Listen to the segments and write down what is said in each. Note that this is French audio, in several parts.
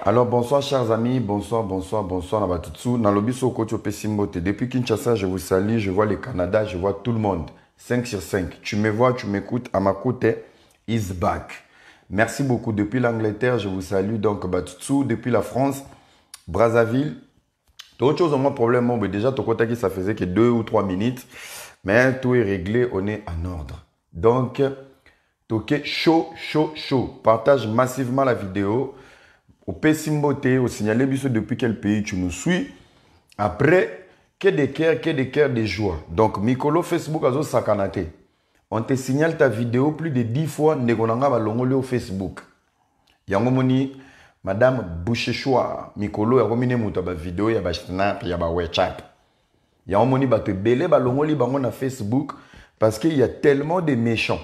Alors bonsoir chers amis, bonsoir Nabatutsu. Nalobiso Kocho Pesimbote. Depuis Kinshasa, je vous salue, je vois le Canada, je vois tout le monde. 5 sur 5. Tu me vois, tu m'écoutes, à ma côté, is back. Merci beaucoup. Depuis l'Angleterre, je vous salue. Donc Batutsu, depuis la France, Brazzaville. Autre chose, mon problème, mais déjà, ton côté, ça faisait que 2 ou 3 minutes. Mais tout est réglé, on est en ordre. Donc, toqué chaud. Partage massivement la vidéo. Au Pessimbote, au signaler depuis quel pays tu nous suis. Après, que des cœurs de joie. Donc, Mikolo Facebook a sakanate. On te signale ta vidéo plus de 10 fois. Negonanga va longole au Facebook. Yangomoni, Madame Bouchechoua, Mikolo, Yangomine Moutaba vidéo, Yaba Snap, Yaba WhatsApp. Yangomoni va te belé, va longole bango na Facebook. Parce qu'il y a tellement de méchants.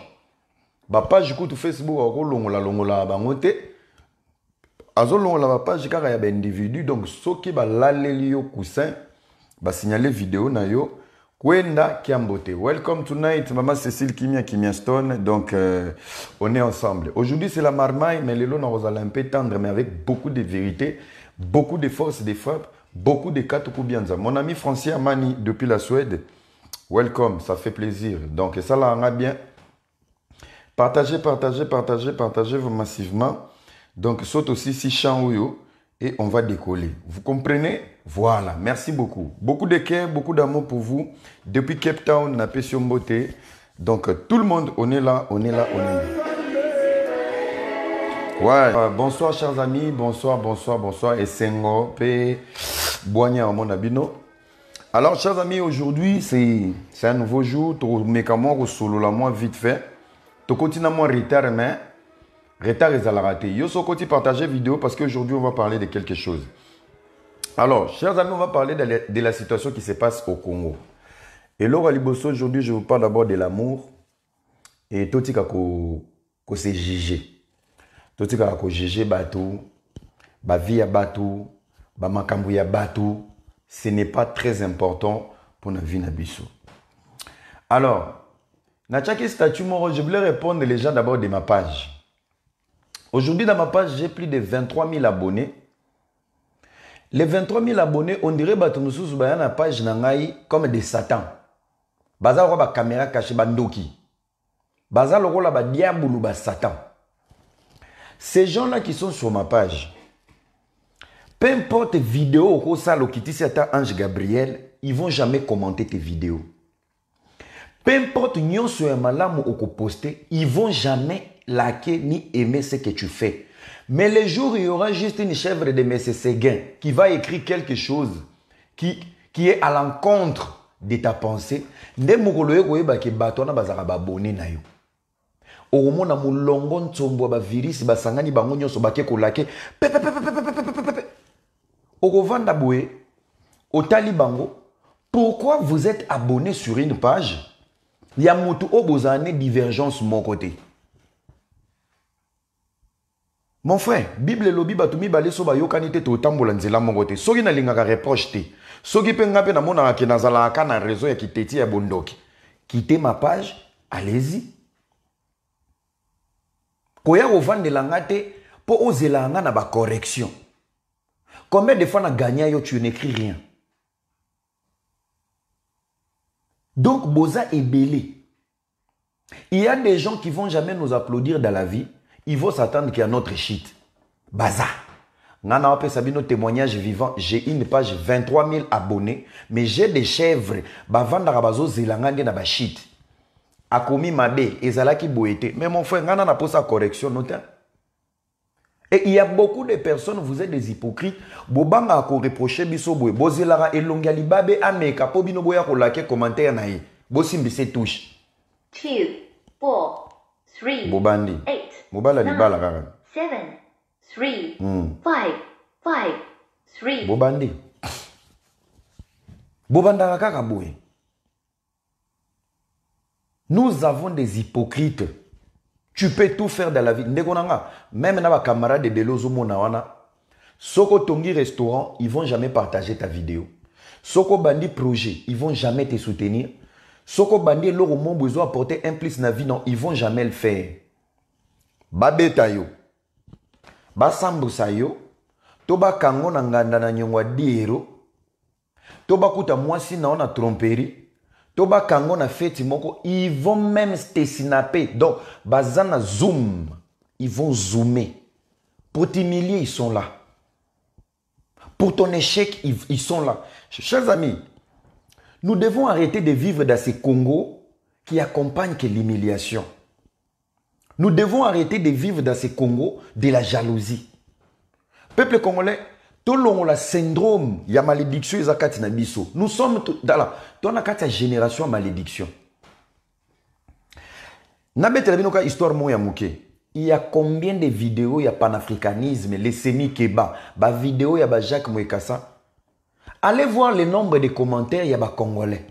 Ba page coup Facebook, longola bangote. Azolon la page car il y a des individus donc ceux qui va l'alélio coussin va signaler vidéo na yo Kwenda Kiambote. Welcome tonight maman Cécile Kimia Stone. Donc on est ensemble. Aujourd'hui c'est la marmaille mais les lots on un peu tendre mais avec beaucoup de vérité, beaucoup de force de frappe, beaucoup de katukubianza. Mon ami Francier Amani depuis la Suède. Welcome, ça fait plaisir. Donc ça là on a bien partagez vous massivement. Donc, saute aussi 6 champs et on va décoller. Vous comprenez? Voilà, merci beaucoup. Beaucoup de cœur, beaucoup d'amour pour vous. Depuis Cape Town, na Pession Beauté. Donc, tout le monde, on est là. Ouais, bonsoir chers amis, bonsoir. Et Sengo, P. Boigna, mon abino. Alors, chers amis, aujourd'hui, c'est un nouveau jour. Tu me solo la moi vite fait. Tu continues à moi retard, mais. Retard et raté. Yo sokoti partager vidéo parce qu'aujourd'hui on va parler de quelque chose. Alors, chers amis, on va parler de la situation qui se passe au Congo. Et Laura Liboso, aujourd'hui, je vous parle d'abord de l'amour. Et totika ko se jige. Totika ko jige batou, ba vie ya batou, ba makambu ya batou. Ce n'est pas très important pour la vie nabiso. Alors, na chaque statut, je voulais répondre les gens d'abord de ma page. Aujourd'hui, dans ma page, j'ai plus de 23 000 abonnés. Les 23 000 abonnés, on dirait que nous la page comme des satans. Baza roba caméra cachée bandoki. Baza le rôle ba diaboulou ba satan. Ces gens-là qui sont sur ma page, peu importe vidéo ou ça le qui Ange Gabriel, ils vont jamais commenter tes vidéos. Peu importe nyon sur un malam ou poster, ils vont jamais liker ni aimer ce que tu fais. Mais le jour où il y aura juste une chèvre de M. Séguin qui va écrire quelque chose qui est à l'encontre de ta pensée, ne mokoloye koyeba ke bato na bazaka babone na yo. Okomona mulongo ntsombo ba virus basangani bango nyonso bake kolake. Okovanda boye otali bango. Pourquoi vous êtes abonné sur une page? Il y a mutu obozane divergence mon côté. Mon frère, Bible lobi batumi balé so ba yokanite to tambola nzela mongote. Soki na lingaka reproche te. Soki pe ngape na mona ke nazala ka na réseau ya kiteti ya bondoki. Quittez ma page, allez-y. Koya ovandela ngate po ozela nga na ba correction. Combien de fois na gagné yo tu n'écris rien. Donc boza est belé. Il y a des gens qui vont jamais nous applaudir dans la vie. Il faut s'attendre qu'il y a notre shit. Baza. Nana Ope Sabino témoignage vivant. J'ai une page 23 000 abonnés. Mais j'ai des chèvres. Bavanda Rabazo Zelangande na ba shit. Akomi Mabe. Ezalaki Boete. Mais mon frère, Nana n'a pas sa correction. Nota. Et il y a beaucoup de personnes, vous êtes des hypocrites. Bobanga a reproché biso boye. Bozelara elongali babe ameka. Pobino boya ko like commentaire na yi. Bosimbi se touche. 2, 4, 3, Bobandi. 8, Mobala di bala kaka. 7, 3, 5, 3. Bobandi. Bobanda kaka boye. Nous avons des hypocrites. Tu peux tout faire dans la vie. Même dans ma camarade de Belozo Monawana, Soko Tongi Restaurant, ils vont jamais partager ta vidéo. Soko Bandi Projet, ils vont jamais te soutenir. Soko Bandi Loro Mon besoin apporter un plus na vie, non, ils vont jamais le faire. Babeta yo. Basambusa yo. Toba kango na nganda na nyongwa diero. Toba kuta mwasi na ona tromperie. Toba kango na feti moko. Ils vont même te snapper. Donc, bazana zoom. Ils vont zoomer. Pour t'humilier, ils sont là. Pour ton échec, ils sont là. Chers amis, nous devons arrêter de vivre dans ces Congos qui accompagnent que l'humiliation. Nous devons arrêter de vivre dans ces Congos de la jalousie. Peuple congolais, tout le monde a syndrome, il y a malédiction, nous sommes dans la génération malédiction. Histoire moya mouké. Il y a combien de vidéos, il y a panafricanisme, les semi-keba, bah vidéo, il y a Jacques Mouekassa. Allez voir le nombre de commentaires, il y a Congolais.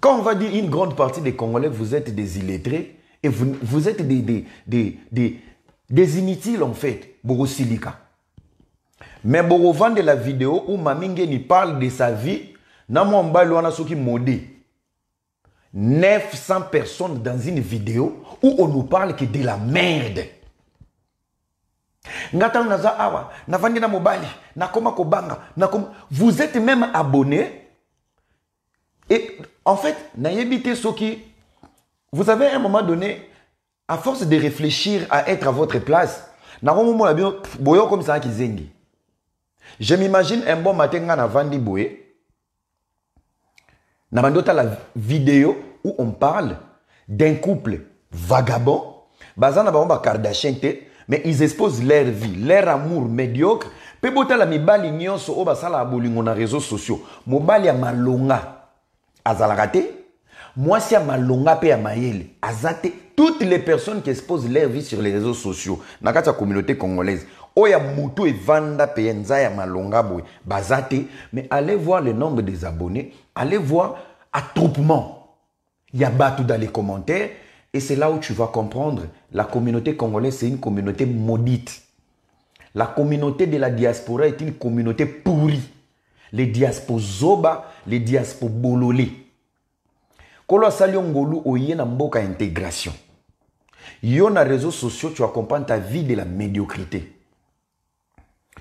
Quand on va dire une grande partie des Congolais, vous êtes des illettrés et vous êtes des inutiles en fait, Borosilika. Mais Boro vend de la vidéo où Mamingeni parle de sa vie, Namwamba Luana Soki modé. 900 personnes dans une vidéo où on nous parle que de la merde. Vous êtes même abonné. Et en fait, vous avez à un moment donné, à force de réfléchir à être à votre place, je m'imagine un bon matin na vandi boye. La vidéo où on parle d'un couple vagabond, mais ils exposent leur vie, leur amour médiocre. Pebota la mibali nyonso o basala abolingo na réseaux sociaux. Mobali ya malonga azalakate, moi si ya malonga pe ya mayele azate. Toutes les personnes qui exposent leur vie sur les réseaux sociaux, dans la communauté congolaise, oya mutu et vanda peyenza ya malonga boy bazate, mais allez voir le nombre des abonnés, allez voir attroupement. Il y a battu dans les commentaires et c'est là où tu vas comprendre la communauté congolaise c'est une communauté maudite. La communauté de la diaspora est une communauté pourrie. Les diaspos zoba, les diaspos bololé. Kolo saliongolu oye na mboka intégration. Yo na réseaux sociaux, tu accompagnes ta vie de la médiocrité.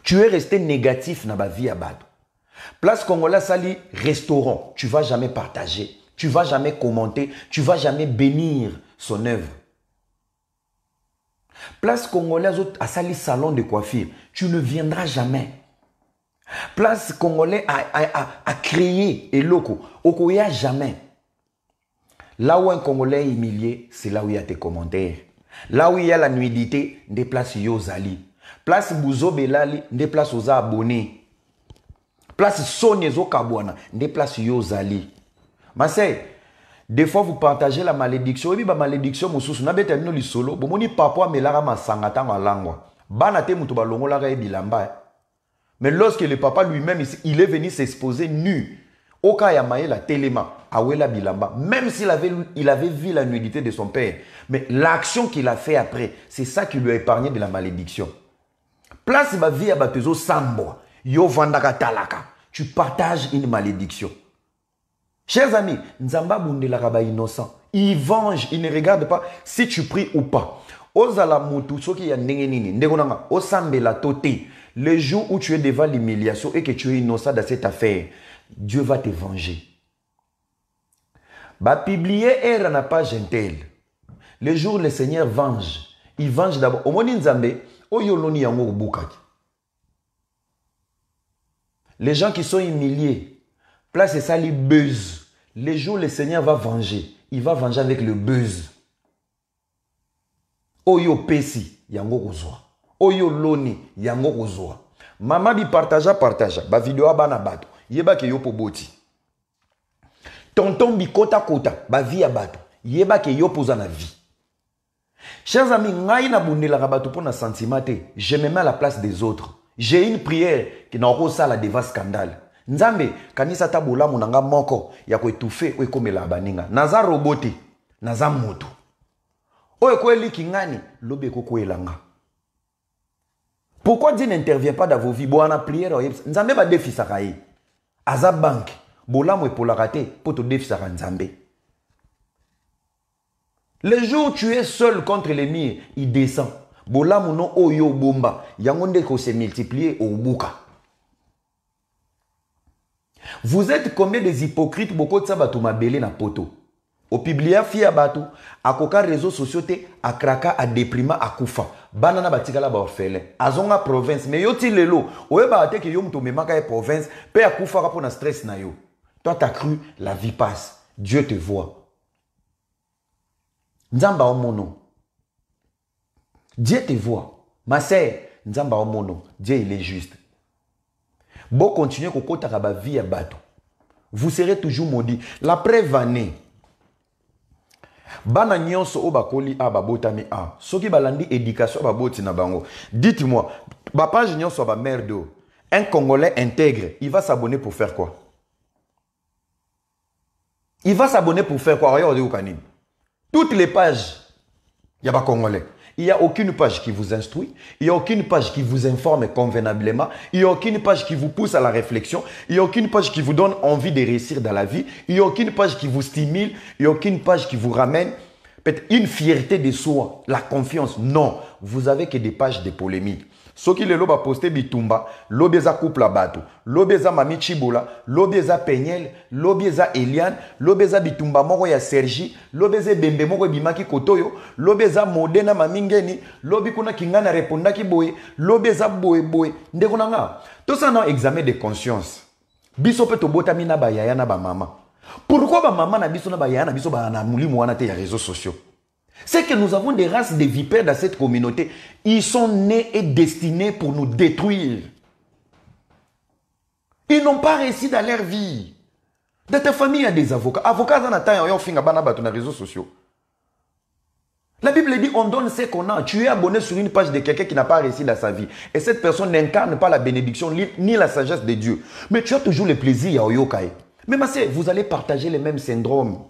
Tu es resté négatif dans ma vie à Bado. Place Congolais sali restaurant, tu vas jamais partager, tu vas jamais commenter, tu vas jamais bénir son œuvre. Place Congolais à sali salon de coiffure, tu ne viendras jamais. Place Congolais à créer et loco, okoya jamais. Là où un Congolais est humilié, c'est là où il y a tes commentaires. Là où il y a la nudité, des places Yozali. Place Bouzo Belali, des places aux abonnés. Place Sonyezo Kabwana, des places Yozali. Marseille, des fois vous partagez la malédiction. Et la malédiction, vous n'avez pas terminé le solo. Vous n'avez pas papa melara masangata en langue. Banate mutuba longo la gaye bilamba. Mais lorsque le papa lui-même, il est venu s'exposer nu. Oka Yamaye la téléma, Awela Bilamba, même s'il avait vu la nudité de son père, mais l'action qu'il a fait après, c'est ça qui lui a épargné de la malédiction. Place ma vie à Batezo Sambo, Yo Vandaka Talaka, tu partages une malédiction. Chers amis, Nzamba Bundela Raba innocent, il venge, il ne regarde pas si tu pries ou pas. Ozala Moutou, Soki ya Nengenini, Ndegonanga, Osambela Toté, le jour où tu es devant l'humiliation et que tu es innocent dans cette affaire, Dieu va te venger. Bah, publier er n'a pas gentil. Le jour où le Seigneur venge, il venge d'abord. Au monde Nzambe, oyoloni yango bukaki. Les gens qui sont humiliés, place ça les buzz. Le jour où le Seigneur va venger, il va venger avec le buzz. Oyo pesi yango kozwa. Oyo loni yango kozwa. Mama bi partager. Ba vidéo abana bato. Yeba ke yo poboti. Tonton bi kota kota. Ba vie abato. Yeba ke yo posa na vie. Chers amis, ngai na bundela rabato pour na sentimate. Je me mets à la place des autres. J'ai une prière qui n'a pas ça la devant scandale. Nzambe kanisa tabola munanga moko ya ko étouffer o ekomela baninga. Naza roboté, naza moto. O ekweli kingani lobe koko elanga. Pourquoi Dieu n'intervient pas dans vos vies? Bon, on a prière. Nzambe ba défi sakaye. Aza bank. Bola pour la rater. Pour te défi saka Nzambe. Le jour où tu es seul contre l'ennemi, il descend. Bolamu no oyo bomba. Yangonde ko se multiplier au buka. Vous êtes combien des hypocrites beaucoup de sabatu mabele na poto? Au publia fia batu, a koka réseaux sociaux te, a kraka, a déprimé, a koufa. Banana batika la ba orphelin. Azonga province, mais yo ti lelo, oye ba ate ke yo mto memaka e province, pe a koufa rapo na stress na yo. Toi t'as cru, la vie passe. Dieu te voit. Nzamba omono. Dieu te voit. Ma sœur, Nzamba omono. Dieu il est juste. Bon continuez kokota kaba vie à bateau. Vous serez toujours maudit. La preuve année. Bana nyonso o bakoli a babotami a. Soki balandi éducation baboti na bango. Dites-moi, ba page nyonso ba merde. Un Congolais intègre, il va s'abonner pour faire quoi? Il va s'abonner pour faire quoi? Regardez au canine. Toutes les pages, il y a pas Congolais. Il n'y a aucune page qui vous instruit. Il n'y a aucune page qui vous informe convenablement. Il n'y a aucune page qui vous pousse à la réflexion. Il n'y a aucune page qui vous donne envie de réussir dans la vie. Il n'y a aucune page qui vous stimule. Il n'y a aucune page qui vous ramène peut-être une fierté de soi, la confiance. Non, vous avez que des pages de polémique. Ce qui le loba posté bitumba, lobeza couple bato, lobeza mami Chibola, lobeza Peñel, lobeza Eliane, lobeza bitumba moko ya Sergi, lobeza bembe moko bimaki kotoyo, lobeza Modena mamingeni, lobi kuna kingana repondaki boye, lobeza boye. Ndeko nanga. Tout ça non examen de conscience. Biso pe to botami na ba yaya na ba mama. Pourquoi ba mama na biso na ba yaya na biso ba na mulimo wana te ya réseaux sociaux? C'est que nous avons des races de vipères dans cette communauté. Ils sont nés et destinés pour nous détruire. Ils n'ont pas réussi dans leur vie. Dans ta famille, il y a des avocats. Avocats, on attend, on fait un les réseaux sociaux. La Bible dit, on donne ce qu'on a. Tu es abonné sur une page de quelqu'un qui n'a pas réussi dans sa vie. Et cette personne n'incarne pas la bénédiction ni la sagesse de Dieu. Mais tu as toujours le plaisir à Oyokai. Mais ma sœur, vous allez partager les mêmes syndromes.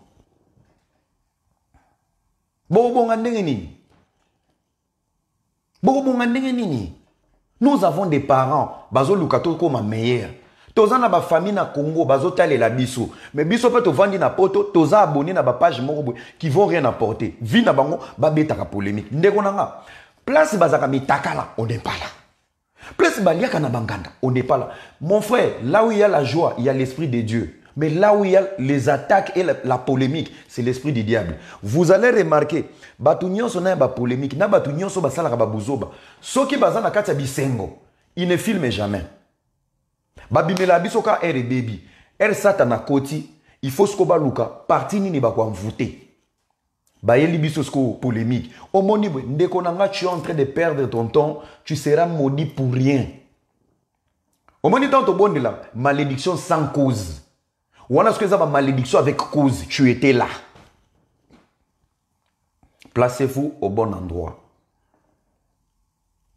Nous avons des parents, bazo lukato comme meilleur. Toza na ba famille na Congo, bazo tale la biso. Mais biso pe to vandi na poto, toza abonné na ba page moko qui vont rien apporter. Vi na bango ba betaka polémique. Ndeko nanga. Place bazaka mitakala, on n'est pas là. Place baliaka na banganda, on n'est pas là. Mon frère, là où il y a la joie, il y a l'esprit de Dieu. Mais là où il y a les attaques et la polémique, c'est l'esprit du diable. Vous allez remarquer, Batounion son a polémique, na Batounion so basala ka babuzoba. Soki bazana katia bisengo, il ne filme jamais. Babimela bisoka ere baby, er satana koti, il faut sko baluka, parti nini ba kwa mvouté. Bayeli bisosko polémique. Au moni ndeko nanga tu es en train de perdre ton temps, tu seras maudit pour rien. Au moni tant au bon de la malédiction sans cause. Ou on a ce que ça va malédiction avec cause. Tu étais là. Placez-vous au bon endroit.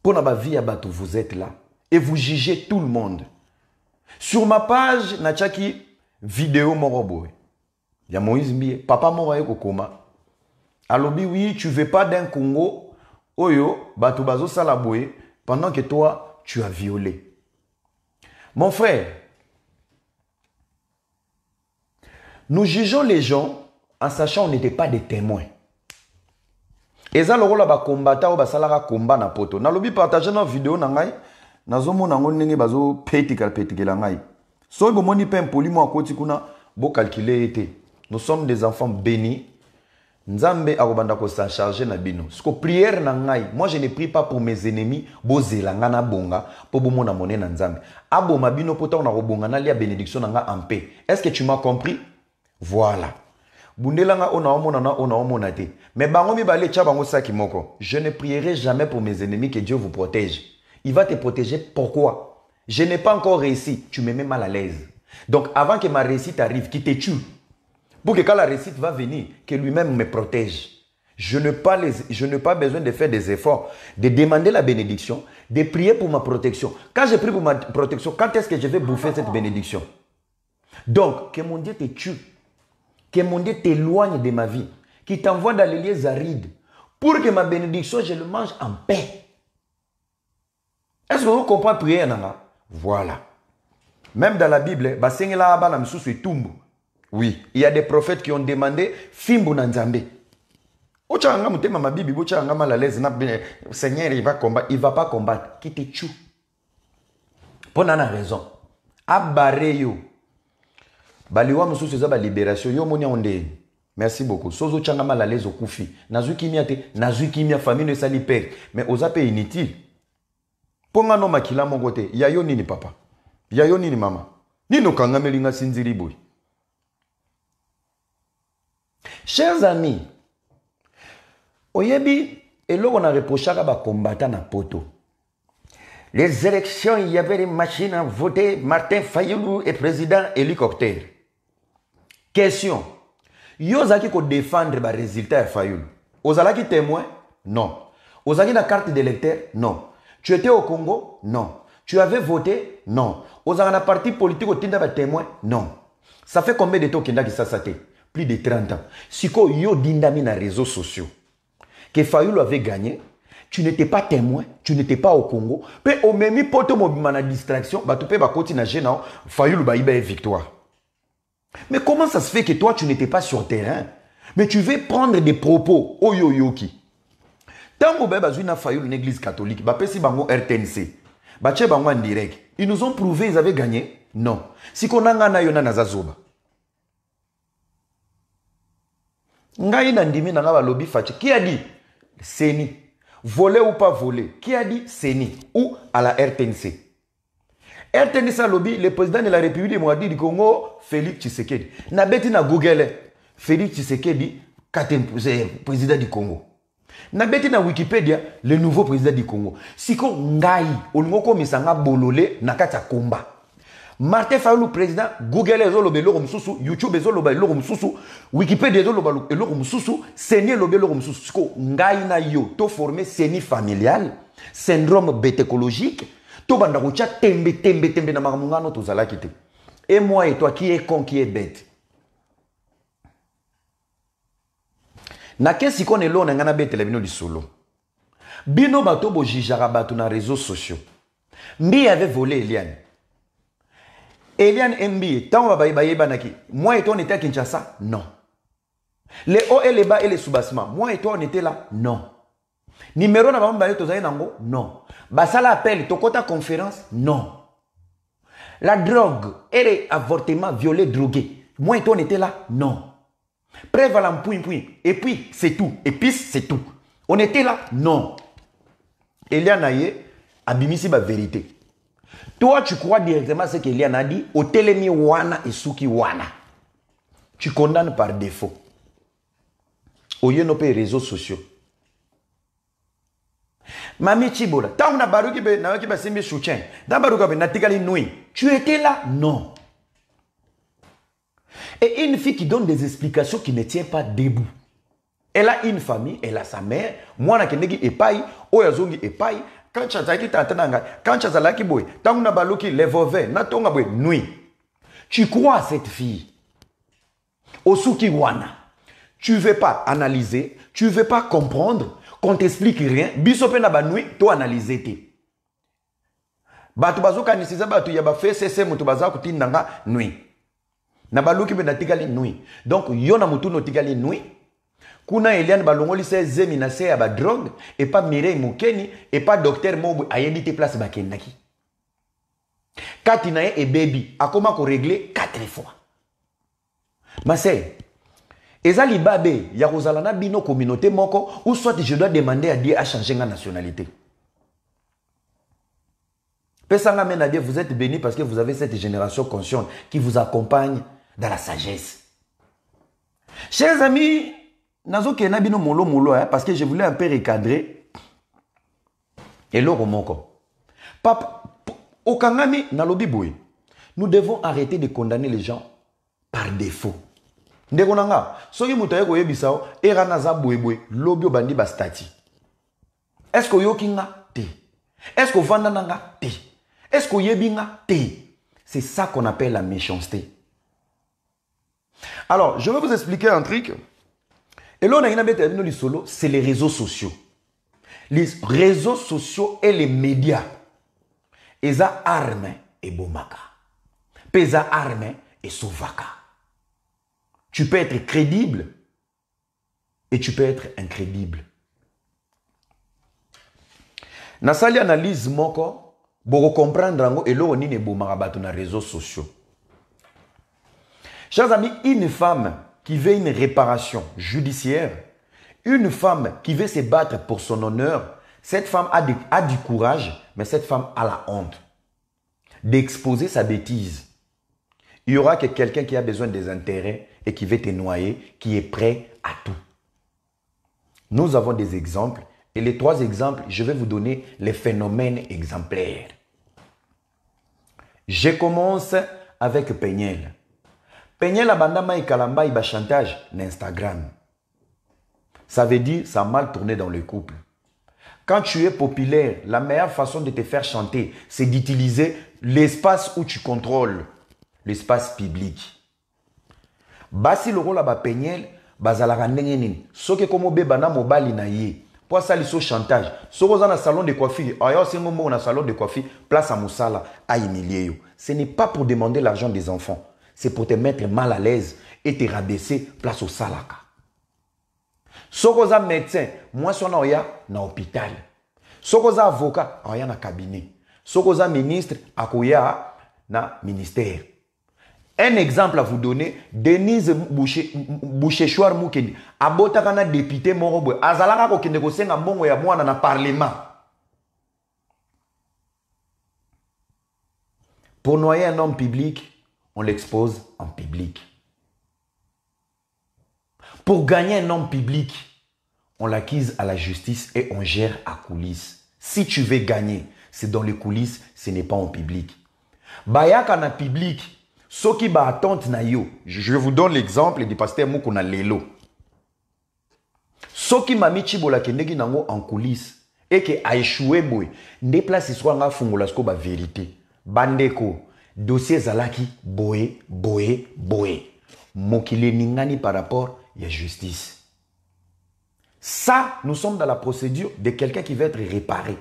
Pour la vie à bateau, vous êtes là. Et vous jugez tout le monde. Sur ma page, Nachaki, vidéo moroboy. Il y a Moïse Mbie. Papa Moraye Kokoma. Alobi, oui, tu ne veux pas d'un Congo. Oyo, bateau bazo salaboué. Pendant que toi, tu as violé. Mon frère, nous jugeons les gens en sachant qu'on n'était pas des témoins. Et ça, le rôle de combattre, c'est un combat na poto. Na lobi partager nos vidéos na ngai, na zomo na ngonenge bazo petikal la ngai. So bo moni pe impoli mo akoti kuna bo calculer été. Nous sommes des enfants bénis. Nzambe akobanda ko s'en charger na bino. Sko prière na ngai, moi je ne prie pas pour mes ennemis, bo zelanga na bonga, po bo mona moné na Nzambe. Abo mabino poto na robonga na lia bénédiction na nga en paix. Est-ce que tu m'as compris? Voilà. Bundelanga ona omona na ona omona te. Mais bango mi balé tcha bango saki moko. Je ne prierai jamais pour mes ennemis que Dieu vous protège. Il va te protéger. Pourquoi? Je n'ai pas encore réussi. Tu me mets mal à l'aise. Donc avant que ma réussite arrive, qui te tue. Pour que quand la réussite va venir, que lui-même me protège. Je n'ai pas besoin de faire des efforts, de demander la bénédiction, de prier pour ma protection. Quand je prie pour ma protection, quand est-ce que je vais bouffer cette bénédiction? Donc, que mon Dieu te tue. Que mon Dieu t'éloigne de ma vie. Qu'il t'envoie dans les lieux arides. Pour que ma bénédiction, je le mange en paix. Est-ce que vous comprenez prier, Nanga? Voilà. Même dans la Bible, oui, il y a des prophètes qui ont demandé Fimbu Nanzambe. Ochanga mutema mabibi, bochanga mal à l'aise, Seigneur, il va combattre. Il va pas combattre. Qui te tue. Pour nana raison. Abaré yo. Baliwa musu seza ba libération. Yo moni onde. Merci beaucoup. Sozo changa mal à l'aise au koufi. Nazu kimia te. Nazu kimia famille ne sali père. Mais aux appels inutiles. Ponga no makila mon côté. Yayo nini papa. Yayo nini mama. Nino kanga melinga sinziri boy. Chers amis. Oyebi, et là on a reproché à ba combattant na poto. Les élections, il y avait des machines à voter. Martin Fayoulou est président hélicoptère. Question. Yozaki ko défendre le résultat de Fayoulou. Ozalaki témoin? Non. Ozaki la carte d'électeur? Non. Tu étais au Congo? Non. Tu avais voté? Non. Ozalaki la parti politique au Tinda témoin? Non. Ça fait combien de temps qu'il a ça saté? Plus de 30 ans. Si yo dindami na réseaux sociaux que Fayoulou avait gagné, tu n'étais pas témoin, tu n'étais pas au Congo. Puis au même poto mobima na distraction, bah tu peux ba continuer gênant, Fayoulou ba iba victoire. Mais comment ça se fait que toi tu n'étais pas sur terrain, mais tu veux prendre des propos oyoyoki. Tango ba bazuna Fayoulou l'église catholique, ba pesi bango RTNC. Ba che bango en direct. Ils nous ont prouvé ils avaient gagné? Non. Si konanga na yona nazazoba. Ngai na ndimi na nga lobby fachi. Qui a dit? Seni. Voler ou pas voler? Qui a dit Seni? Ou à la RTNC? RTNC a lobby, le président de la République démocratique du Congo, Félix Tshisekedi. Na beti na Google, Félix Tshisekedi, président du Congo. Na beti na Wikipédia, le nouveau président du Congo. Siko ngai, olmoko misanga bolole na kati ya komba. Martin Fayoulou président, Google ezoloba eloko mususu, YouTube ezoloba eloko mususu, Wikipédia ezoloba eloko mususu, Seni ezoloba eloko mususu. Siko ngai na yo to former seni familial, syndrome bétécologique, to banda kotia tembe na makamungano tozalaki te. Et moi et toi qui est con qui est bête. Na kesi ko nelo na ngana bête la bino di solo. Bino bato bo jijara bato na réseaux sociaux. Mbi avait volé Eliane. Eliane Mbi, tant on va banaki. Moi et toi on était à Kinshasa? Non. Les hauts et les bas et les sous-bassements. Moi et toi on était là? Non. Numéro na bamba baye tozaye nango? Non. Basala appel, tokota conférence? Non. La drogue et les avortements violés, drogués. Moi et toi on était là? Non. Prévalant point. Et puis c'est tout. Et puis c'est tout. On était là? Non. Eliane Aye, abimisi ba vérité. Toi, tu crois directement ce qu'Eliane a dit, au telemi wana et suki wana. Tu condamnes par défaut. Au yenope réseaux sociaux. Mami Chibola, tant on a baruki be na ki ba sembe soutien. Dans baruka be natikali nui. Tu étais là? Non. Et une fille qui donne des explications qui ne tient pas debout. Elle a une famille, elle a sa mère, moi na kendeki epai, oyazongi epai. Quand tu as dit quand tu as dit boy, tant on a baluki les vovets, na tonga boy nuit. Tu crois à cette fille? Osuki wana. Tu veux pas analyser, tu veux pas comprendre, qu'on t'explique rien. Bisope na ba nuit, to analyser te. Batu bazoka nisiza batu ya ba FCC mutu baza kutindanga nuit. Na baluki be na tikali nuit. Donc yona mutu no tikali nuit. Kuna Eliane balongoli se zemi na se ya ba drogue et pas Mireille Mukeni et pas docteur Mobu ayebi te place bakendaki. Kati na e baby akoma ko régler 4 fois. Ma sœur, ezali babe ya kozala na bino communauté moko ou soit je dois demander à Dieu à changer ma nationalité. Pesanga mena Dieu, vous êtes bénis parce que vous avez cette génération consciente qui vous accompagne dans la sagesse. Chers amis, nazo ke na bino molo parce que je voulais un peu recadrer et loko moko. Papa okangami na lobi boy. Nous devons arrêter de condamner les gens par défaut. Ndeko nanga, soki muto yeko yebisao era naza boy lobi obandi ba stati. Est-ce que yokinga te? Est-ce que vanda nanga te? Est-ce que yebinga te? C'est ça qu'on appelle la méchanceté. Alors, je vais vous expliquer un truc. Et là, on a une bête solo, c'est les réseaux sociaux. Les réseaux sociaux et les médias. Ils ont armes et bomaka. Ils ont armes et souvaka. Tu peux être crédible et tu peux être incrédible. Nasali analyse moko, pour comprendre et l'on n'est pas dans les réseaux sociaux. Chers amis, une femme qui veut une réparation judiciaire, une femme qui veut se battre pour son honneur, cette femme a du courage, mais cette femme a la honte d'exposer sa bêtise. Il y aura que quelqu'un qui a besoin des intérêts et qui veut te noyer, qui est prêt à tout. Nous avons des exemples et les 3 exemples, je vais vous donner les phénomènes exemplaires. Je commence avec Péniel. Péniel a bandama et kalamba il chantage d'Instagram. Ça veut dire ça a mal tourné dans le couple. Quand tu es populaire, la meilleure façon de te faire chanter, c'est d'utiliser l'espace où tu contrôles, l'espace public. Basi le rôle à Péniel, bazalaka ndenge nini. Soki komo bebana mobali na ye. Pour ça liso chantage. Soko za na salon de coiffure, ayo sengo mo na salon de coiffure, place à musala, a humilier yo. Ce n'est pas pour demander l'argent des enfants, c'est pour te mettre mal à l'aise et te rabaisser place au salaka. Soko za médecin, moi son oya na hôpital. Soko za avocat, oya na cabinet. Soko za ministre, akoya na ministère. Un exemple à vous donner, Denise Boucher-Chouar Moukeni, abotaka na député Morobo, azalaka ko kende ko senga mbongo ya mwana na parlement. Pour noyer un homme public, on l'expose en public. Pour gagner un homme public, on l'acquise à la justice et on gère à coulisses. Si tu veux gagner, c'est dans les coulisses, ce n'est pas en public. Bayaka na public, Soki ba attente na yo, je vous donne l'exemple du pasteur Moukouna Lelo. Soki mamichi bola kendeki nango en coulisses et que a échoué boy, ne place soit nga fungola sko ba vérité. Bandeko, dossier zalaki boé. Mokile ningani par rapport à justice. Ça, nous sommes dans la procédure de quelqu'un qui veut être réparé.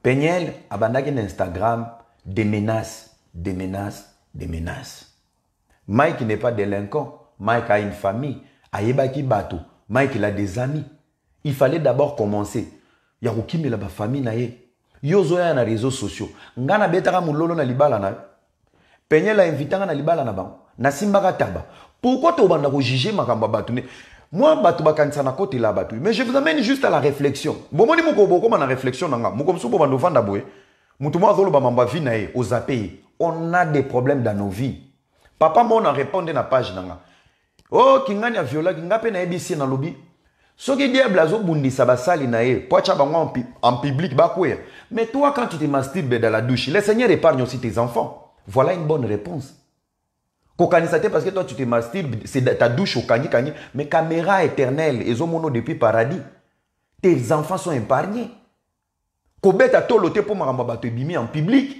Péniel abandonne Instagram des menaces. Mike n'est pas délinquant. Mike a une famille. Ayebaki Bato. Mike il a des amis. Il fallait d'abord commencer. Yaruki la famille na ye. Yozoya na réseaux sociaux. Ngana betaka mulolo na libala na. Péniel a invité na libala na bango. Na simbaka taba. Pourquoi tu vas juger makamba Bato? Moi, bato bakanisa na kote la bato. Mais je vous amène juste à la réflexion. Bon, moi, je vous la réflexion. On a des problèmes dans nos vies. Papa, moi, on a répondu na page. Oh, kingani a viola, kingape na ebisi na lobby. Ce qui dit blazo bundi sabasali na e, poacha bango en public bakwe. Mais toi, quand tu te masturbes dans la douche, le Seigneur épargne aussi tes enfants. Voilà une bonne réponse. Parce que toi tu te masturbes, c'est ta douche au kani, mais caméra éternelle, et mono depuis paradis. Tes enfants sont épargnés. Kobeta tolote pour maramba bimi en public.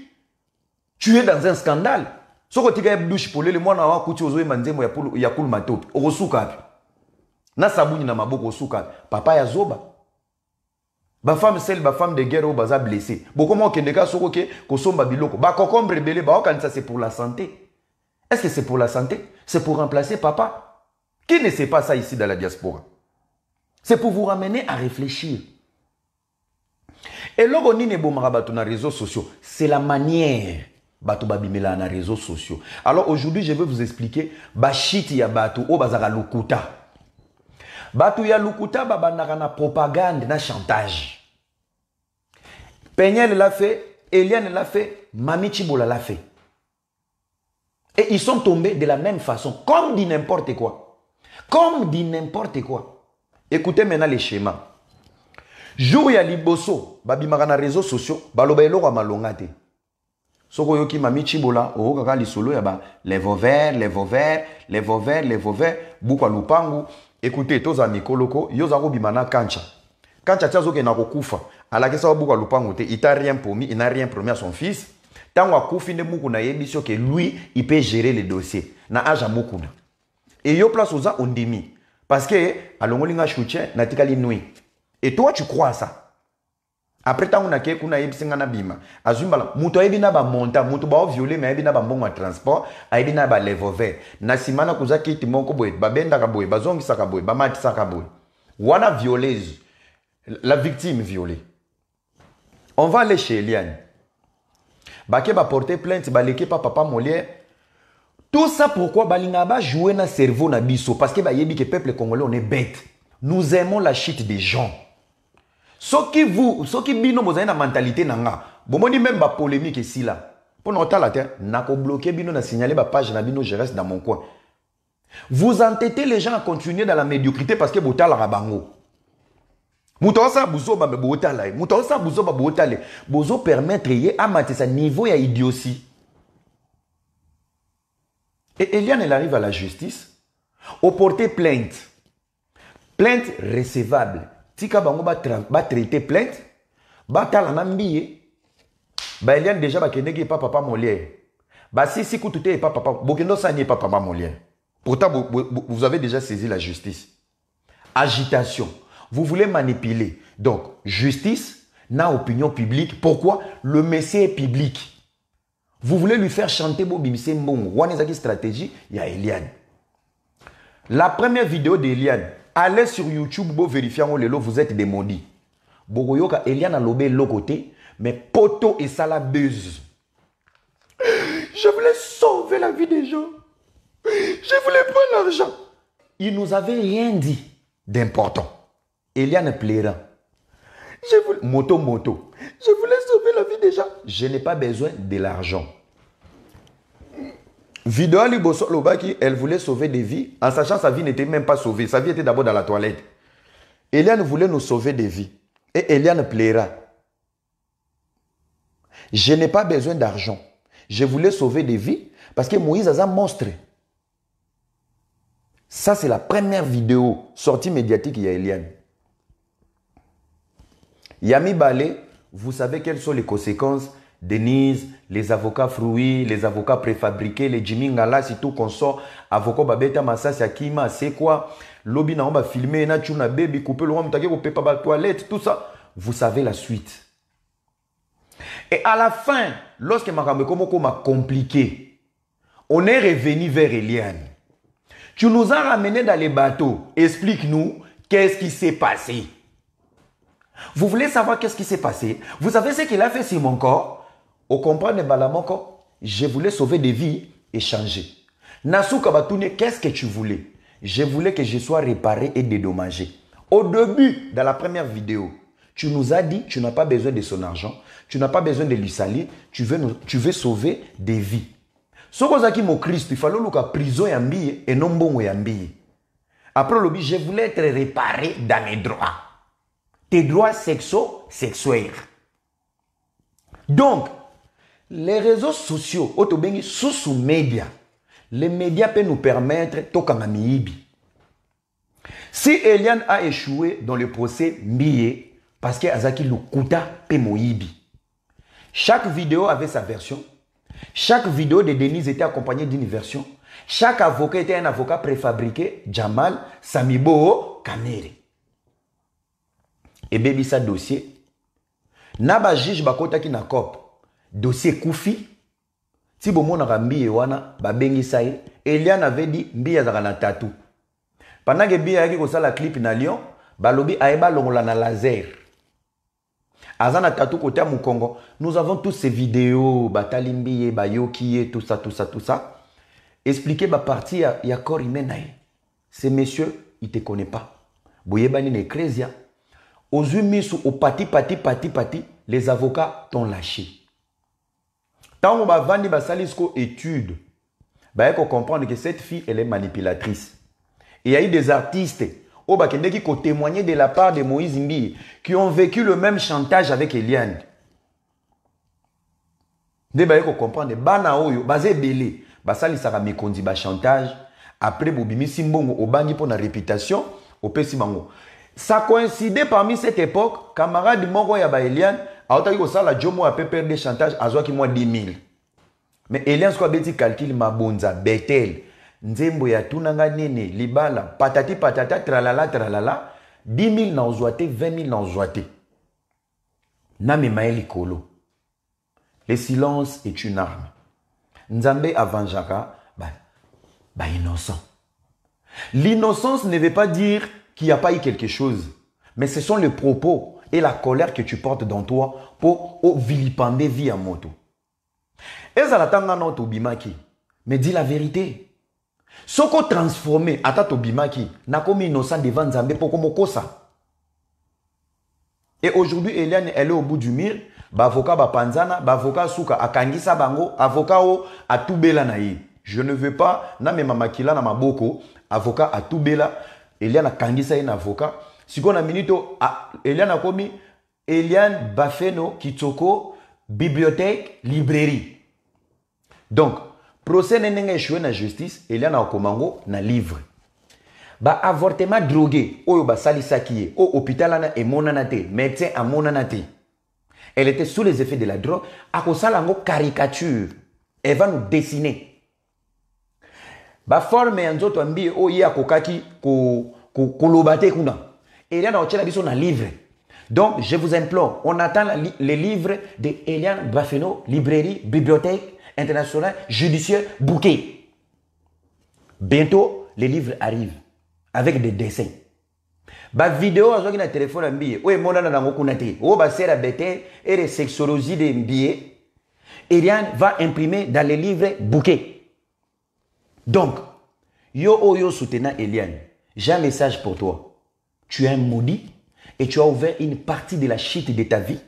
Tu es dans un scandale. Si tu as une douche pour le mois na kuti ozo manzemo ya kul matop. Osuka. Na sabuni na maboko osuka. Papa ya zoba. Ba femme celle ba femme de guerre au baza blessé. Boko kendeka soko ke kosomba biloko. Ba kokombre belé ba okanisa c'est pour la santé. Est-ce que c'est pour la santé? C'est pour remplacer papa? Qui ne sait pas ça ici dans la diaspora? C'est pour vous ramener à réfléchir. Et logo ni nebo marabatu na réseaux sociaux, c'est la manière batu babimela na réseaux sociaux. Alors aujourd'hui, je vais vous expliquer bashiti ya batu o bazaka lukuta. Batu ya lukuta babandaka na propagande na chantage. Péniel l'a fait, Eliane l'a fait, Mami Chibola l'a fait. Et ils sont tombés de la même façon, comme dit n'importe quoi. Comme dit n'importe quoi. Écoutez maintenant les schémas. Jour ya liboso, babimaka na réseaux sociaux, baloba eloko malongate. Soko yoki Mami Chibola, o kaka lisolo ya ba les vauvert, bukwa lupangu. Écoutez, toza mikoloko, yozako bimana kancha. Kancha tiazoke na kokufa, alakesa bukwa lupangu te, il n'a rien promis à son fils. Tant akufine mukuna yebisio que lui il peut gérer les dossiers na aja mukuna et yo place aux ondimi parce que alongolinga chouche na tikali nui et toi tu crois ça Après tant on a ke kuna yebisi ngana bima. Azumbala muto ayebi na ba monta, muto ba violer mais ayebi na ba mbongo transport, ayebi na ba levover. Na simana kuza kiti moko boy, ba benda ka boy, ba zongi saka boy, ba mati saka boy. Wana violeuse. La victime violée. On va aller chez Eliane. Baké va porter plainte, baleke pa papa Molière. Tout ça pourquoi balinga ba jouer na cerveau na biso parce que ba yebi que peuple congolais on est bête. Nous aimons la chute des gens. Ce qui bino bozali na mentalité nanga. Bomoni même ba polémique ici là. Pour notre la terre, na ko bloquer bino na signaler ba page na bino je reste dans mon coin. Vous entêtez les gens à continuer dans la médiocrité parce que botala rabango. Moutosa buzo ba botala. Moutosa buzo ba botale. Bozo permettre ye amate sa niveau ya idiotie. Et Eliane, elle arrive à la justice, au porter plainte. Plainte recevable. Tika bango ba traiter plainte, ba tala nambiye. Ba Eliane déjà ba kendeki pa papa Molière. Ba si kutute pa papa, bokendo sanye pa papa Molière. Pourtant vous avez déjà saisi la justice. Agitation. Vous voulez manipuler. Donc justice, na opinion publique. Pourquoi? Le messier est public. Vous voulez lui faire chanter Bobimse Mbongo. Wanezaki stratégie, il y a Eliane. La première vidéo d'Eliane, allez sur YouTube, vous vérifiez en lelo, vous êtes des maudits. Bogoyoka, Eliane a lobé l'autre côté, mais poto et ça la buzz. Je voulais sauver la vie des gens. Je voulais pas l'argent. Il nous avait rien dit d'important. Eliane plaira. Moto. Je voulais sauver la vie des gens. Je n'ai pas besoin de l'argent. Vidéo Liboso Lobaki, elle voulait sauver des vies, en sachant que sa vie n'était même pas sauvée. Sa vie était d'abord dans la toilette. Eliane voulait nous sauver des vies. Et Eliane plaira. Je n'ai pas besoin d'argent. Je voulais sauver des vies parce que Moïse a un monstre. Ça, c'est la première vidéo sortie médiatique, il y a Eliane. Yami Balé, vous savez quelles sont les conséquences? Denise, les avocats fruits, les avocats préfabriqués, les Jimmy Ngala, si tout consort, avocat Babeta Massas Yakima, c'est quoi? Lobby na on va filmer, na tuna baby, couper le roi, mutake ko pepa ba toilette, tout ça. Vous savez la suite. Et à la fin, lorsque Makambe Komoko m'a compliqué, on est revenu vers Eliane. Tu nous as ramenés dans les bateaux. Explique-nous qu'est-ce qui s'est passé. Vous voulez savoir qu'est-ce qui s'est passé? Vous savez ce qu'il a fait sur mon corps? Au comprendre Balamoko, je voulais sauver des vies et changer. Nassou Kabatoune, qu'est-ce que tu voulais? Je voulais que je sois réparé et dédommagé. Au début, dans la première vidéo, tu nous as dit, tu n'as pas besoin de son argent, tu n'as pas besoin de lui salir, tu veux sauver des vies. Ce que mon Christ, il fallait que prison yambi et non bon yambi. Après le je voulais être réparé dans mes droits. Tes droits sexuels. Donc, les réseaux sociaux, sous médias, les médias peuvent nous permettre de si Eliane a échoué dans le procès Mbiye, parce que Azaki Lukuta pe Moïbi. Chaque vidéo avait sa version. Chaque vidéo de Denise était accompagnée d'une version. Chaque avocat était un avocat préfabriqué, Jamal, Samibo, Kamere. Et baby ça dossier. Naba juge bakota ki na cop. Dossier Koufi. Si bon mon rambi wana ba bengi sai. Eliane avait dit mbi azaka na tatou. Pendant que Bia yaki ko sala clip na Lyon, balobi aeba longola na laser. Azana tatou côté mu Congo. Nous avons tous ces vidéos batalimbi bayoki tout ça. Expliquez ba partie ya corps humain nae. Ces messieurs, ils te connaissent pas. Boyebani ne Ecclesia. Aux humisou au pati, les avocats t'ont lâché. Tant on va vendre basalisco étude, il faut comprendre que cette fille, elle est manipulatrice. Et il y a eu des artistes qui ont témoigné de la part de Moïse Mbi, qui ont vécu le même chantage avec Eliane. Il faut comprendre, bana oyo, basé belé, basali sara mekondi ba chantage, après bobimi simbongo obangi pour la réputation, au pesimango. Ça coïncidait parmi cette époque, camarade Moko Yaba Eliane, a otaki ko sala jomo a perdre des chantages à zoa ki moi 10 000. Mais Eliane soit beti calcul mabonza, Bethel, Nzembo ya tunanga nene, libala, patati patata, tralala, 10 000 na ozoate, 20 000 na ozoate. namema likolo. Le silence est une arme. Nzambe avanjaka ba innocent. L'innocence ne veut pas dire qu'il n'y a pas eu quelque chose, mais ce sont les propos et la colère que tu portes dans toi pour vilipender vie à moto. Ezalatanga no tobimaki, mais dis la vérité. Soko transformé ata tobimaki, nakomi innocent devant Nzambe pour komokosa. Et aujourd'hui, Eliane, elle est au bout du mur. Avocat Bapanzana, avocat Souka, Akangisa Bango, avocat O, Atoubela Naï. Je ne veux pas, na me mamakila na maboko, avocat Atoubela, Eliane Akangisa un avocat. Si on a minito, Eliane a commis, Eliane Bafeno, Kitoko, bibliothèque, librairie. Donc, procès n'est échoué na justice, Eliane a komango na livre. Ba avortement drogué, oyo ba salisakiye, au hôpital ana e monanate, médecin a monanate. Elle était sous les effets de la drogue. A kosalango caricature. Elle va nous dessiner. Ba forme nzoto ambi o ya kokaki ko lobate kuna. Eliane a ochela biso na livre. Donc je vous implore, on attend les livres de Eliane Bafeno, librairie, bibliothèque internationale, judiciaire, bouquet. Bientôt les livres arrivent avec des dessins. Ba vidéo azoki na téléphone ambiye oye mona na ngo kunate o ba sera bete et les sexologie de mbiye Eliane va imprimer dans les livres bouquets. Donc yo soutenant Eliane, j'ai un message pour toi. Tu es un maudit et tu as ouvert une partie de la chute de ta vie,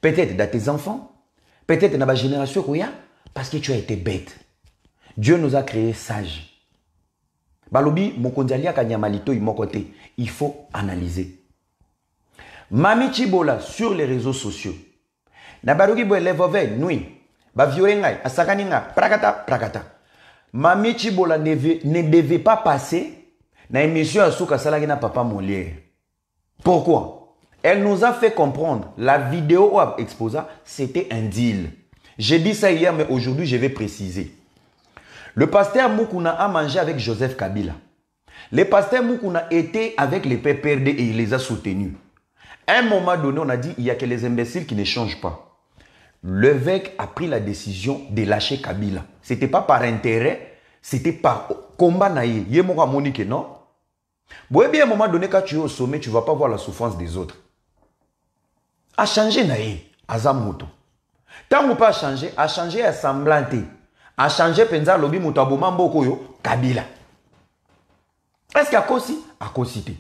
peut-être dans tes enfants, peut-être dans la génération koya, parce que tu as été bête. Dieu nous a créés sages. Balobi mokonzalia kanyamalito imokote. Il faut analyser. Mami Chibola sur les réseaux sociaux. Nabarugi bo levove nui. Ba violengai asakaninga prakata. Mami Chibola ne devait pas passer na émission Asuka Salagina Papa Molière. Pourquoi? Elle nous a fait comprendre, la vidéo exposée, c'était un deal. J'ai dit ça hier, mais aujourd'hui je vais préciser. Le pasteur Moukouna a mangé avec Joseph Kabila. Le pasteur Moukouna était avec les PPRD et il les a soutenus. À un moment donné, on a dit il n'y a que les imbéciles qui ne changent pas. L'évêque a pris la décision de lâcher Kabila. Ce n'était pas par intérêt, c'était par combat naïe. Il y a Monique, non? Bon, bien à un moment donné, quand tu es au sommet, tu ne vas pas voir la souffrance des autres. A changé naïe, Azamoto. Tant ou pas changé, a changé à semblanté. A changé penza lobi mutaboma mboko yo Kabila. Est-ce qu'il y a Kosi? A Kosité.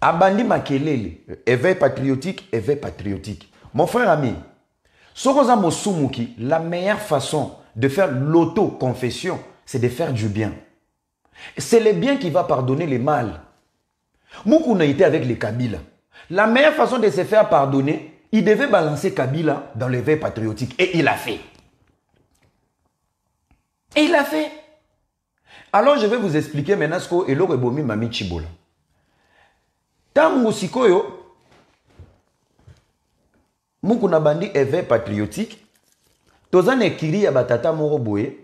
Abandi Makelele, éveil patriotique. Mon frère ami, Sokoza Mosumuki, la meilleure façon de faire l'auto-confession, c'est de faire du bien. C'est le bien qui va pardonner le mal. Moukouna était avec les Kabila. La meilleure façon de se faire pardonner, il devait balancer Kabila dans l'éveil patriotique. Et il l'a fait. Et il l'a fait. Alors je vais vous expliquer maintenant ce que Elo Rebomi Mami Chibola. Tango sikoyo, Mukuna bandi éveil patriotique, tozane kiri ya batata moro boye,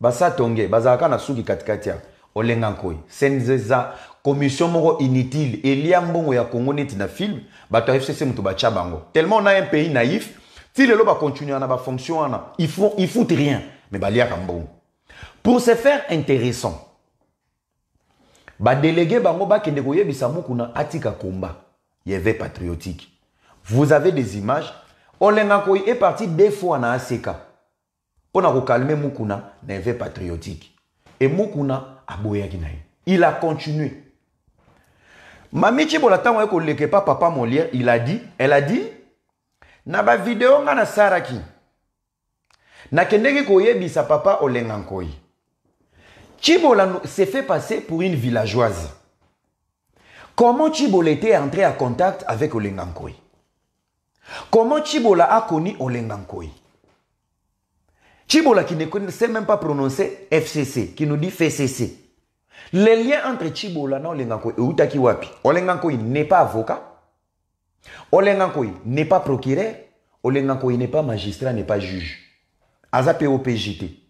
basa tonge, bazaka na suki katikatia, olengankoi. Senzeza commission moro inutile, elia mbongo ya Congo neti na film, bato FCC mutu bacha bango. Tellement on a un pays naïf, si le loba continue à ba fonction, ils foutent rien, mais balia kambongo. Pour se faire intéressant, ba délégué bango ba kende koye bisamukuna atika komba, yevé patriotique. Vous avez des images. Olengankoi est parti 2 fois na ACK. Pour nous calmer Mukuna, yevé patriotique. Et Mukuna a boya kinaï. Il a continué. Mami Chibola tango ko leke pa Papa Molière, elle a dit, na ba vidéo ngana saraki. Na kendeki koye bisa papa Olengankoi. Chibola s'est fait passer pour une villageoise. Comment Chibola était entré en contact avec Olengankoi? Comment Chibola a connu Olengankoi? Chibola qui ne connaissait même pas prononcer FCC, qui nous dit FCC. Le lien entre Chibola et Olengankoi est Utaki Wapi. Olengankoi n'est pas avocat. Olengankoi n'est pas procureur. Olengankoi n'est pas magistrat, n'est pas juge. Aza POPJT.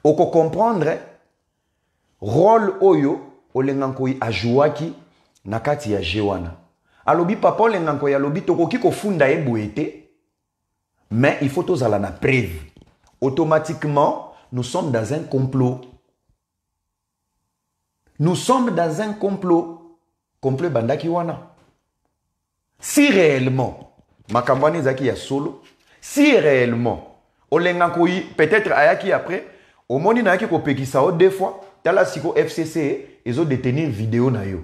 Oko comprendre rôle oyo olengankoi ajouaki na kati ya jewana. Alobi papa olengankoi alobi tokoki kofunda eboete, mais il faut tozala na preuve. Automatiquement, nous sommes dans un complot. Nous sommes dans un complot. Complot bandaki wana. Si réellement, makambani zaki ya solo, si réellement, olengankoi peut-être ayaki après, au moni na yaki ko pekisa o deux fois, tala siko FCC, ils ont détenu vidéo na yo.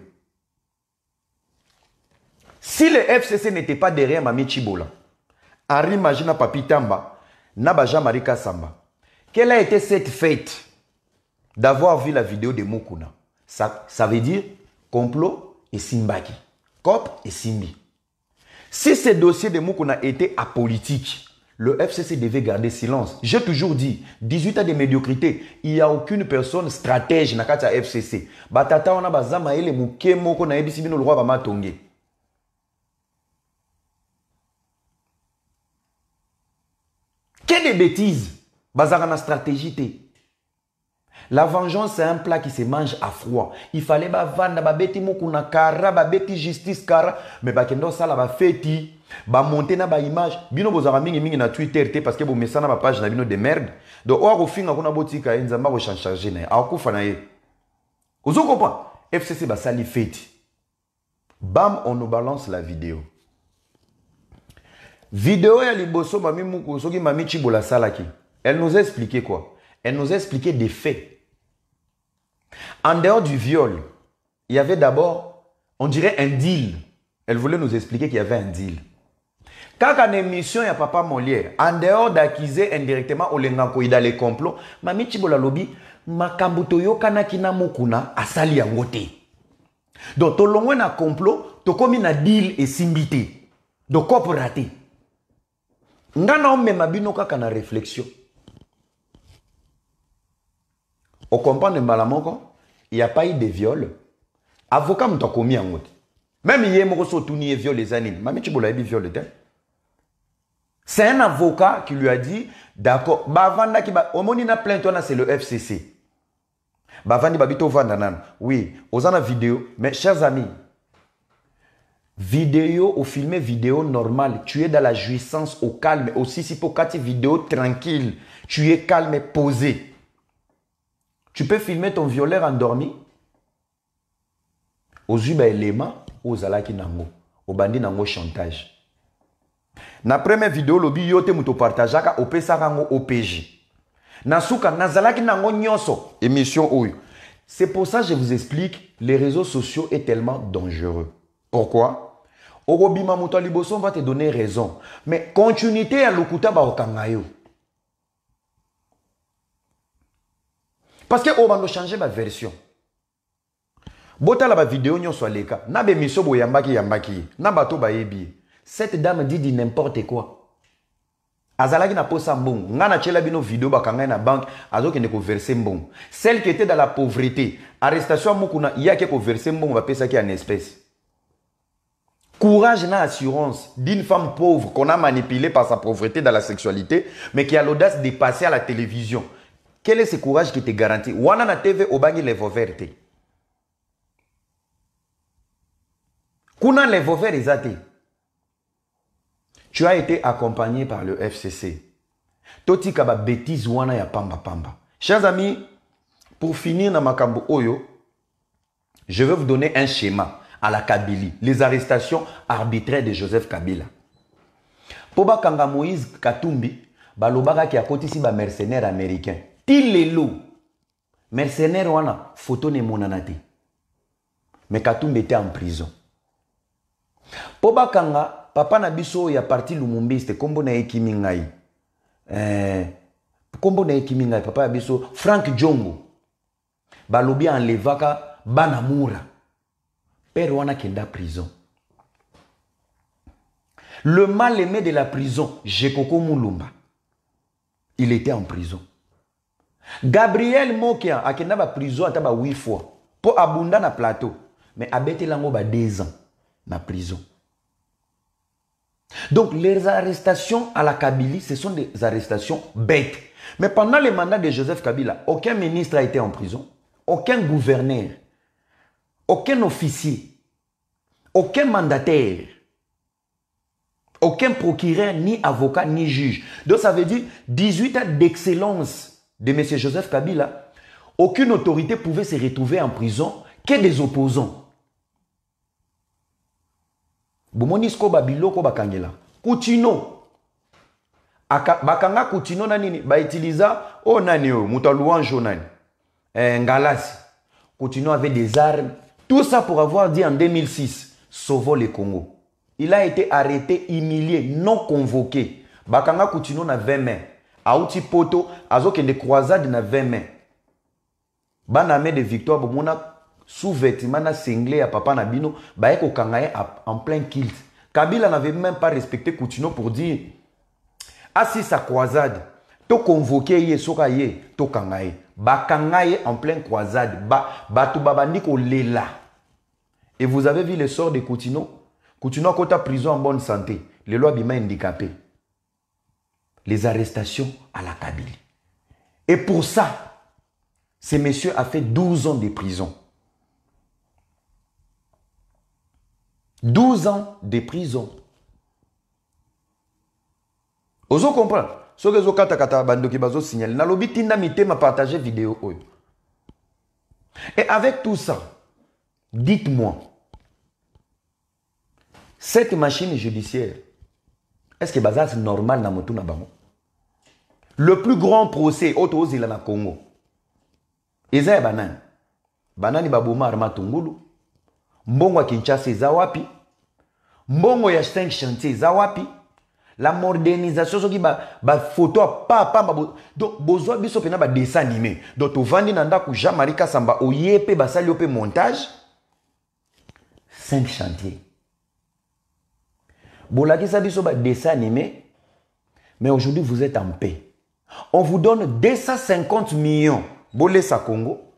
Si le FCC n'était pas derrière Mami Chibola, Henri Magina Papi Tamba, Nabaja Marika Samba, quelle a été cette fête d'avoir vu la vidéo de Mukuna? Ça veut dire complot et Simbaki, Cop et Simbi. Si ce dossier de Mukuna était apolitique, le FCC devait garder silence. J'ai toujours dit, 18 ans de médiocrité, il n'y a aucune personne stratège dans le FCC. Batata on a bazama ele muke moko na ebisi bino le roi bama tonge. Quelle bêtise! Bazara na stratégie. La vengeance, c'est un plat qui se mange à froid. Il fallait vendre, babeti mukuna kara, babeti justice kara, mais bakendo sala ba feti, ba monter na ba image. Bino bozara mingi na Twitter parce que bo messa na ba page na bino de merde. Donc o akofinga kuna botika nzamba ko changer na. Akufa na ye. Ozo comprend? FCC ba sali feti. Bam, on nous balance la vidéo. Vidéo ya liboso mami muku soki mami Chibola salaki. Elle nous a expliqué quoi? Elle nous a expliqué des faits. En dehors du viol, il y avait d'abord, on dirait un deal. Elle voulait nous expliquer qu'il y avait un deal. Quand en émission, il y a Papa Molière, en dehors d'accuser indirectement Olengankoi dans les complots, Mami Chibola lobi, makambuto yo kanakina mukuna asali yangote. Donc, to longwe na complot, to komi na deal et simbité. Donc, coopératé. Ngana ome mabino kaka na réflexion. Au comprendre Malamoko, il n'y a pas eu de viol. Avocat m'a commis en route. Même hier, je suis retourné viol les années. Mami Chibola a eu viol. C'est un avocat qui lui a dit, d'accord, Bavanda qui va, au moins il a plein de c'est le FCC. Bavandi babito vandanan. Oui, aux en vidéo. Mais chers amis, vidéo ou filmer vidéo normale, tu es dans la jouissance au calme. Aussi, si pour quatre vidéos tranquille, tu es calme et posé. Tu peux filmer ton violeur endormi. Aux uba éléments, aux alaki nango, au bandi nango chantage. Na première vidéo, lobi yote muto partajaka, au pesa rango OPJ. Nasuka, nazalaki nango nyoso, émission ouyo. C'est pour ça que je vous explique, les réseaux sociaux est tellement dangereux. Pourquoi? Orobima muto liboson va te donner raison. Mais continuité à l'okuta ba okangayo. Parce que on va changer ma version. Bota la vidéo nyon soit leka. Na be miso bo yambaki. Na bato ba yebi. Cette dame dit n'importe quoi. Azalaki na posa mbong. Nga na chela bino vidéo ba kanga na banque. Azo kende ko verser mbong. Celle qui était dans la pauvreté. Arrestation mukuna. Iya ke ko verser mbong va pesa ki en espèce. Courage na assurance d'une femme pauvre qu'on a manipulée par sa pauvreté dans la sexualité. Mais qui a l'audace de passer à la télévision. Quel est ce courage qui te garantit? Wana na TV obangi levo verte. Kuna levo vert ezate. Tu as été accompagné par le FCC. Toti kaba bêtise wana ya pamba pamba. Chers amis, pour finir na makambo oyo, je vais vous donner un schéma à la Kabylie. Les arrestations arbitraires de Joseph Kabila. Poba kanga Moïse Katumbi, balobaka ki akotisi ba mercenaires américains. Tilelo, mercenaire wana, photo ne monanate. Mais Katumbi était en prison. Poba kanga, papa na biso ya parti Lumumba, c'était kombo na ekimi ngai. Kombo na ekimi ngai, papa ya biso, Frank Djongo. Balobi enlevaka Banamura. Père wana kenda prison. Le mal-aimé de la prison, Jekoko Mulumba. Il était en prison. Gabriel Mokia a kenda ba prison ata ba 8 fois. Po abunda na plateau. Mais abete lango ba 2 ans na prison. Donc les arrestations à la Kabylie, ce sont des arrestations bêtes. Mais pendant le mandat de Joseph Kabila, aucun ministre a été en prison. Aucun gouverneur. aucun officier, aucun mandataire, aucun procureur, ni avocat, ni juge. Donc ça veut dire 18 ans d'excellence de M. Joseph Kabila. Aucune autorité pouvait se retrouver en prison que des opposants. Bomonisko babiloko bakangela. Coutinho. Bakanga Coutinho nanini ba utiliza oh nani yo muta louange nani. Ngalasi. Coutinho avait des armes. Tout ça pour avoir dit en 2006 sauvons le Congo. Il a été arrêté, humilié, non convoqué. Bakanga Coutinho na 20 mains. Aouti poto azoke de croisade na 20 mains. Baname de victoire bomona sous-vêtement na cinglé à papa Nabino, baeko kangaye en plein kilt. Kabila n'avait même pas respecté Coutinho pour dire ah si sa croisade, to convoqué ye soka ye, to kangaye. Ba kangaye en plein croisade, ba tu babandiko lela. Et vous avez vu le sort de Coutinho? Coutinho a côté prison en bonne santé, les lois bima handicapés. Les arrestations à la Kabylie. Et pour ça, ce monsieur a fait 12 ans de prison. 12 ans de prison. Ozo comprendre. Ce que vous kata bando ki bazo signal. Na lobi tinda mite ma partager vidéo. Et avec tout ça, dites-moi, cette machine judiciaire, est-ce que bazar c'est normal na motu na bango? Le plus grand procès auto zila na Congo. Eza banane. Banani baboma arma tungulu. Mbongo ya Kinshasa eza wapi? Mbongo ya 5 chantier eza wapi? La modernisation soki ba photo pa donc besoin biso pena ba dessin animé. Donc to vandi nanda ku Jean-Marie Kasamba oyepe basali ope montage 5 chantiers. Bolaki sa biso ba dessin animé, mais aujourd'hui vous êtes en paix. On vous donne 250 millions. Bolé sa Congo.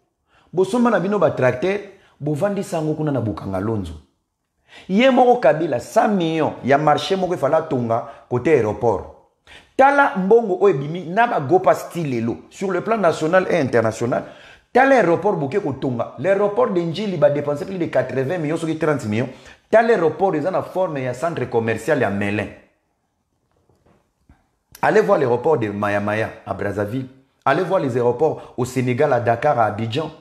Bosomba na bino ba tracteur, bo vandi sango kuna na Bukanga Lonzo. Yé moko Kabila 100 millions ya marché moko fala tonga côté aéroport. Tala mbongo oebimi na ba gopa stilelo sur le plan national et international. Tala aéroport bouquet ko tonga. L'aéroport de Njili ba dépenser plus de 80 millions sur 30 millions. Tala aéroport ils ont la forme ya centre commercial ya Melun. Allez voir l'aéroport de Maya à Brazzaville. Allez voir les aéroports au Sénégal, à Dakar, à Abidjan.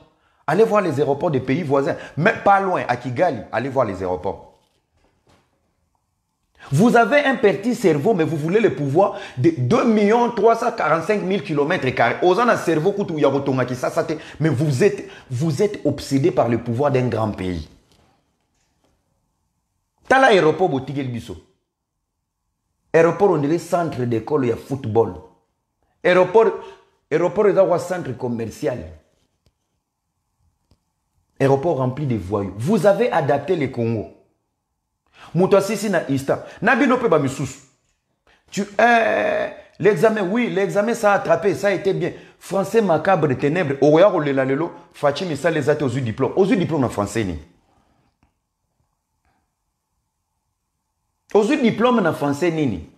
Allez voir les aéroports des pays voisins. Mais pas loin, à Kigali. Allez voir les aéroports. Vous avez un petit cerveau, mais vous voulez le pouvoir de 2 345 000 km². Osant un cerveau, mais vous êtes obsédé par le pouvoir d'un grand pays. T'as l'aéroport Botigel Bisso. Aéroport, on dirait centre d'école, il y a football. Aéroport, il y a un centre commercial. Aéroport rempli de voyous. Vous avez adapté le Congo. Moutouassisi na Ista. Nabino pe ba misous. L'examen, oui, l'examen ça a attrapé, ça a été bien. Français macabre de ténèbres. Oya rolela lelo, Fatim ça les a aux yeux diplôme. Aux yeux diplôme en français ni. Aux yeux diplôme en français ni.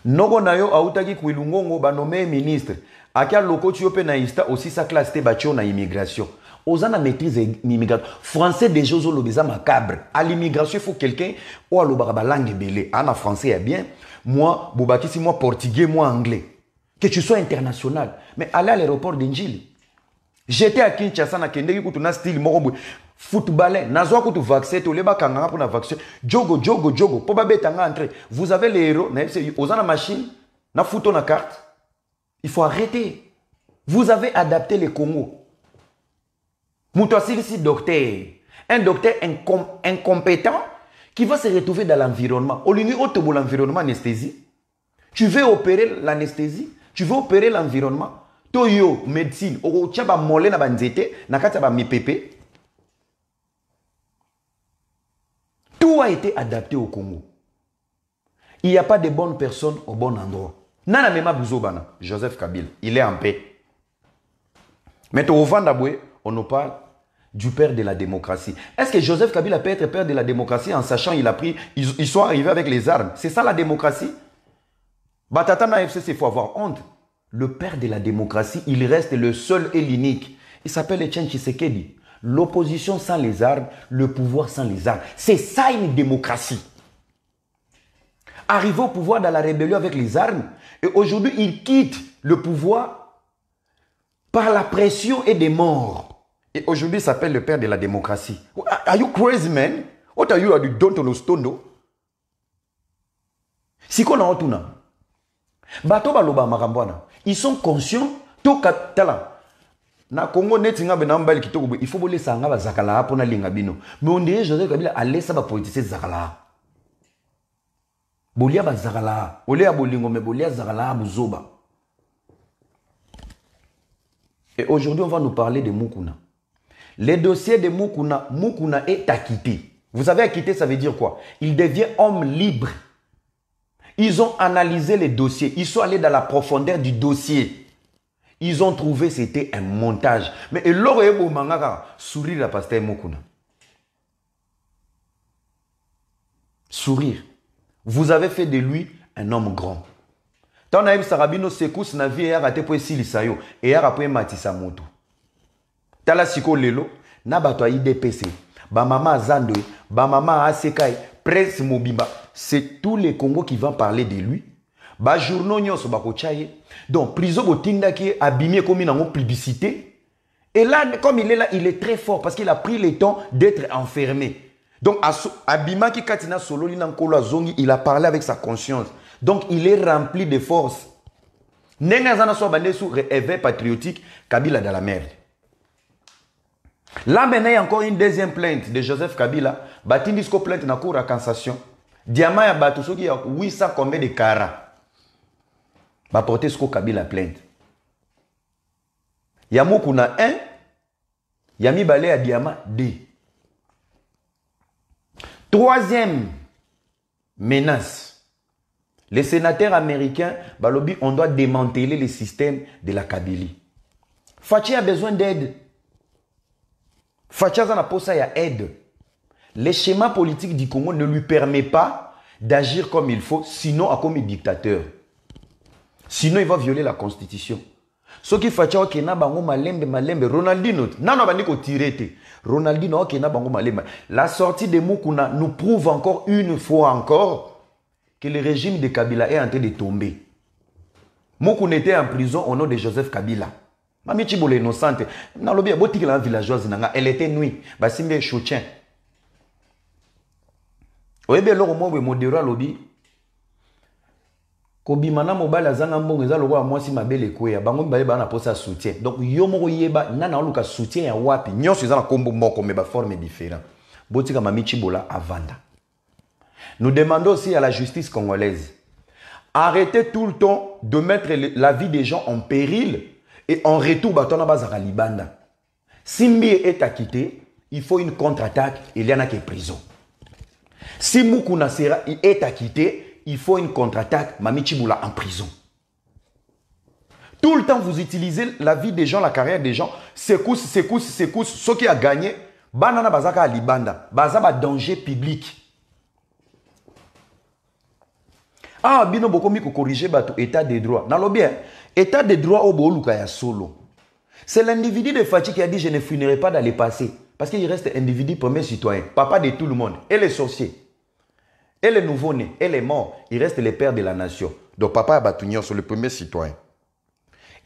Nogo nayo autaki kuilungongo ba nommé ministre. Akia loko tiope na Ista aussi sa classe te batio na immigration. Osana maîtrise l'immigration. Français déjà aux lobeza macabre. À l'immigration, il faut quelqu'un ou à l'obaraba langue belé. En français est bien. Moi, Boubakisi, moi portugais, moi anglais. Que tu sois international. Mais allez à l'aéroport d'Injili. J'étais à Kinshasa, na Kendeki, kutuna style morombo. Footballeur, nazwa kutu vaccin, to leba kanganga pour na vaccin. Jogo. Po babe tanga entrer. Vous avez les héros, na osana machine, na photo na carte. Il faut arrêter. Vous avez adapté le Congo. Moutouassili, docteur. Un docteur incompétent qui va se retrouver dans l'environnement. Au lieu de l'environnement anesthésie, tu veux opérer l'anesthésie, tu veux opérer l'environnement. Toyo, médecine, tu vas moller na banzete, na kata ba mipepe. Tout a été adapté au Congo. Il n'y a pas de bonnes personnes au bon endroit. Nana mema Bouzobana, Joseph Kabila, il est en paix. Mais au Vandaboué, on nous parle du père de la démocratie. Est-ce que Joseph Kabila peut être père de la démocratie en sachant qu'il a pris, ils sont arrivés avec les armes? C'est ça la démocratie? Batatana FCC, il faut avoir honte. Le père de la démocratie, il reste le seul et l'unique. Il s'appelle Etienne Tshisekedi. L'opposition sans les armes, le pouvoir sans les armes. C'est ça une démocratie. Arrivé au pouvoir dans la rébellion avec les armes, et aujourd'hui, il quitte le pouvoir par la pression et des morts. Et aujourd'hui, il s'appelle le père de la démocratie. Are you crazy, man? What are you doing to Stondo? Si qu'on a autour, bato baloba makambwana, ils sont conscients to katala. Na Congo netinga benamba kitoko Il faut voler ça ngaba zakala pour na linga bino. Mais on dit Joseph Kabila allait ça ba politicien zakala. Bolia ba zakala, olé a bolingo me bolia zakala buzoba. Et aujourd'hui on va nous parler de Mukuna. Les dossiers de Mukuna, Mukuna est acquitté. Vous savez acquitté ça veut dire quoi? Il devient homme libre. Ils ont analysé les dossiers, ils sont allés dans la profondeur du dossier. Ils ont trouvé que c'était un montage. Mais et l'autre mangaka sourire la pasteur Mukuna. Sourire. Vous avez fait de lui un homme grand. Tant naïm sarabino sekous na vie et raté pour silisayo et après matisa moto. Tala siko lelo na bato IDPC. Ba mama Zando, ba mama Asekai, presse Mobimba, c'est tous les Congos qui vont parler de lui. Ba journaux nyonso ba kochaye. Donc prison botinda qui est abîmé comme une publicité. Et là comme il est là, il est très fort parce qu'il a pris le temps d'être enfermé. Donc abima ki katina solo lina nkolo zongi, il a parlé avec sa conscience. Donc il est rempli de force. Nenga zana so bande sous éveil patriotique, Kabila dans la merde. Là maintenant il y a encore une deuxième plainte de Joseph Kabila, batindisco plainte na cour à cassation. Diamant ya bato soki ya 800 combien de carats. Va porter ce que Kabila plainte. Yamukuna 1, Yami Balé à Diamant 2. Troisième menace. Les sénateurs américains, Balobi, on doit démanteler le système de la Kabylie. Fachi a besoin d'aide. Fachi a besoin d'aide. Le schéma politique du Congo ne lui permet pas d'agir comme il faut, sinon à comme un dictateur. Sinon, il va violer la constitution. Ce qui fait que bango malembe Ronaldinho nano bandi ko tirete Ronaldinho na bango malembe. La sortie de Mukuna nous prouve encore une fois encore que le régime de Kabila est en train de tomber. Mukuna était en prison au nom de Joseph Kabila. Mami Chibole innocente. Na lobi botiki la villageoise nanga, elle était nuit. Basimbe chotien. Oyebe loko mo modéro lobi. Kobimana mobile azanga mbongo eza lokwa mwasi mabele koya bango mibale bana posa soutien. Donc yo moko yeba nana oluka soutien ya wapi nyonso eza na kombo moko mais ba forme différent. Botika mami Chibola avanda. Nous demandons aussi à la justice congolaise, arrêtez tout le temps de mettre la vie des gens en péril et en retour batona bazaka libanda. Simbi est acquitté, il faut une contre-attaque, il y en a qui est prison. Si Mukuna Sera est acquitté, il faut une contre-attaque, Mami Chiboula en prison. Tout le temps, vous utilisez la vie des gens, la carrière des gens. Secousse. Ce qui a gagné, Banana Bazaka Libanda. Bazaba danger public. Ah, bino bokomi ko corriger bato état de droit. Dans le bien, état de droit au Boluka ya solo. C'est l'individu de Fachi qui a dit je ne finirai pas d'aller passer. Parce qu'il reste individu premier citoyen, papa de tout le monde, et les sorciers. Et les nouveau-nés, et les morts, il reste les pères de la nation. Donc papa Abatunion sur le premier citoyen.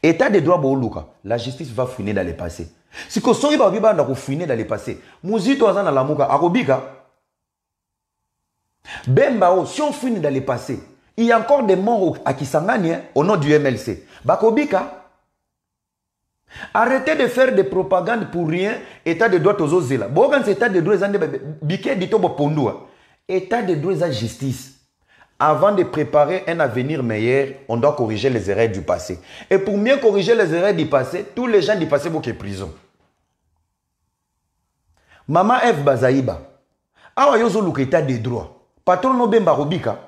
État de droit Boluka, la justice va finir dans le passé. Si vous avez finir dans le passé, Mouzito Azana Lamuka, Arobika, Bembao, si on finit dans le passé, il y a encore des morts à Kisangani au nom du MLC. Bakobika, arrêtez de faire des propagandes pour rien. État de droit aux Ozela. Bon, quand c'est état de droit, Biké dit au Pondua. État de droit et justice. Avant de préparer un avenir meilleur, on doit corriger les erreurs du passé. Et pour mieux corriger les erreurs du passé, tous les gens du passé vont en prison. Maman F. Bazaïba. Awa yozo louk état de droit. Patron Nobemba Robika.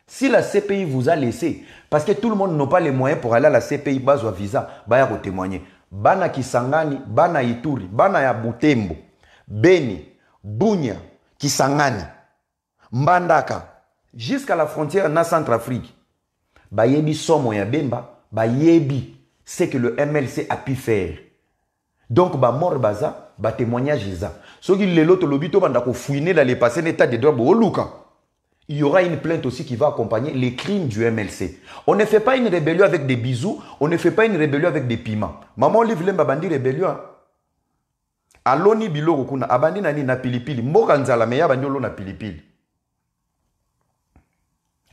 Si la CPI vous a laissé, parce que tout le monde n'a pas les moyens pour aller à la CPI, base ou visa, baya ko témoigner. Bana Kisangani, Bana Ituri, Bana ya Butembo, Beni, Bunya, Kisangani, Mbandaka, jusqu'à la frontière na Centrafrique. Bayebi somo ya Bemba, bayebi ce que le MLC a pu faire. Donc, ba mort baza, ba témoignage isa. Ceux qui les loto lobito banda ko fouiner dans les passés l'état de droit boluka. Il y aura une plainte aussi qui va accompagner les crimes du MLC. On ne fait pas une rébellion avec des bisous, on ne fait pas une rébellion avec des piments. Maman livre lemba bandi rébellion. Aloni biloko kuna abandi nani na pilipili. Mboka nzala meya bandi olo na pilipili.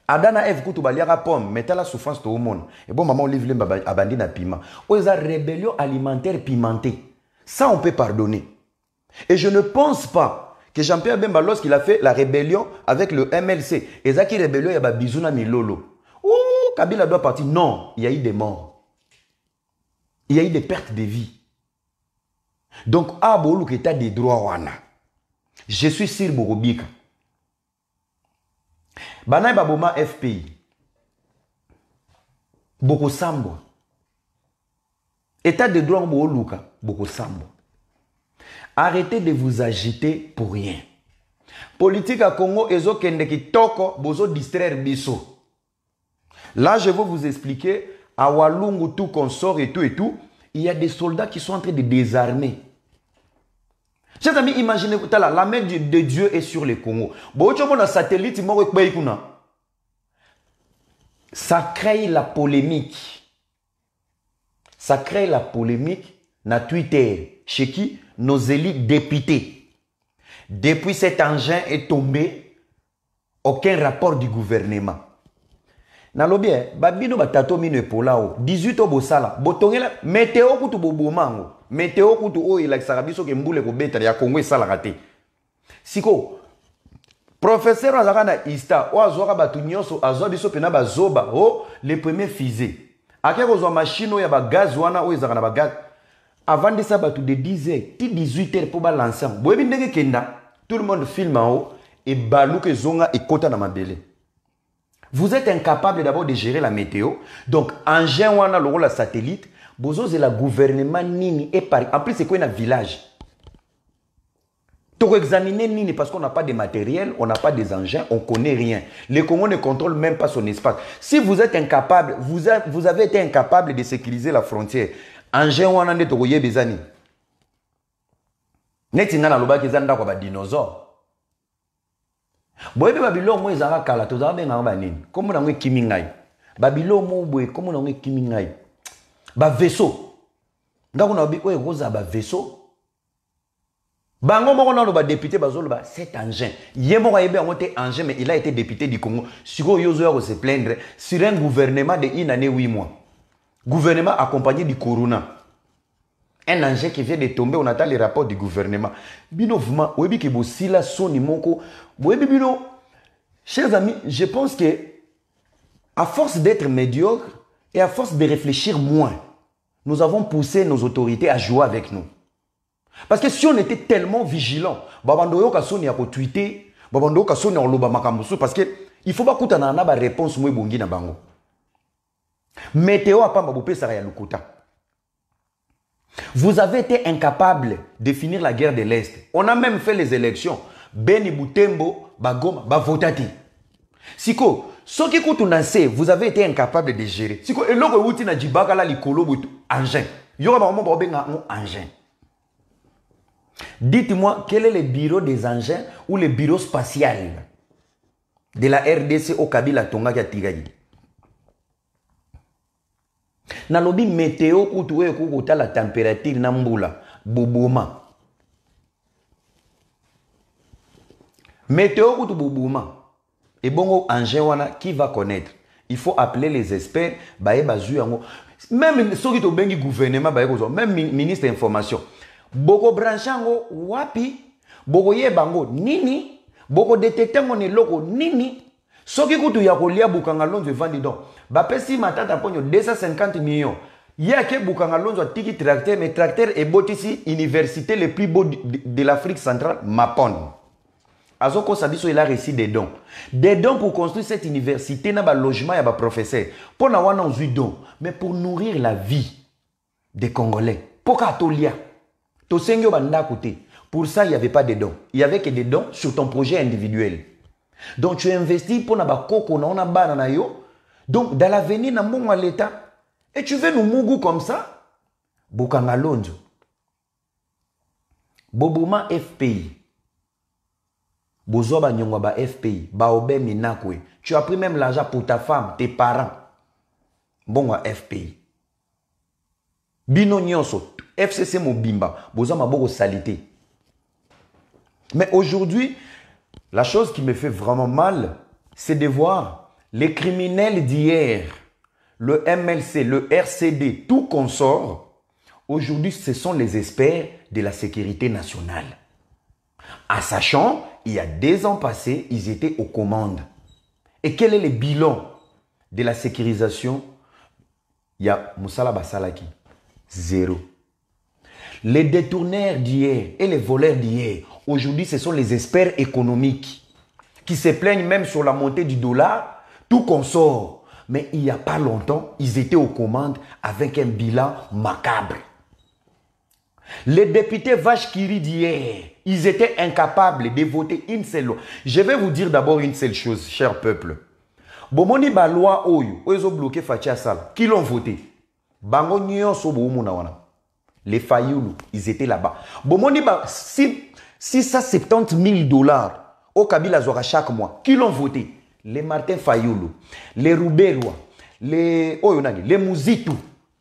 Adana Eve kutu baliaka pomme, mettez la souffrance tout le monde. Et bon, maman livre lemba abandi na piment. Oza rébellion alimentaire pimentée. Ça, on peut pardonner. Et je ne pense pas que Jean-Pierre Bemba, lorsqu'il a fait la rébellion avec le MLC, et Zaki rébellion, il y a Bizouna Milolo. Ouh, Kabila doit partir. Non, il y a eu des morts. Il y a eu des pertes de vie. Donc, à Bolou, qui est des droits, wana. Je suis sûr, Borobika. Banaï Baboma FPI. Boko Sambo. État de droit, Boluka. Boko Sambo. Arrêtez de vous agiter pour rien. Politique à Congo, ezo kende ki toko, bozo distraire biso. Là, je vais vous expliquer, à Walungu, tout consort et tout, il y a des soldats qui sont en train de désarmer. Chers amis, imaginez, la main de Dieu est sur le Congo. Satellite, ça crée la polémique. Ça crée la polémique na Twitter. Chez qui? Nos élites députés. Depuis cet engin est tombé, aucun rapport du gouvernement. Nalobie, babino batato mine polao, 18 bosala, botongela, météo kutu bobomango, météo kutu o il a sarabiso ke mbule ko beta ya Congo sala raté. Siko, professeur azakana ista, o azwaka batu nyonso, azwa biso pena bazoba, o les premiers fusées. Ake kozwa machine ya ba gaz wana o ezakana ba gaz. Avant de ça, de 10h, 18h pour balancer. Tout le monde filme en haut et balou que zonga et kota na mabele. Vous êtes incapable d'abord de gérer la météo. Donc, en géant la satellite, bozo c'est la gouvernement nini et par. En plus, c'est quoi un village? Pour examiner nini parce qu'on n'a pas de matériel, on n'a pas des engins, on ne connaît rien. Le Congo ne contrôle même pas son espace. Si vous êtes incapable, vous avez été incapable de sécuriser la frontière. Engin wana nde tokoye bezani. Neti ngana loba kezanda kwa ba dinosaure. Boyebe babilo mo ezaka kala tozaka benga ba nini. Komo na ngwe kimi ngai. Babilo mo boye komo na ngwe kimi ngai. Ba vaisseau. Ngako na obi oye koza ba vaisseau. Bango moko na loba député bazolo ba cet engin. Yemo ka yebe ngote engin mais il a été député du Congo. Siko yozo ya ko se plaindre sur un gouvernement de 1 année 8 mois. Gouvernement accompagné du Corona. Un engin qui vient de tomber, on attend les rapports du gouvernement. Bino, vraiment, oui, que vous si la sonne monko. Oui, bino, chers amis, je pense que à force d'être médiocre et à force de réfléchir moins, nous avons poussé nos autorités à jouer avec nous. Parce que si on était tellement vigilants, babandoyo ka sonne ya ko tweeter, babandoyo ka sonne en loba makambusu parce que il faut pas que tu na ba réponse moi bongi na bango. Météo à Pamba Boupé Saraya Lukuta. Vous avez été incapable de finir la guerre de l'Est. On a même fait les élections. Beni Boutembo, Bagoma, Bavotati. Siko, ce qui coûte vous avez été incapable de gérer. Siko, et l'autre outil na djibaka la likolo butu engin. Yora ba moment bobenga engin. Dites-moi quel est le bureau des engins ou le bureau spatial de la RDC au Kabila Tonga Tigadi. Nalobi météo kutuwe kukuta la température nambula boboma. Météo kutu boboma. Et bon engin wana qui va connaître? Il faut appeler les experts bae bazu yango. Même ceux qui to bengi gouvernement bae kozo, même ministre d'information. Boko branchango wapi? Boko yebango nini? Boko détecter ngone loko nini? Soki kutu ya kolia bukanga lonzo vandi donc. Bapesi matata ponyo 250 millions. Yake bukanga lonzo tiki tracteur mais tracteur est botisi université le plus beau de l'Afrique centrale Mapon. Azoko Sabiso il a reçu des dons. Des dons pour construire cette université na ba logement ya ba professeur. Pour na wana nzui don mais pour nourrir la vie des Congolais. Pour katolia. To sengyo banda côté. Pour ça il n'y avait pas de dons. Il y avait que des dons sur ton projet individuel. Donc tu investis pour na ba koko na ona bana na yo. Donc dans l'avenir na mbongo l'État et tu veux nous mugu comme ça. Bukanga lonzo. Boboma FPI. Bozoba nyongwa ba FPI. Baobe minakwe. Tu as pris même l'argent pour ta femme, tes parents. Bon FPI. Bino nyonso. FCC Mobimba. Bozoma boko salité. Mais aujourd'hui, la chose qui me fait vraiment mal, c'est de voir les criminels d'hier, le MLC, le RCD, tout consort. Aujourd'hui, ce sont les experts de la sécurité nationale. En sachant, il y a 2 ans passés, ils étaient aux commandes. Et quel est le bilan de la sécurisation? Il y a Moussala Basalaki. 0. Les détourneurs d'hier et les voleurs d'hier, aujourd'hui, ce sont les experts économiques qui se plaignent même sur la montée du dollar, tout consort. Mais il n'y a pas longtemps, ils étaient aux commandes avec un bilan macabre. Les députés Vachkiri d'hier, ils étaient incapables de voter une seule loi. Je vais vous dire d'abord une seule chose, cher peuple. Bomoni ba loi oyo, ils ont bloqué Fatia Sall. Qui l'ont voté? Bango nyonso boumuna wana. Les Fayoulou, ils étaient là-bas. Bomoni ba 670 000 $. Au Kabila Zora chaque mois. Qui l'ont voté? Les Martin Fayoulou, les Rouberois, les Mouzitou.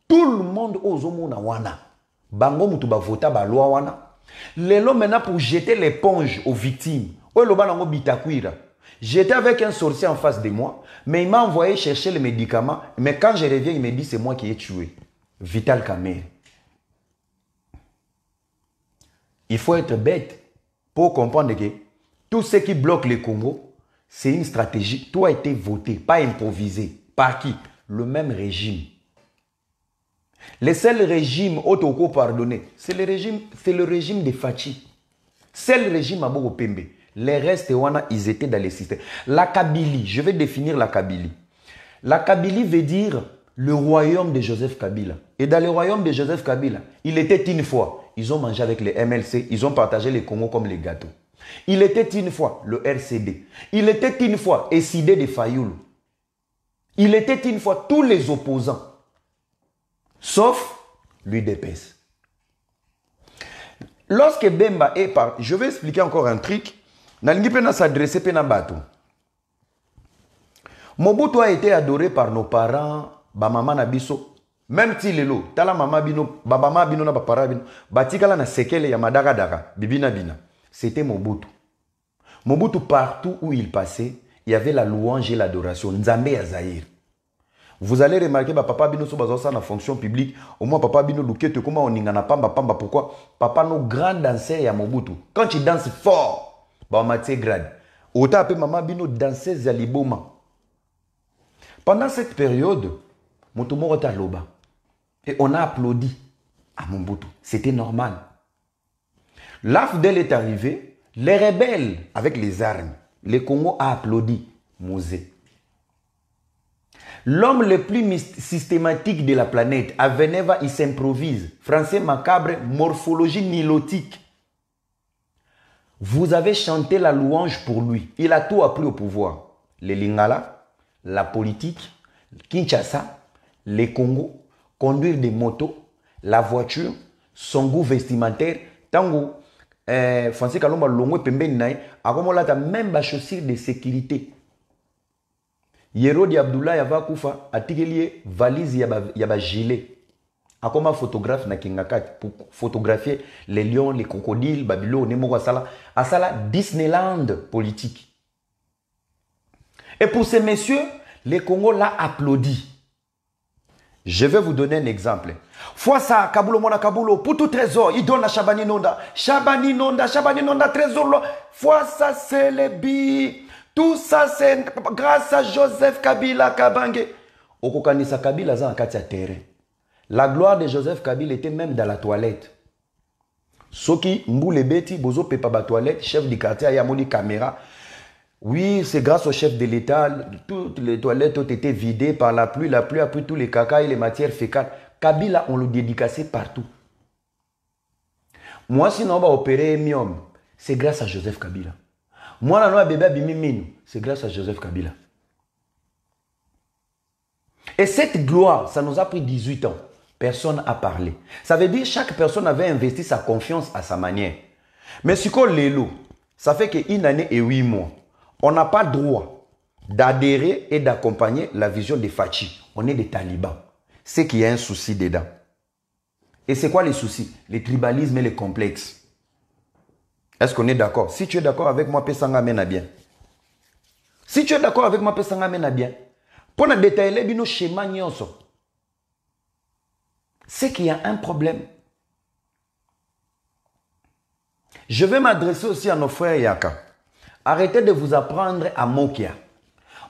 Tout le monde aux Omona wana. Bango mutu ba vota ba loi wana. Les lois maintenant pour jeter l'éponge aux victimes. J'étais avec un sorcier en face de moi, mais il m'a envoyé chercher les médicaments. Mais quand je reviens, il me dit c'est moi qui ai tué. Vital Kamerhe. Il faut être bête pour comprendre que tout ce qui bloque le Congo, c'est une stratégie. Tout a été voté, pas improvisé. Par qui? Le même régime. Le seul régime autoco pardonné, c'est le régime de Fachi. C'est le régime Aboko Pembe. Les restes, ils étaient dans les systèmes. La Kabylie, je vais définir la Kabylie. La Kabylie veut dire le royaume de Joseph Kabila. Et dans le royaume de Joseph Kabila, il était une fois, ils ont mangé avec les MLC, ils ont partagé les Congo comme les gâteaux. Il était une fois le RCD. Il était une fois Essidé de Fayoulou. Il était une fois tous les opposants. Sauf l'UDPS. Lorsque Bemba est par... Je vais expliquer encore un truc. Nalingi pena s'adresser pena bato. Mobutu a été adoré par nos parents, ba maman na biso. Même si lelo, tala mama bino, ba mama bino na ba para bino, batikala na sekele ya madara dara, bibina bina. C'était Mobutu. Mobutu, partout où il passait, il y avait la louange et l'adoration. Nzambe ya Zaïre. Vous allez remarquer, papa bino so bazo sa na fonction publique. Au moins papa bino lukete comment on ingana pamba pamba. Pourquoi? Papa no grand danseur ya Mobutu. Quand tu danses fort, ba matie grade. Ota ape maman bino danseuse ya liboma. Pendant cette période, Motomo ta loba. Et on a applaudi à Mobutu. C'était normal. L'AFDEL est arrivé, les rebelles avec les armes. Le Congo a applaudi Mosé. L'homme le plus systématique de la planète, à Veneva, il s'improvise. Français macabre, morphologie nilotique. Vous avez chanté la louange pour lui. Il a tout appris au pouvoir. Les Lingala, la politique, Kinshasa, les Congo, conduire des motos, la voiture, son goût vestimentaire. Tango, Français Kalomba Longwe Pembeni Nae, a même ba chaussures de sécurité. Yerodi Abdoulaye Yava Koufa a tiré valise yaba gilet. Akoma photographe na Kingakat pour photographier les lions, les crocodiles, Babylone, Nemo Asala, Asala Disneyland politique. Et pour ces messieurs, les Congo l'a applaudi. Je vais vous donner un exemple. Fois ça, Kabulo Mona Kabulo, pour tout trésor, il donne à Chabani Nonda. Chabani Nonda, trésor. Fois ça, c'est le bi. Tout ça, c'est grâce à Joseph Kabila Kabange. Okokanisa Kabila za katia terre. La gloire de Joseph Kabila était même dans la toilette. Soki Mboule Beti, Bozo Pepa ba toilette, chef du quartier, Ayamoni caméra. Oui, c'est grâce au chef de l'État, toutes les toilettes ont été vidées par la pluie a pris tous les caca et les matières fécales. Kabila, on le dédicacé partout. Moi, si on va opérer Miom, c'est grâce à Joseph Kabila. Moi, la bébé Bimimino, c'est grâce à Joseph Kabila. Et cette gloire, ça nous a pris 18 ans. Personne n'a parlé. Ça veut dire que chaque personne avait investi sa confiance à sa manière. Mais si on l'élo, ça fait qu'une année et 8 mois, on n'a pas droit d'adhérer et d'accompagner la vision de Fachi. On est des talibans. C'est qu'il y a un souci dedans. Et c'est quoi les soucis? Les tribalismes et les complexes. Est-ce qu'on est d'accord? Si tu es d'accord avec moi, Pesanga mène à bien. Si tu es d'accord avec moi, Pesanga mène à bien. Pour nous détailler nos schémas, c'est qu'il y a un problème. Je vais m'adresser aussi à nos frères Yaka. Arrêtez de vous apprendre à Mokia.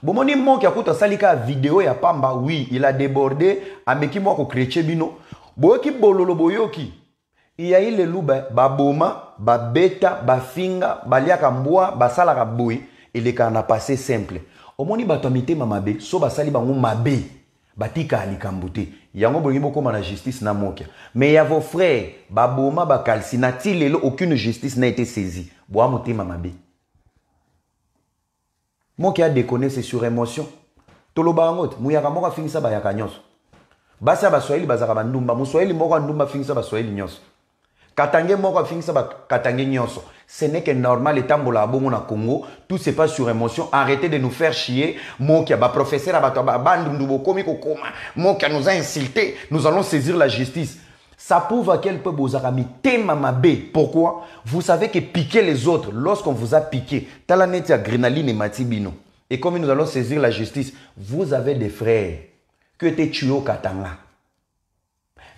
Bon, mon Mokia, quand on a vidéo, ya pamba, oui, il a débordé, avec moi, ko chrétien bino. Boyoki bololo boyoki. Il y a eu les loups, ba boma, ba beta, ba finga, ba liaka mboa, ba salaka boy, et les cas n'a passé simple. Au moni batomité mamabe, so ba sali bango mabe, batika alikambute. Yango bongi boko na justice na Mokia. Mais il y a vos frères, ba boma, ba kalsi, n'a-t-il aucune justice n'a été saisie. Boa moté mamabe. Mokia déconné, c'est sur émotion. Tolo bangot, mouyaka moka finisa ba yaka nyos. Basa ba Swahili bazaka ba ndumba, mu Swahili moko ndumba finisa ba Swahili nyos. Katange moko finisa ba katange nyoso. Ce n'est que normal et tambola bongo na Congo, tout se passe sur émotion. Arrêtez de nous faire chier. Mokia ba professeur abato ba bandundubo komi ko koma. Mokia nous a insulté, nous allons saisir la justice. Ça prouve à quel peu bozarami tema mabe. Pourquoi? Vous savez que piquer les autres lorsqu'on vous a piqué, talaneti adrénaline et matibino. Et comme nous allons saisir la justice, vous avez des frères que tu tué au Katanga,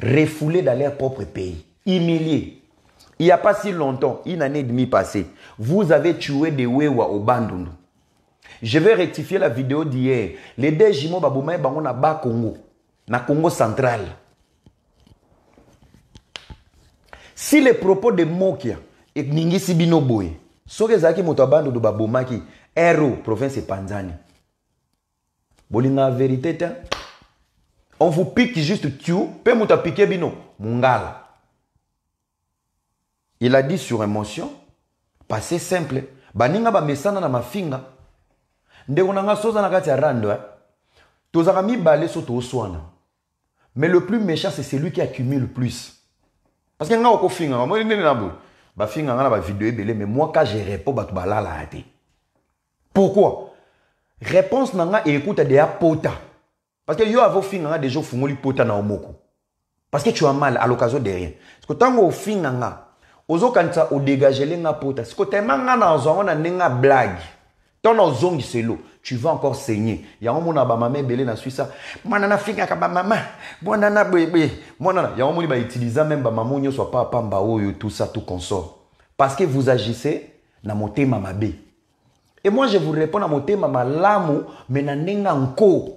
refoulés dans leur propre pays, humiliés. Il n'y a pas si longtemps, une année et demie passée, vous avez tué des Wewa au Bandundu. Je vais rectifier la vidéo d'hier. Les deux jumeaux Babouma et Bango na Bas Congo, na Congo central. Si les propos de Mokia et Ningisi Binoboye, soke zaki motabando de Babomaki, Ero, province Panzani. Bolinga vérité, on vous pique juste tu, pe muta piqué bino, mungala. Il a dit sur émotion, passé simple, baninga ba mesana na mafinga. Ndeko nanga soza na kati ya rando, tozaka mi balé soto oswana. Mais le plus méchant, c'est celui qui accumule le plus. Parce que nga oko finga, moi nene na bo. Ba finga nga na ba vidéo belé, mais moi quand je réponds ba to balala ate. Pourquoi? Réponse nanga et écoute de ya pota. Parce que yo avo finga déjà fungoli pota na omoko. Parce que tu as mal à l'occasion de rien. Parce que tant que finga nga, ozo kanisa o dégager lenga pota. Parce que tellement nga na zongo na nenga blague. Ton ozongi selo, tu vas encore saigner. Ya mona ba mama belé na Suisse. Mwana na finga ka ba mama. Mwana na bébé. Mwana na ya moni ba utiliser même ba maman nyo soit pas pamba oyo tout ça tout consort. Parce que vous agissez na motema mabe. Et moi je vous réponds na motema malamu mais na nenga nko.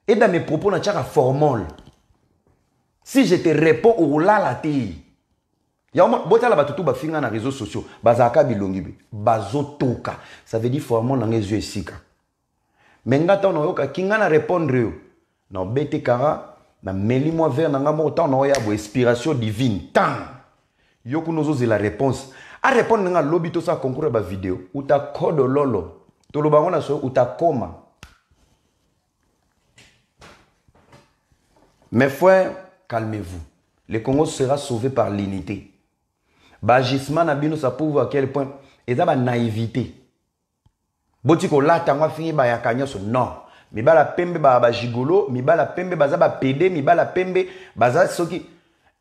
Et dans mes propos, na tchaka formol. Si je te réponds au lalati, botala batutu ba finga na réseaux sociaux, bazaka bilongibe, bazotoka. Ça veut dire formol na ngezu esika. Menga ta no yoka kinga na répondre yo. Na bete kara, na meli moi vers na ngamo ta no ya bo inspiration divine. Tant. Yoku nozo la réponse. A répondre nga lobito sa concours ba vidéo, uta code lolo. Toloba ngona so uta koma. Mes frères, calmez-vous. Le Congo sera sauvé par l'unité. Bagissement nabino ça prouve à quel point et ça ba naïveté. Botiko la tangwa fini ba yakanya so non. Mi ba la pembe ba gigolo, mi ba la pembe baza ba pédé, mi ba la pembe baza soki.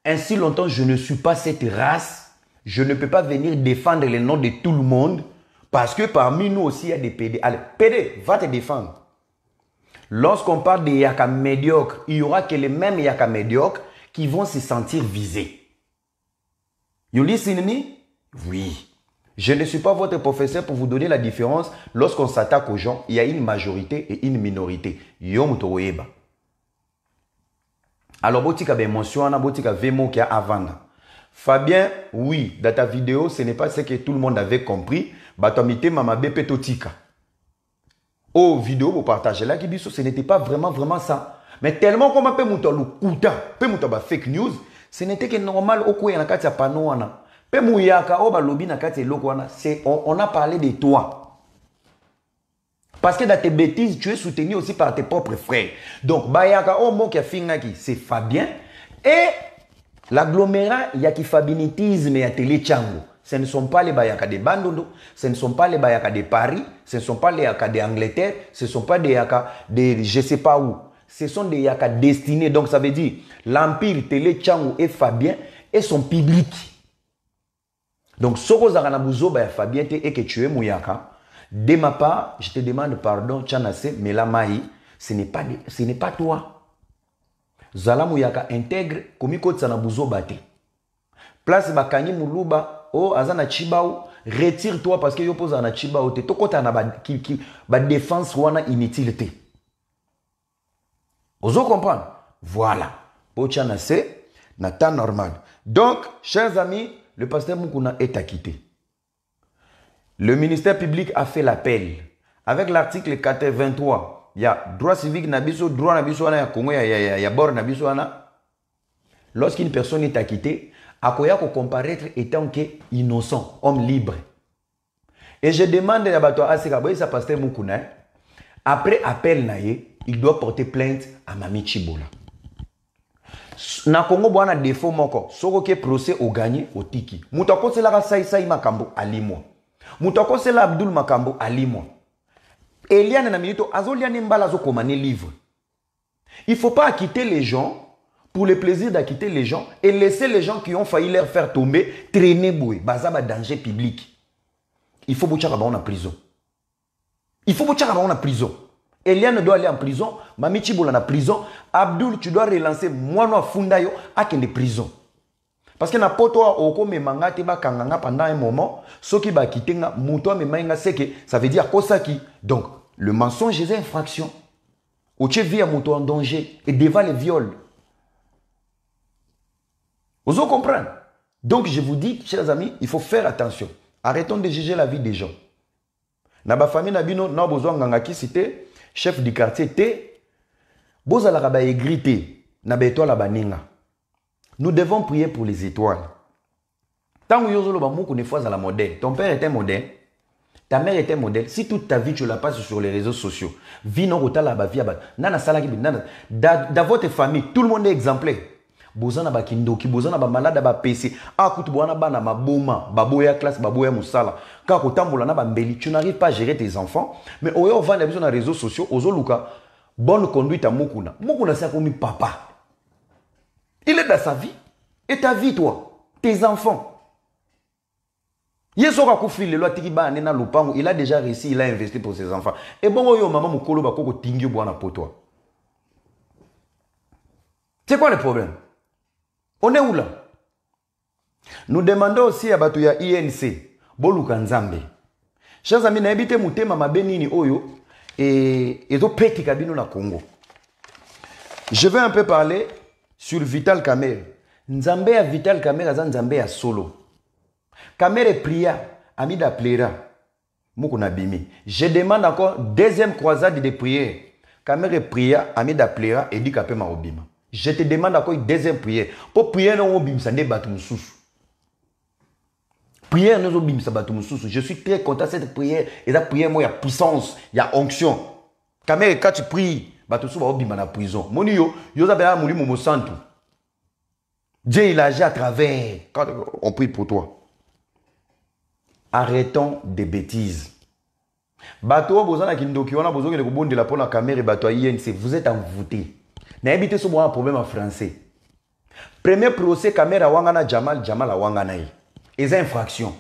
Ainsi longtemps je ne suis pas cette race, je ne peux pas venir défendre les noms de tout le monde parce que parmi nous aussi il y a des pédés. Allez, pédé, va te défendre. Lorsqu'on parle des yaka médiocres, il y aura que les mêmes yaka médiocres qui vont se sentir visés. You listen me? Oui. Je ne suis pas votre professeur pour vous donner la différence. Lorsqu'on s'attaque aux gens, il y a une majorité et une minorité. Yom toeba. Alors, botika bémotion, botika vemo qui a avant. Fabien, oui, dans ta vidéo, ce n'est pas ce que tout le monde avait compris. Batomite mamabe petotika. Oh, vidéo pour partager là, ce n'était pas vraiment ça. Mais tellement qu'on m'a fait mon kuta, fake news, ce n'était que normal au quoi y a katia panoana. Pe mouyaka o ba lobi na katia lokwana, c'est on a parlé de toi. Parce que dans tes bêtises, tu es soutenu aussi par tes propres frères. Donc bayaka o mo qui a fingaki, c'est Fabien et l'agglomérat yaki fabinitisme et télé chango. Ce ne sont pas les Bayaka de Bandondo, ce ne sont pas les Bayaka de Paris, ce ne sont pas les Yaka d'Angleterre, ce ne sont pas des Yaka de je ne sais pas où. Ce sont des Yaka destinés. Donc ça veut dire l'Empire Télé Tchangou et Fabien et son public. Donc, Soko Zaranabuzo Baya Fabien et que tu es Mouyaka, de ma part, je te demande pardon, Tchanase, mais la Maï, ce n'est pas toi. Zala Mouyaka intègre, Komiko Tsanabuzo Bate. Place Bakani Moulouba. Oh, azana chibao, retire-toi parce que yo pose na chibao te. Toko ta na ba défense wana inutilité. Ozo comprendre? Voilà. Pocha na c'est na temps normal. Donc, chers amis, le pasteur Moukouna est acquitté. Le ministère public a fait l'appel. Avec l'article 83, il y a droit civique nabiso, droit nabiso wana ya Congo, il y a bord nabiso wana. Lorsqu'une personne est acquittée, Akoya ko comparaître étant que innocent, homme libre. Et je demande à Bato Aseka, ça pasteur Moukouna, après appel naye, il doit porter plainte à Mami Chibola. Na Congo bwana défaut moko, soko ke procès au gagné au tiki. Moutako c'est la sai makambo alimo. Moutako c'est la Abdul makambo alimo. Eliane na minito azoliane mbala zo komane livre. Il faut pas acquitter les gens pour le plaisir d'acquitter les gens et laisser les gens qui ont failli leur faire tomber traîner boué, bazaba danger public. Il faut bouchara ba en prison. Il faut bouchara ba en prison. Eliane doit aller en prison, Mami Chibola en prison, Abdul tu dois relancer moi no fundayo à kende prison. Parce que na poto oko me mangate ba kanganga pendant un moment, ce qui ba kitenga muto me mainga c'est que ça veut dire kosaki. Donc le mensonge est infraction. Ou tu vis à muto en danger et devant les viols. Vous comprenez? Donc je vous dis, chers amis, il faut faire attention. Arrêtons de juger la vie des gens. Na ba famille na bino na besoin nganga ki cité chef du quartier T, bozala ba égrité na ba étoile ba ninga. Nous devons prier pour les étoiles. Tant que yozolo ba moko ne fois à la modèle. Ton père était modèle, ta mère était modèle. Si toute ta vie tu la passes sur les réseaux sociaux, vie non rotala ba vie ba nana sala ki nana dans votre famille, tout le monde est exemplaire. Bozana ba kindoki, bozana ba malade ba PC. Ah kutu bwana bana maboma, baboya classe, baboya musala. Quand tu tambola na ba mbeli, tu n'arrives pas à gérer tes enfants, mais oyo vanda besoin na réseaux sociaux, ozoluka bonne conduite à Mukuna. Mukuna c'est comme papa. Il est dans sa vie et ta vie toi, tes enfants. Yesoka kufile lo tikiba nena lupango, il a déjà réussi, il a investi pour ses enfants. Et bon oyo maman mukolo ba koko tingyo bwana pour toi. C'est quoi le problème? On est où là? Nous demandons aussi à Batouya INC, Boluka Nzambe. Chers amis, n'habitez mutema mabenini oyo et to peti kabino na Congo. Je vais un peu parler sur Vital Kamerhe. Nzambe à Vital Kamerhe azan Nzambe à solo. Kamerhe pria, Amida plaira. Mukuna bimi. Je demande encore deuxième croisade de prière. Kamerhe pria, Amida plaira et dit kapé ma obima. Je te demande encore une deuxième prière. Pour prier, nous obim ça débattre sous. Prière, nous obim ça battre sous. Je suis très content de cette prière. Et la prière, moi, il y a puissance, il y a onction. Quand tu pries, battre sous, obim na prison. Moni yo, yo zabela mouli momo santu. Dieu il agit à travers. Quand on prie pour toi. Arrêtons des bêtises. Bato bozana kindoki wana bozo ke ko de la pona caméra bato INC, vous êtes envoûtés. N'habitez ce un problème en français. Premier procès caméra wangana Jamal wangana yi. Et c'est infraction.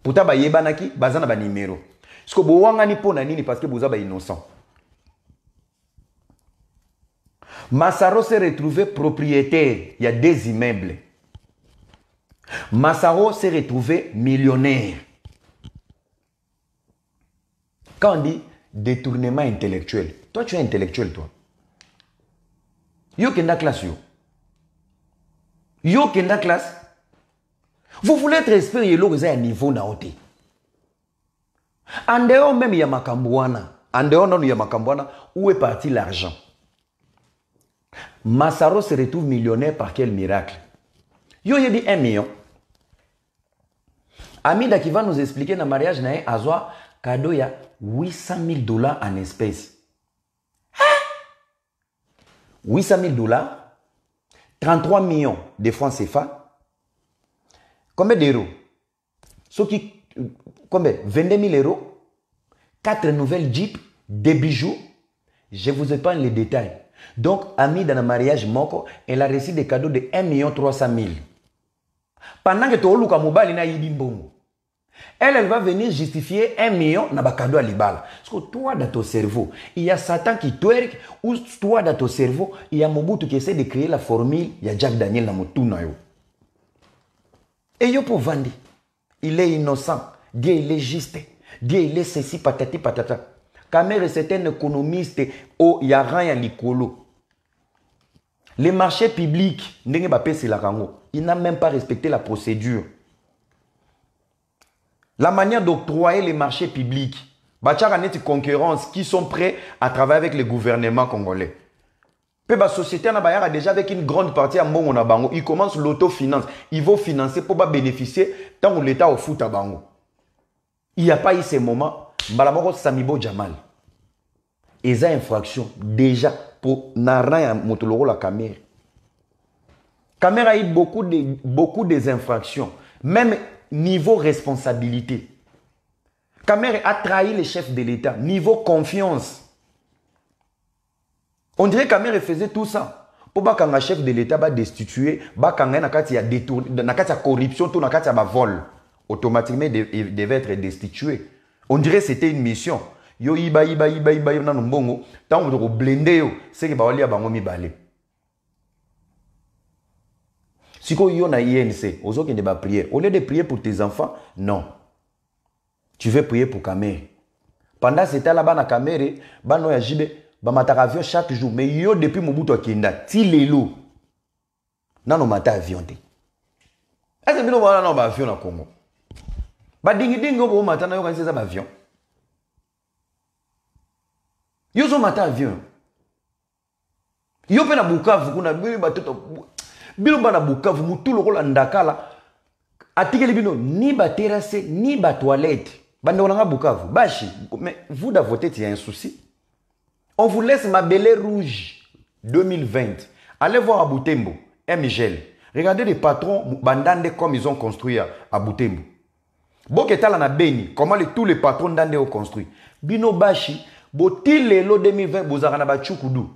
Pourtant ba yebanaki bazana ba numéro. Parce que bo wangani pona nini parce que boza ba innocent. Massaro s'est retrouvé propriétaire. Il y a des immeubles. Massaro s'est retrouvé millionnaire. Quand on dit détournement intellectuel, toi tu es intellectuel toi. Yo kenda classe yo. Yo kenda classe. Vous voulez être expert yelo vous avez un niveau na oté. En dehors même ya makambouana. En dehors non ya makambouana, où est parti l'argent? Massaro se retrouve millionnaire par quel miracle? Yo yebi 1 million. Amida qui va nous expliquer dans le mariage nae azwa cadeau ya $800,000 en espèces. 800,000 $, 33 millions de francs CFA. Combien d'euros? Ceux qui, combien? 22 000 euros, 4 nouvelles Jeeps, des bijoux. Je vous épargne les détails. Donc, Ami, dans le mariage moko, elle a reçu des cadeaux de 1 300 000. Pendant que tu as lu mobile, elle va venir justifier 1 million na ba cadeau à l'ibala. Parce que toi, dans ton cerveau, il y a Satan qui twerk, ou toi, dans ton cerveau, il y a Mobutu qui essaie de créer la formule, il y a Jack Daniel dans mon tour. Et yo pour vendre, il est innocent. Dieu, il est juste. Dieu, il est ceci, patati, patata. Kamere, c'est un économiste. Oh, il y a rien à l'icolo. Les marchés publics, il n'a même pas respecté la procédure. La manière d'octroyer les marchés publics. Bachar a une concurrence qui sont prêts à travailler avec le gouvernement congolais. La société a déjà avec une grande partie à Mbongo na bango. Ils commencent l'autofinance. Ils vont financer pour bénéficier tant que l'État au foot à bango. Il n'y a pas eu ces moments. Mbalamoko Samibo Jamal. Et ça infraction déjà pour Nara Motoloro la caméra. Caméra a eu beaucoup des infractions. Même niveau responsabilité. Caméra a trahi les chefs de l'État. Niveau confiance. On dirait que Caméra faisait tout ça. Pour que un chef de l'État va destituer, il y a détourné, il y a corruption, il y a vol. Automatiquement, il devait être destitué. On dirait que c'était une mission. Yo iba na mbongo tant on blender yo c'est que ba wali abango mibale. Siko yo na INC, ozo kende ba prier. Au lieu de prier pour tes enfants, non. Tu veux prier pour Kamere. Pendant ce temps là-bas na Kamere, ba no ya jibe ba mataka avion chaque jour mais yo depuis Mobutu akenda ti lelo. Nano mata avion te. Est-ce que bino ba na ba avion na Congo? Ba dingi bo mata na yo kanisa ba avion. Yo zo mata avion. Yo pe na Bukavu kuna bino batoto bino bana Bukavu mutu lokola ndakala atikeli bino ni ba terrasse ni ba toilette. Bande olanga Bukavu. Bashi, mais vous dans votre tête il y a un souci. On vous laisse Mabele Rouge 2020. Allez voir à Butembo, Michel. Regardez les patrons bandande comme ils ont construit à Butembo. Boketala na Beni, comment tous les patrons d'Ande ont construit. Bino Bashi Botil lelo 2020 bozarana ba chukudu.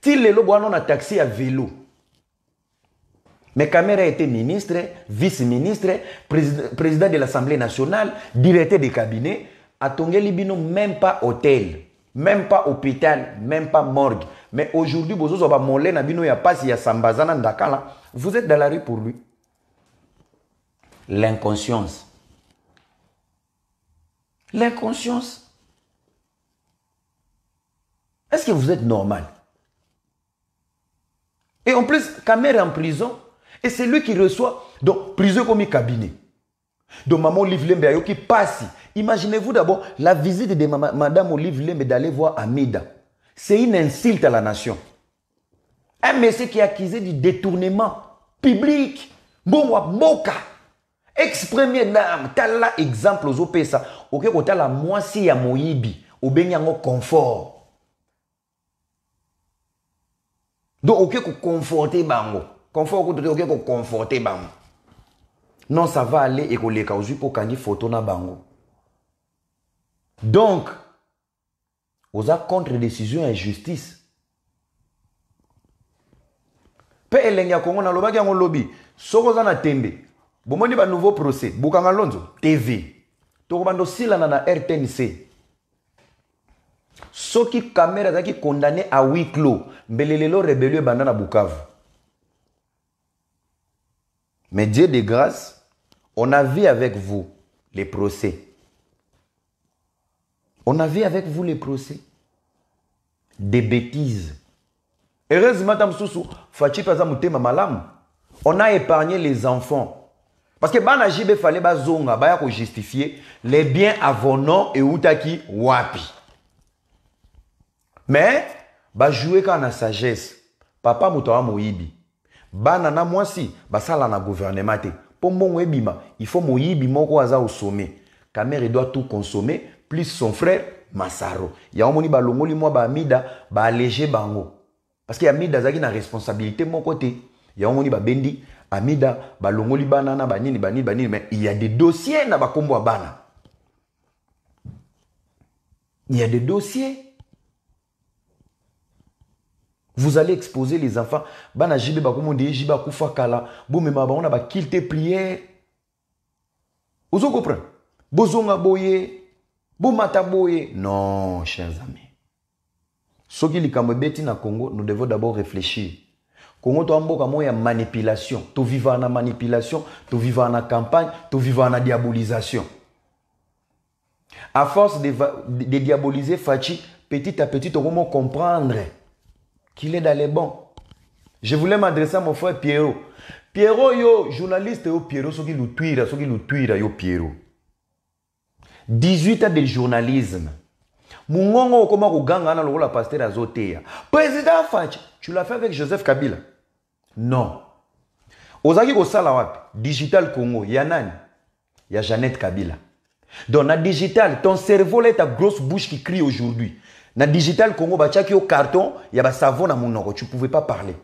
Til lelo boano na taxi à vélo. Mais Kamere était ministre, vice-ministre, président de l'Assemblée nationale, directeur de cabinet. A Tongeli Bino même pas hôtel, même pas hôpital, même pas morgue. Mais aujourd'hui, bozo ba molé na bino ya pasi ya sambazana ndakala. Vous êtes dans la rue pour lui. L'inconscience. L'inconscience. Est-ce que vous êtes normal? Et en plus, Kamere est en prison. Et c'est lui qui reçoit. Donc, prison comme un cabinet. Donc, maman Olive Lembe qui passe. Imaginez-vous d'abord la visite de madame Olive Lembe d'aller voir Amida. C'est une insulte à la nation. Un monsieur qui est accusé du détournement public. Bon, Boka. Ex-première dame. T'as là exemple aux OPSA. Ok, quand t'as la moitié ya Moyibi. Au Benyango confort. Donc, ok, qu'on conforter bango. Confort, ok, qu'on conforter bango. Non, ça va aller et qu'on les cause pour qu'on ait photo na bango. Donc, aux contre-décision et justice. Pe elenga Congo na lobaki yango lobby. Soko za na tembe. Bomoni ba nouveau procès. Bukanga Lonzo TV. Toko bando sila na RTNC. Ceux qui caméra qui condamné à huis clos, mbelelelo rébellion bandana Bukavu. Mais Dieu de grâce, on a vu avec vous les procès. On a vu avec vous les procès. Des bêtises. Heureusement, on a épargné les enfants. Parce que Bana Jibe fallait bazonga, baya ko justifier les biens à vos noms et outaki wapi. Mais, ba jouer quand na sagesse. Papa mutoa moyibi. Bana na mwasi, ba sala na gouvernement te. Pour mon ebima, il faut moyibi moko aza au sommet. Kamere doit tout consommer, plus son frère Masaro. Ya omoni ba longoli moi ba Amida, ba alléger bango. Parce que Amida zaki na responsabilité mon côté. Ya omoni ba bendi, Amida, balongoli banana, banini, mais il y a des dossiers na bakombo bana. Il y a des dossiers. Vous allez exposer les enfants. Bana jibe bakomo de jiba kufa kala. Bo mema ba on a ba kilte prière. Vous comprenez? Bozonga boye, bo mata boye. Non, chers amis. Ce qui likambo beti na Congo, nous devons d'abord réfléchir. Congo to amboka moya manipulation. To vivre en manipulation, to vivre en campagne, to vivre en diabolisation. À force de diaboliser Fachi, petit à petit, on va comprendre qu'il est dans les bons. Je voulais m'adresser à mon frère Pierrot. Pierrot, yo, journaliste, yo, Pierrot, ce qui nous tuira, yo, Pierrot. 18 ans de journalisme. Mungongo, comment vous gagnez dans le rôle de pasteur Azotea. Président Fachi, tu l'as fait avec Joseph Kabila? Non. Ozaki ko salawat, Digital Congo, Yanan, il y a Jeannette Kabila. Donc, dans digital, ton cerveau là est ta grosse bouche qui crie aujourd'hui. Dans digital Congo, bah, au carton, il y a un savon dans mon nom, tu ne pouvais pas parler.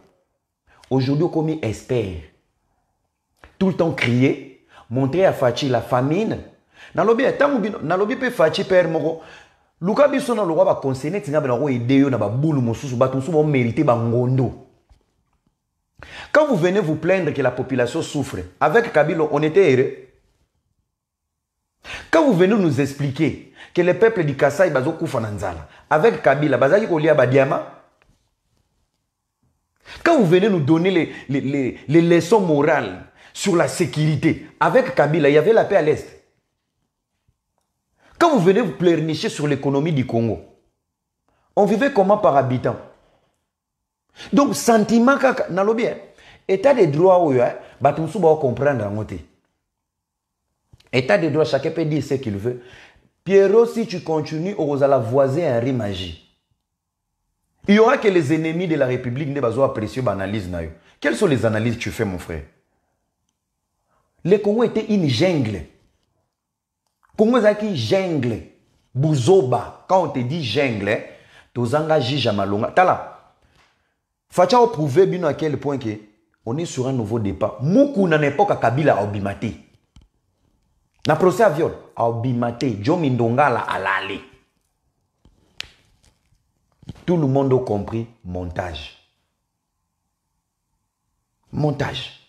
Aujourd'hui, comme expert, tout le temps crier, montrer à Fachi la famine. Dans le lobby, Fachi père moko. Luka biso na lwa ba conseiller tinga ba ko aider yo na ba boulu mosusu ba tonsu ba mériter ba ngondo. Quand vous venez vous plaindre que la population souffre, avec Kabila on était heureux. Quand vous venez nous expliquer que le peuple du Kasaï bazo kufa na nzala, avec Kabila bazaki ko lia ba diamant. Quand vous venez nous donner les leçons morales sur la sécurité, avec Kabila il y avait la paix à l'est. Quand vous venez vous pleurnicher sur l'économie du Congo, on vivait comment par habitant? Donc, sentiment que dans le bien, état de droit, on va comprendre en côté. État de droit, chacun peut dire ce qu'il veut. Pierrot, si tu continues, on va voiser un riz magie. Il y aura que les ennemis de la République ne vont pas apprécier l'analyse. Quelles sont les analyses que tu fais, mon frère? Le Congo était une jungle. Congo zaki jungle, buzoba. Quand on te dit jungle, tozanga jija malonga. Tala. Facha a prouvé bien à quel point que on est sur un nouveau départ. Moukou na n'époque Kabila a obimate. Na procès à viol a obimate. Jomi Ndongala a l'allé. Tout le monde a compris montage. Montage.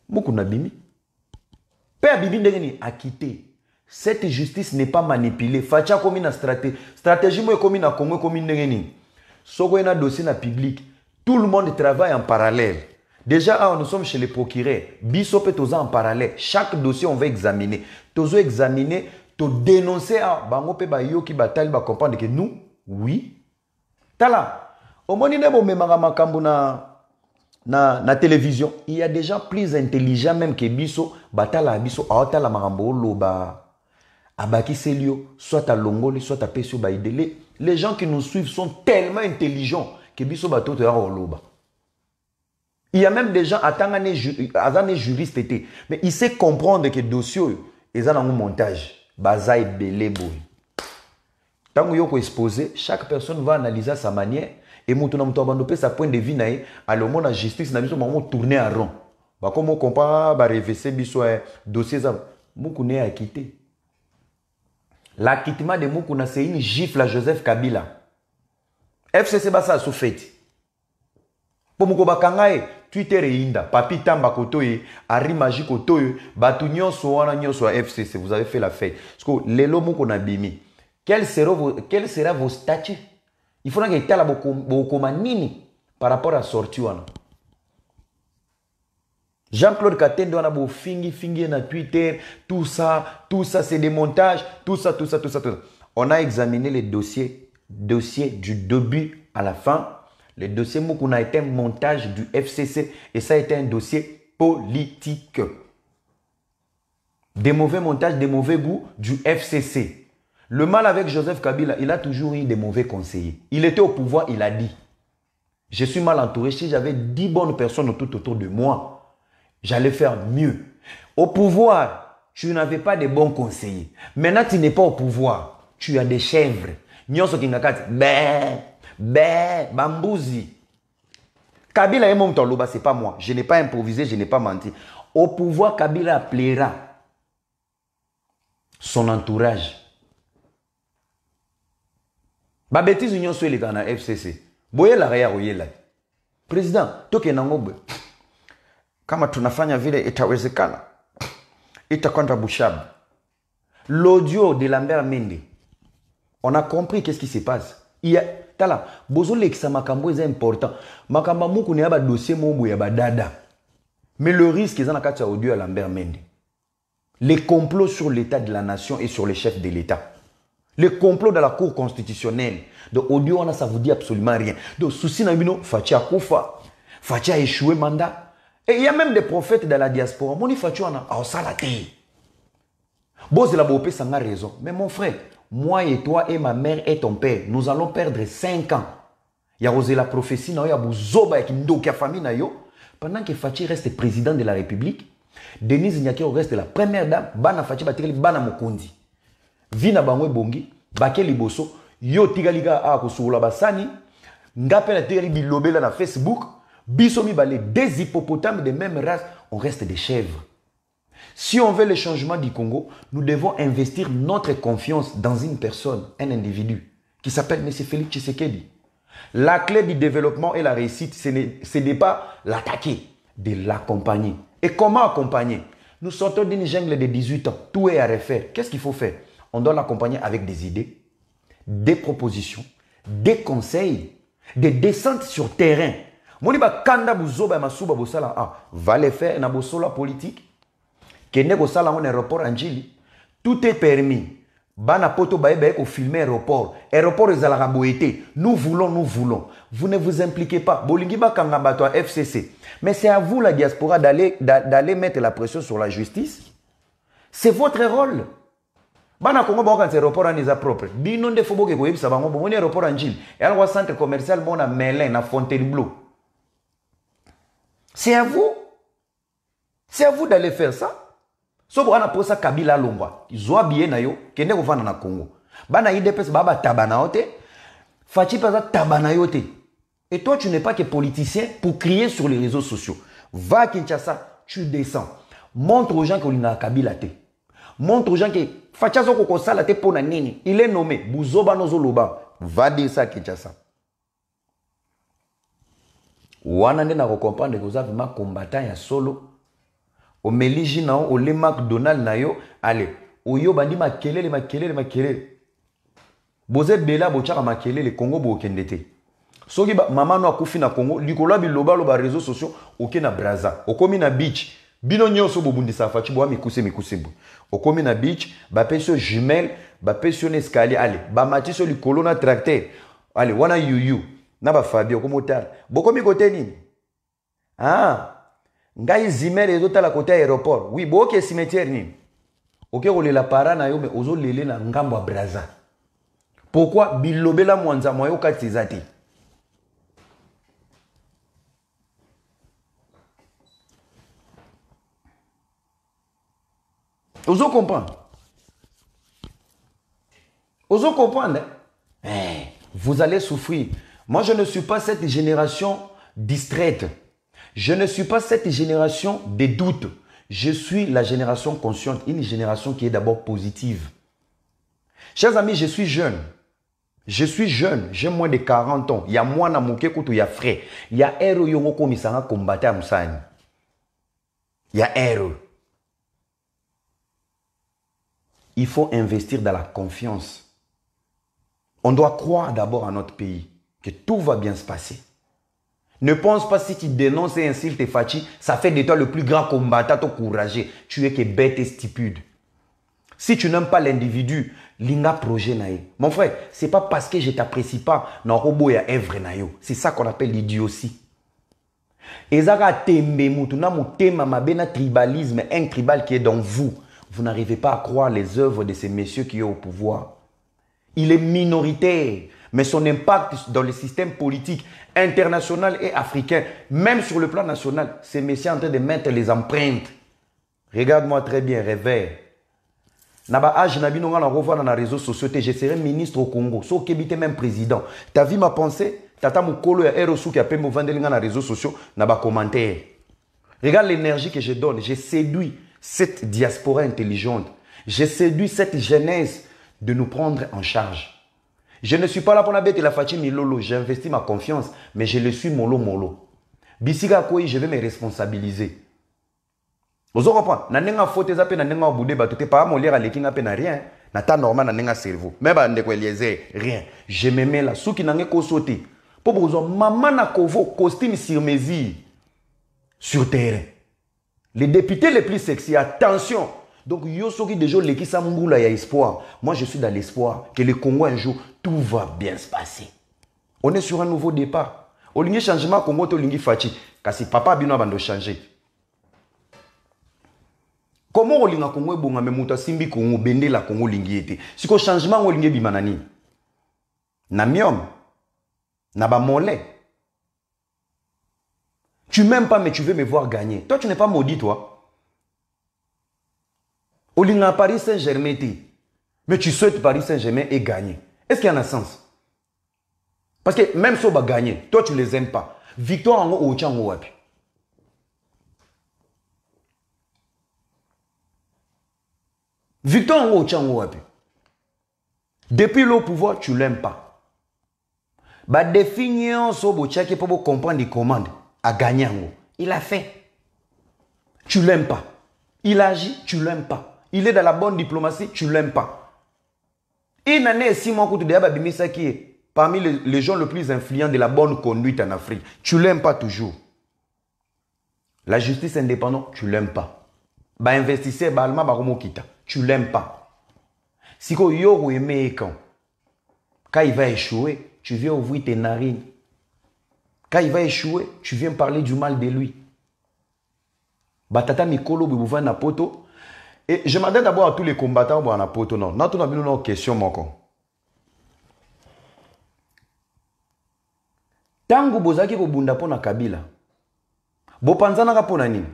Moukou na bimi. Père Bibi Ndengeni a quitté. Cette justice n'est pas manipulée. Facha comme une stratégie. Stratégie moi comme une Congo comme une Ndengeni. Soko na dossier na public. Tout le monde travaille en parallèle. Déjà, nous sommes chez les procureurs. Biso peut en parallèle. Chaque dossier on va examiner. Tozo examiner, to dénoncer à bango pe ba yo ki bataille ba comprendre que nous, oui. Tala. Au moins ni nebo memanga makambu na télévision, il y a des gens plus intelligents même que Biso, batala Biso, aotala marambo loba, abaki selio, soit à Longoli, soit à Pesio baidele. Les gens qui nous suivent sont tellement intelligents que Biso bato te loba. Il y a même des gens attendant juristes mais ils savent comprendre que dossier ils ont un montage, baza et belé boy. Tant que vous exposé, chaque personne va analyser à sa manière. Et moutou na moutou abandopé sa point de vue nae, alors mon la justice na biso maman tourner en rond. Ba comme on compare ba reverser biso dossier ça moukou né a quitté. L'acquittement de moukou na c'est une gifle à Joseph Kabila. FCC ba ça sous fait. Pour moukou bakangae Twitter et Inda, papi tamba kotoye, ari magique kotoye, batu nyonso wana nyonso FCC, vous avez fait la fête. Parce que lelo moukou na bimi. Quel sera vos statuts? Il faudra que tu aies par rapport à sortir. Jean-Claude Katendo a beau fingi na Twitter, tout ça, c'est des montages, tout ça. On a examiné les dossiers du début à la fin. Le dossier Moukouna a été un montage du FCC et ça a été un dossier politique. Des mauvais montages, des mauvais goûts du FCC. Le mal avec Joseph Kabila, il a toujours eu des mauvais conseillers. Il était au pouvoir, il a dit. Je suis mal entouré. Si j'avais 10 bonnes personnes tout autour de moi, j'allais faire mieux. Au pouvoir, tu n'avais pas de bons conseillers. Maintenant, tu n'es pas au pouvoir. Tu as des chèvres. Nyonso kingakat, bambouzi. Kabila est mon toloba, c'est pas moi. Je n'ai pas improvisé, je n'ai pas menti. Au pouvoir, Kabila plaira son entourage. Ba bêtise union sur les gars FCC. Boye la raya oyela. Président, toke nangobe. Kama tunafanya vile itawezekana. Itakwenda Bushab. L'audio de Lambert Mende. On a compris qu'est-ce qui se passe. Il y a tala bozo lekisa makambo est important. Makamba muku ne ba dossier mombo ya badada. Mais le risque est dans la audio à Lambert Mende. Les complots sur l'état de la nation et sur les chefs de l'État. Le complot dans la cour constitutionnelle. Donc, audio, ça vous dit absolument rien. Donc, souci Nabino, Fachi a Koufa, Fachi a échoué mandat. Et il y a même des prophètes dans la diaspora. Moni Fachi a salaté. Bon, c'est la beauté, ça a raison. Mais mon frère, moi et toi et ma mère et ton père, nous allons perdre 5 ans. Il y a osé la prophétie, il y a Bouzoba, il y a famille. Pendant que Fachi reste président de la République, Denise Nyakero reste la première dame, Bana Fachi Batikeli, Bana Mokondi. Vina bangwe bongi, bakeli boso, yo tigaliga a kusula basani, ngape na tigali bilobela na Facebook, biso mi balé des hippopotames de même race, on reste des chèvres. Si on veut le changement du Congo, nous devons investir notre confiance dans une personne, un individu, qui s'appelle M. Félix Tshisekedi. La clé du développement et la réussite, ce n'est pas l'attaquer, de l'accompagner. Et comment accompagner? Nous sortons d'une jungle de 18 ans, tout est à refaire. Qu'est-ce qu'il faut faire? On doit l'accompagner avec des idées, des propositions, des conseils, des descentes sur terrain. Moniba kanda buzoba masuba bosala va les faire na bosola politique. Kene bosala on aéroport Anjili. Tout est permis. Bana poto baebe ko filmer aéroport. Aéroport ezalaka boité. Nous voulons, nous voulons. Vous ne vous impliquez pas. Bolingi ba kanga bato à FCC. Mais c'est à vous la diaspora d'aller mettre la pression sur la justice. C'est votre rôle. Bana Congo ba kan aéroport en propre. Bino nde fobo ke ko yebisa bango bo aéroport Anjili. Et alors centre commercial mona Melin na Fontainebleau. C'est à vous. C'est à vous d'aller faire ça. So bana posa Kabila longwa. Zo bien na yo kende ko vana na Congo. Bana IDPS baba tabana ote. Fachi paza tabana yote. Et toi tu n'es pas que politicien pour crier sur les réseaux sociaux. Va à Kinshasa, tu descends. Montre aux gens que l'ina Kabila te. Montre aux gens que Facha zoko ko sala te pona nini. Il est nommé Buzoba Nozoloba. Va dire ça à Kinshasa. Wana nde na comprendre que vous avez ma combattant ya solo. O meliji na o le McDonald na yo. Allez. Oyo bandi makelele. Boze bela bochaka makelele Congo bo kendete. Soki mama no akufi na Congo, likola biloba lo ba réseaux sociaux, oké na Braza. Okomi na beach. Bino nyonso bobundisa fachi bo mikuse bo. Okomi na beach, ba peso jumelle, ba peso escalier, allez, ba matiso likolo na tracteur. Allez, wana yuyu. Na ba Fabio komotala. Bokomi kote nini? Ngai zimele ezotala kote aéroport. Oui, boke cimetière nini? Oké kolela para na yo me ozo lele na ngambo ya Braza. Pourquoi bilobela mwanza moyo katizati? Ozo comprendre? Ozo comprendre? Vous allez souffrir. Moi, je ne suis pas cette génération distraite. Je ne suis pas cette génération des doutes. Je suis la génération consciente, une génération qui est d'abord positive. Chers amis, je suis jeune. Je suis jeune, j'ai moins de 40 ans. Il y a moi na moke kutu ya frère. Il y a Ero yongo komisanga combattre à Moussani. Il y a Ero. Il faut investir dans la confiance. On doit croire d'abord à notre pays, que tout va bien se passer. Ne pense pas si tu dénonces et insultes Fachi, ça fait de toi le plus grand combattant, ton courageux. Tu es que bête et stupide. Si tu n'aimes pas l'individu, linga projet nae. Mon frère, c'est pas parce que je t'apprécie pas, non robo ya evre nayo. C'est ça qu'on appelle l'idiotie. Ezaka tembe mutu na mutema mabena tribalisme, un tribal qui est dans vous. Vous n'arrivez pas à croire les œuvres de ces messieurs qui sont au pouvoir. Il est minoritaire, mais son impact dans le système politique international et africain, même sur le plan national, ces messieurs sont en train de mettre les empreintes. Regarde-moi très bien, réveille. Naba âge nabino nga na revoir dans les réseaux sociaux, je serai ministre au Congo, so kebite même président. T'as vu ma pensée? Tata Mukolo ya Erosu qui a payé mon vendelinga dans les réseaux sociaux, n'a pas commenté. Regarde l'énergie que je donne. J'ai séduit cette diaspora intelligente. J'ai séduit cette jeunesse de nous prendre en charge. Je ne suis pas là pour la bête et la Fachi Milolo. J'ai investi ma confiance, mais je le suis mollo mollo. Bisiga Koi, je vais me responsabiliser. Vous comprenez? Nanenga faute zape nanenga boudé batoté pas mon lire à l'équipe n'a rien. Nata normal nanenga cerveau. Mais ba ndeko Eliezer rien. Je me mets là sous qui n'angé ko sauter. Pour vous maman na kovo costume sur mesure sur terrain. Les députés les plus sexy, attention. Donc, yo soki déjà l'équipe Samungula, il y a espoir. Moi, je suis dans l'espoir que le Congo un jour, tout va bien se passer. On est sur un nouveau départ. Au ligne changement Congo, au ligne Fachi. Kasi papa bino abando changer. Comment au ligne Congo bonga me muta simbi Congo bende la Congo ligne était. Si ko changement au ligne bimanani. Na miom. Na ba mollet. Tu m'aimes pas mais tu veux me voir gagner. Toi tu n'es pas maudit toi. Olinga Paris Saint-Germain, mais tu souhaites Paris Saint-Germain et gagner. Est-ce qu'il y a un sens? Parce que même si on va gagner, toi tu ne les aimes pas. Victoire en haut, au wapi. Victoire en haut, au wapi. Depuis le pouvoir, tu ne l'aimes pas. Bah définir ce bochaki pour comprendre les commandes à gagner. Il a fait. Tu ne l'aimes pas. Il agit, tu ne l'aimes pas. Il est dans la bonne diplomatie, tu ne l'aimes pas. Une année, 6 mois, qui est parmi les gens les plus influents de la bonne conduite en Afrique. Tu ne l'aimes pas toujours. La justice indépendante, tu ne l'aimes pas. Bah investisseur, bah alma, bah kita, tu ne l'aimes pas. Si ko yo aimé quand il va échouer, tu viens ouvrir tes narines. Quand il va échouer, tu viens parler du mal de lui. Batata Mikolo Bibouva na poto. Et je m'adresse d'abord à tous les combattants pour na poto non. N'a tout une question moko. Tango bozaki ko bunda pona Kabila. Bo panzana ka pona nini?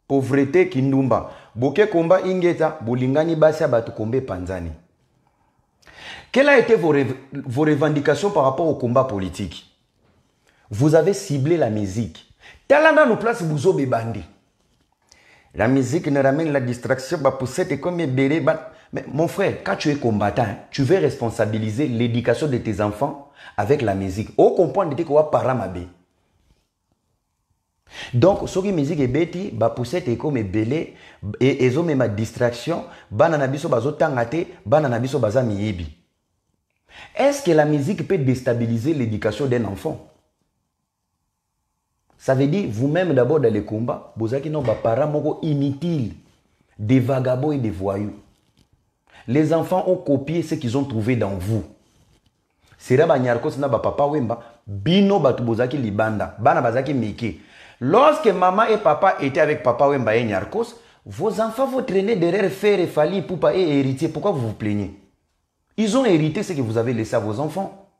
Pauvreté kindumba. Boke komba ingeta bolingani basi batu kombe panzani. Quelles ont été vos revendications par rapport au combat politique? Vous avez ciblé la musique. Talanda nous place bouzo bebandi. La musique ne ramène la distraction, bah pour cette comme béré. Mais mon frère, quand tu es combattant, tu veux responsabiliser l'éducation de tes enfants avec la musique. Au comprendre que tu es paramabe. Donc, ce qui musique est bêti, bah pour cette comme belé et ils ont même ma distraction, banana biso bazo tangate, banana biso baza miyibi. Est-ce que la musique peut déstabiliser l'éducation d'un enfant? Ça veut dire, vous-même d'abord dans les combats, vous avez des parents inutiles, des vagabonds et des voyous. Les enfants ont copié ce qu'ils ont trouvé dans vous. C'est là que papa wemba, bino batu bozaki libanda, bana bazaki meke. Lorsque maman et papa étaient avec papa wemba et Nyarkos, vos enfants vont traîner derrière fer et fali, poupa et héritier. Pourquoi vous vous plaignez? Ils ont hérité ce que vous avez laissé à vos enfants.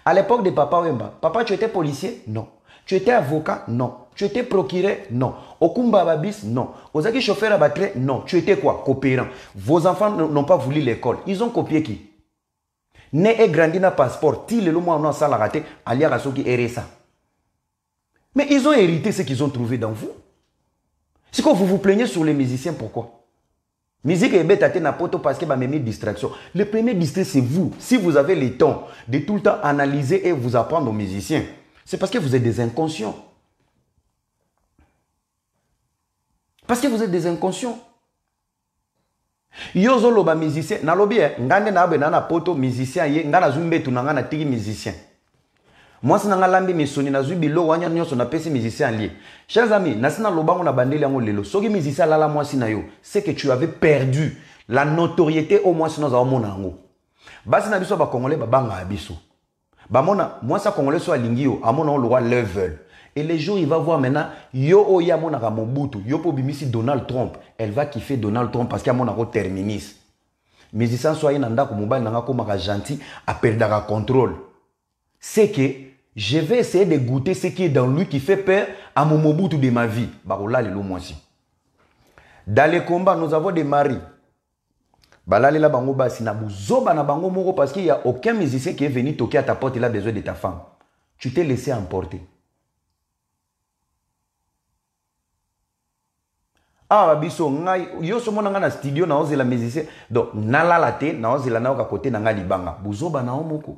À l'époque de papa wemba, papa tu étais policier? Non. Tu étais avocat? Non. Tu étais procureur? Non. Okumba Babis? Non. Ozaki chauffeur à battre? Non. Tu étais quoi? Coopérant. Vos enfants n'ont pas voulu l'école. Ils ont copié qui? Né et grandi dans passeport. Ti le mois on a ça la raté. Alia Rasoki RSA. Mais ils ont hérité ce qu'ils ont trouvé dans vous. C'est quoi vous vous plaignez sur les musiciens? Pourquoi? Musique est bête à na poto parce que bah même distraction. Le premier distrait c'est vous. Si vous avez le temps de tout le temps analyser et vous apprendre aux musiciens. C'est parce que vous êtes des inconscients. Parce que vous êtes des inconscients. Yozo loba musicien, na lobi ngande na abe na poto musicien ye ngana zumbe tunanga na tigi musicien. Moi c'est nanga lambi misoni na zubi lo wanya nyonso na pesi musicien lié. Chers amis, na sina lobango na bandeli yango lelo. Soki musicien lala moi sina yo, c'est que tu avais perdu la notoriété au moins sinon za omona ngo. Basi na biso ba congolais ba banga biso. Bamona, moi ça congolais soit lingio, à mon roi level. Et les jours il va voir maintenant, yo oya mona ka Mobutu, yo po bimisi Donald Trump, elle va kiffer Donald Trump parce qu'il y a mon terminus. Mais si ça soit inanda ko mobile nanga ko maka gentil, a perdre la contrôle. C'est que je vais essayer de goûter ce qui est dans lui qui fait peur à mon Mobutu de ma vie. Barola le moi aussi. Dans les combats, nous avons des maris. Balale la bango basi na buzoba na bango moko parce qu'il y a aucun musicien qui est venu toquer à ta porte, il a besoin de ta femme. Tu t'es laissé emporter. Ah, biso ngai yo somo nanga na studio na ozela musicien. Donc nalala te na ozela na oka côté nanga libanga. Buzoba na omoko.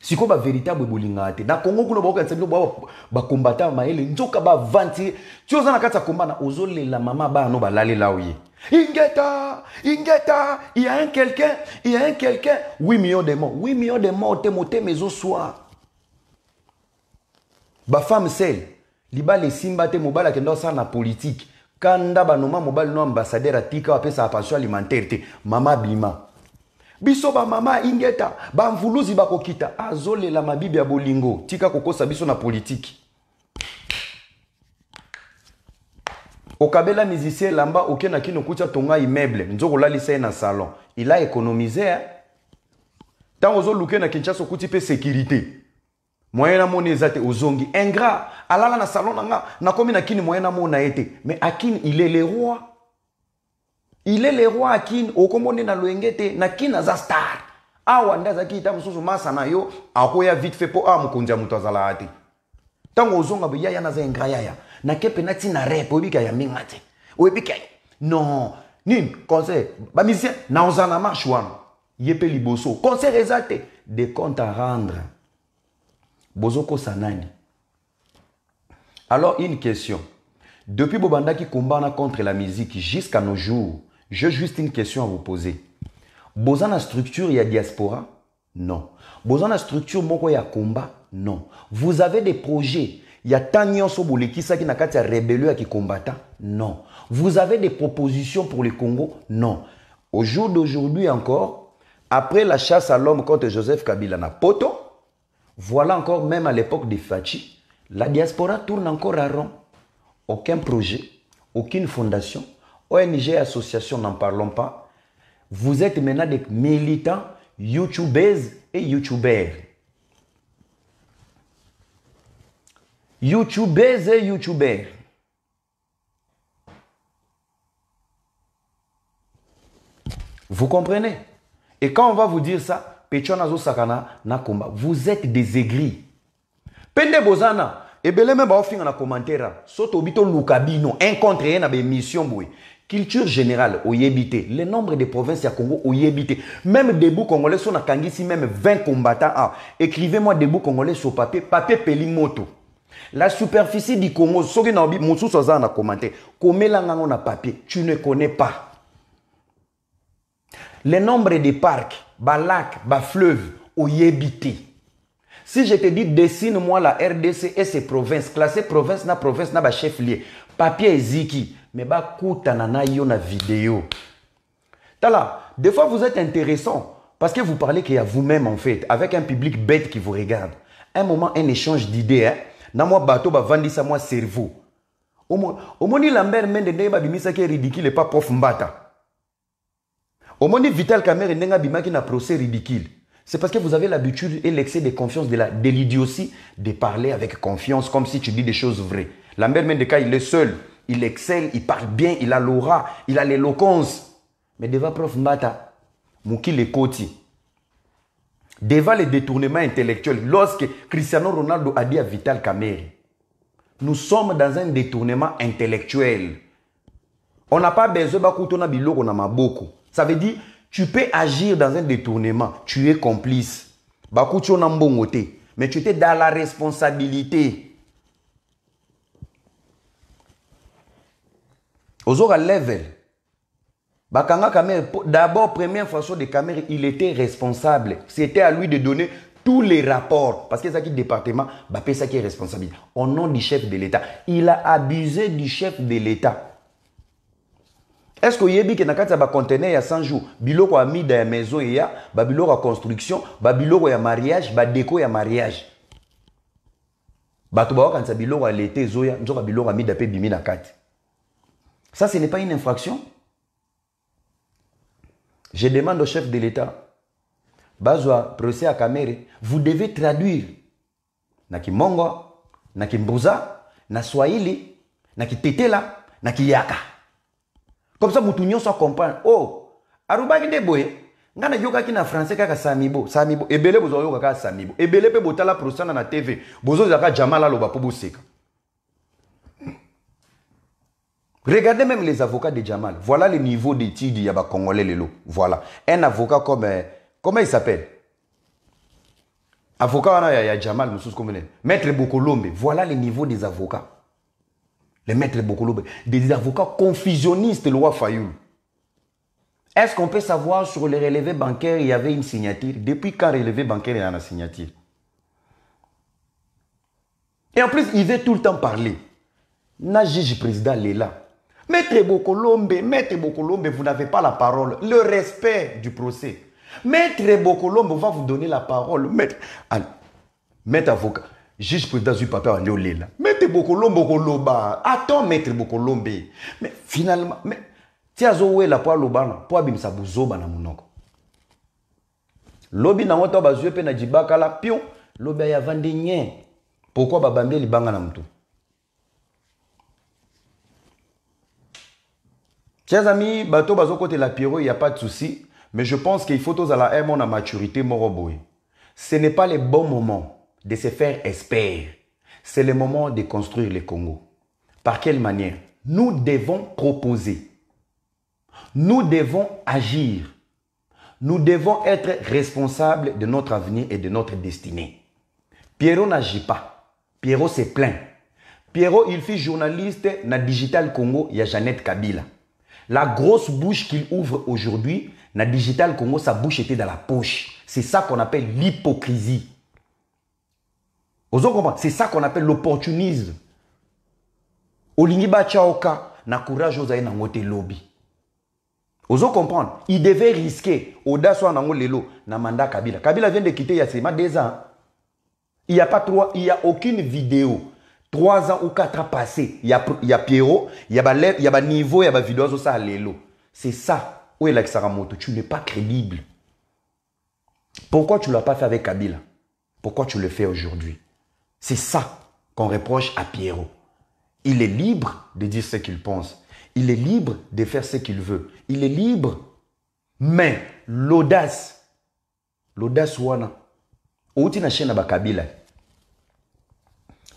Siko ba véritable bolinga te. Na Congo kuno ba okanisa ba combattant maele nzoka ba vanti. Tu oza na kata komba na ozolela mama ba no ba lalela oye. Ingeta, il y a un quelqu'un, 8 millions de morts. 8 millions de morts te moté mais au soir. Ba femme celle liba les simba te mobala kenda sa na politique. Kanda ba noma mobile no ambassadeur atika apesa pension alimentaire te. Mama bima. Biso ba mama ingeta ba mvuluzi ba kokita azole la mabibi ya bolingo tika kokosa biso na politique. Okabela musicien lamba okena kino kucha tonga immeuble nzoko lalisa na salon. Il a économisé. Tant ozo luke na Kinshasa kuti pe sécurité. Moyena mona ezate ozongi ingrat alala na salon nanga na komi na kini moyena mona ete mais Akin il est le roi. Il est le roi Akin okomone na loengete na kina za star. Awa ndaza kita mususu masa na yo akoya vite fait po mukonja mutu azala ate. Tango ozonga be yaya na za ingrat yaya na kepe na tina rap obika ya mingate. Obika non nin conseil ba musicien na ozana marche wana yepe liboso conseil ezate des comptes à rendre. Bozoko Sanani. Alors, une question. Depuis Bobanda qui combat contre la musique jusqu'à nos jours, j'ai juste une question à vous poser. Bozana structure, il y a diaspora? Non. Bozana structure, moko ya combat? Non. Vous avez des projets? Il y a Tanyon Sobole qui n'a qu'à rébellion qui combattant? Non. Vous avez des propositions pour le Congo? Non. Au jour d'aujourd'hui encore, après la chasse à l'homme contre Joseph Kabila na poto, voilà encore, même à l'époque de Fachi, la diaspora tourne encore à rond. Aucun projet, aucune fondation, ONG, association, n'en parlons pas. Vous êtes maintenant des militants, YouTubers et YouTubers. YouTubers et YouTubers. Vous comprenez? Et quand on va vous dire ça, Pechona zo sakana na komba. Vous êtes des aigris. Pende bozana. Ebele me ba ofinga na commentaire. Soto bito lukabino. Un contre un na be mission boy. Culture générale oyebite. Le nombre de provinces ya Congo oyebite. Même debout congolais sont na kangisi même 20 combattants. Ah, écrivez-moi debout congolais sur papier. Papier pelimoto. La superficie du Congo. Soki na obi musu soza na commentaire. Komela ngango na papier. Tu ne connais pas. Le nombre de parcs, bas lacs, bas fleuves, oyebité. Si je te dis, dessine-moi la RDC et ses provinces, classées province na ba chef-lieu, papier eziki, mais ba kuta na yo na vidéo. Tala, des fois vous êtes intéressant, parce que vous parlez qu'il y a vous-même en fait, avec un public bête qui vous regarde. Un moment, un échange d'idées, hein. Na moi bateau, ba vandi sa moi cerveau. Au moni Lambert Mende ba bimisa qui est ridicule et pas prof mbata. Au moment où Vital Kamerhe n'a pas procès ridicule, c'est parce que vous avez l'habitude et l'excès de confiance de l'idiotie de parler avec confiance comme si tu dis des choses vraies. Lambert Mendeka, il est seul, il excelle, il parle bien, il a l'aura, il a l'éloquence. Mais devant prof Mbata, Mouki le Koti, devant les détournements intellectuels, lorsque Cristiano Ronaldo a dit à Vital Kamerhe, nous sommes dans un détournement intellectuel. On n'a pas besoin de biloko na maboko. Ça veut dire, tu peux agir dans un détournement. Tu es complice. Mais tu étais dans la responsabilité. Aux level. D'abord, première façon de Kamerhe, il était responsable. C'était à lui de donner tous les rapports. Parce que c'est qui département, c'est ça qui est responsable. Au nom du chef de l'État. Il a abusé du chef de l'État. Est-ce que yebi ke nakati ba conteneur ya 100 jours biloko a mis dans la maison ya ba biloko a construction ba biloko ya mariage ba déco ya mariage ba to ba kanisa biloko a l'été zoya nzoka biloko a mis d'ape bimi na kati. Ça ce n'est pas une infraction. Je demande au chef de l'État bazwa procès à Kamerhe, vous devez traduire na kimongo na kimbuza na swahili na kitetela na kiyaka. Comme ça, Moutounion soit comprendre. Oh, Arubaki de boye, Ngana yoka ki na français kaka Samibo. Samibo. Ebele bozo yoka kaka Samibo. Ebele pe botala prosana na TV. Bozo zaka Jamala loba po boseka. Regardez même les avocats de Jamal. Voilà le niveau d'études yaba congolais lelo. Voilà. Un avocat comme comment il s'appelle? Avocat ya Jamal nous comme Maître Bokolombe. Voilà le niveau des avocats. Les maîtres Bokolombe, des avocats confusionnistes le roi Fayoul. Est-ce qu'on peut savoir sur les relevés bancaires, il y avait une signature? Depuis quand relevé bancaire, il y a une signature? Et en plus, il veut tout le temps parler. Na juge président Léla. Maître Bokolombe, vous n'avez pas la parole. Le respect du procès. Maître Bokolombe va vous donner la parole. Maître avocat. Juge président du papa en Léla. Maître Bokolombe, attends, Maître Bokolombe. Mais finalement, tia zo la po lobana po abimisa buzoba na munoko lobi na ngota bazwe pe na jibaka la pion lobi ya vandinye pourquoi babambeli banga na mtu. Chers amis, bato bazo côté la Pierrot, il y a pas de souci, mais je pense qu'il faut tous à la mon maturité moroboy. Ce n'est pas le bon moment de se faire expert. C'est le moment de construire le Congo. Par quelle manière? Nous devons proposer. Nous devons agir. Nous devons être responsables de notre avenir et de notre destinée. Pierrot n'agit pas. Pierrot se plaint. Pierrot, il fait journaliste na Digital Congo, il y a Jeannette Kabila. La grosse bouche qu'il ouvre aujourd'hui, na Digital Congo, sa bouche était dans la poche. C'est ça qu'on appelle l'hypocrisie. C'est ça qu'on appelle l'opportunisme. Olingiba Chaoka, na courage ozaye na ngote lobby. Ozo comprendre, il devait risquer audace en ango lelo na mandat Kabila. Kabila vient de quitter il y a seulement 2 ans. Il n'y a pas 3, il n'y a aucune vidéo. 3 ans ou 4 ans passés, il y a Pierrot, il y a niveau, il y a vidéo ça lelo. C'est ça. Où est l'Axaramoto? Tu n'es pas crédible. Pourquoi tu ne l'as pas fait avec Kabila? Pourquoi tu le fais aujourd'hui? C'est ça qu'on reproche à Pierrot. Il est libre de dire ce qu'il pense. Il est libre de faire ce qu'il veut. Il est libre. Mais l'audace wana. Outi na chaîne ba Kabila.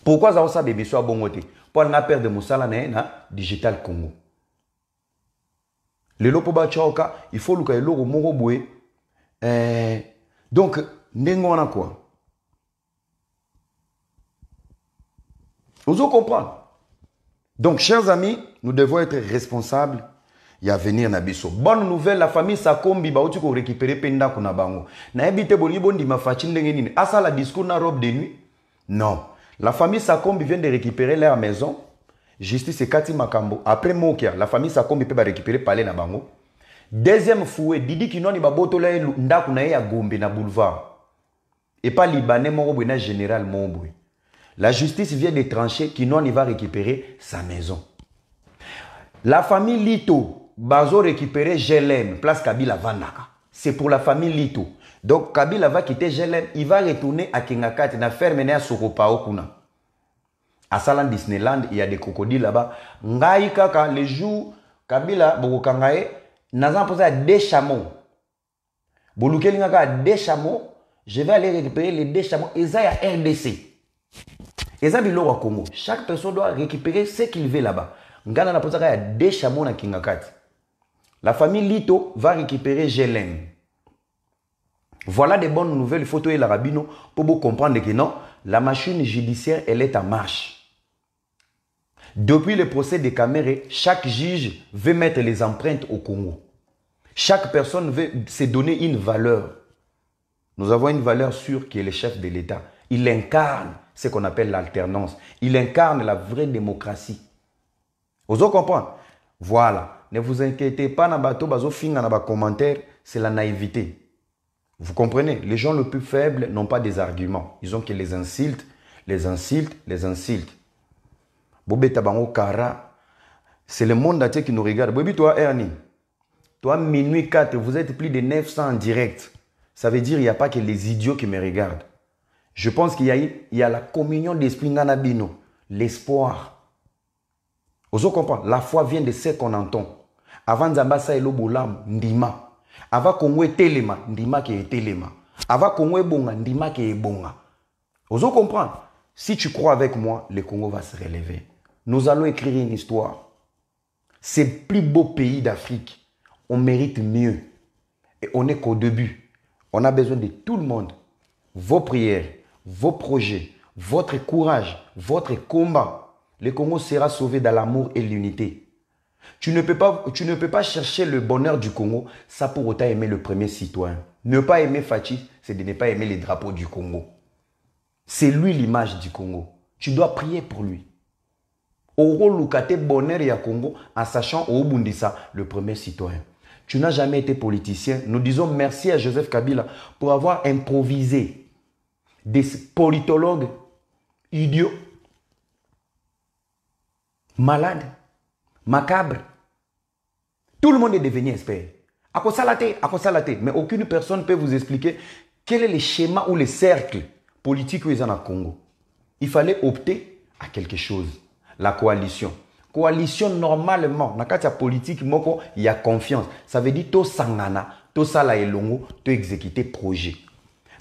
Pourquoi ça ça bébé soit bon côté? Pour na perdre Moussala na Digital Congo. Le lopo ba chaoka, il faut luka eloko moko boye. Donc ndenge wana quoi. Vous comprenez? Donc, chers amis, nous devons être responsables. Il y a venir Nabiso. Bonne nouvelle, la famille Sakombi, ba ko récupérer penda kuna bango. Na ebite boni bondi ma fachi ndenge nini. Asa la discours na robe de nuit? Non. La famille Sakombi vient de récupérer leur maison. Justice et Kati Makambo. Après Mokia, la famille Sakombi peut récupérer palais na bango. Deuxième fouet, Didi Kinoni ba botola ndaku na ya Gombe na boulevard. Et pas libanais moko na général Mombo. La justice vient de trancher qu'Inon va récupérer sa maison. La famille Lito, Bazo récupérer Gelem, place Kabila Vandaka. C'est pour la famille Lito. Donc Kabila va quitter Gelem, il va retourner à Kingakati, na ferme à Sokopao Kuna. À Salan Disneyland, il y a des crocodiles là-bas. Ngai kaka, les jours, Kabila, Bogokangae, Nazan posé à 2 chameaux. Bolukelingaka a 2 chameaux. Je vais aller récupérer les 2 chameaux. Et ça, il y a RDC. Et ça, au Congo. Chaque personne doit récupérer ce qu'il veut là-bas. Ngana na posaka ya 2 chameaux na Kingakati. La famille Lito va récupérer Gelem. Voilà des bonnes nouvelles. Il faut tout la rabino pour vous comprendre que non, la machine judiciaire, elle est en marche. Depuis le procès de Kamere, chaque juge veut mettre les empreintes au Congo. Chaque personne veut se donner une valeur. Nous avons une valeur sûre qui est le chef de l'État. Il incarne ce qu'on appelle l'alternance. Il incarne la vraie démocratie. Vous comprenez? Voilà. Ne vous inquiétez pas, commentaires, c'est la naïveté. Vous comprenez? Les gens les plus faibles n'ont pas des arguments. Ils ont que les insultes, les insultes, les insultes. Bobeta bango kara. C'est le monde entier qui nous regarde. Bobi, toi, Ernie. Toi, minuit 4, vous êtes plus de 900 en direct. Ça veut dire qu'il n'y a pas que les idiots qui me regardent. Je pense qu'il y a la communion d'esprit Nanabino, l'espoir. Vous comprenez? La foi vient de ce qu'on entend. Avant Zambasa et Lobolam, Ndima. Ava Congo telema, ndima ke telema. Ava Congo bonga, ndima ke bonga. Vous comprenez? Si tu crois avec moi, le Congo va se relever. Nous allons écrire une histoire. C'est le plus beau pays d'Afrique. On mérite mieux. Et on n'est qu'au début. On a besoin de tout le monde. Vos prières, vos projets, votre courage, votre combat. Le Congo sera sauvé dans l'amour et l'unité. Tu ne peux pas chercher le bonheur du Congo sans pour autant aimer le premier citoyen. Ne pas aimer Fachi, c'est de ne pas aimer les drapeaux du Congo. C'est lui l'image du Congo. Tu dois prier pour lui. Oro Lukate bonheur ya Congo en sachant au Bundisa le premier citoyen. Tu n'as jamais été politicien. Nous disons merci à Joseph Kabila pour avoir improvisé des politologues idiots, malades, macabres. Tout le monde est devenu expert. À quoi ça la tête? Mais aucune personne ne peut vous expliquer quel est le schéma ou le cercle politique où ils sont au Congo. Il fallait opter à quelque chose. La coalition. Coalition, normalement, dans la politique, il y a confiance. Ça veut dire que sangana, to sala elongo, to exécuter projet.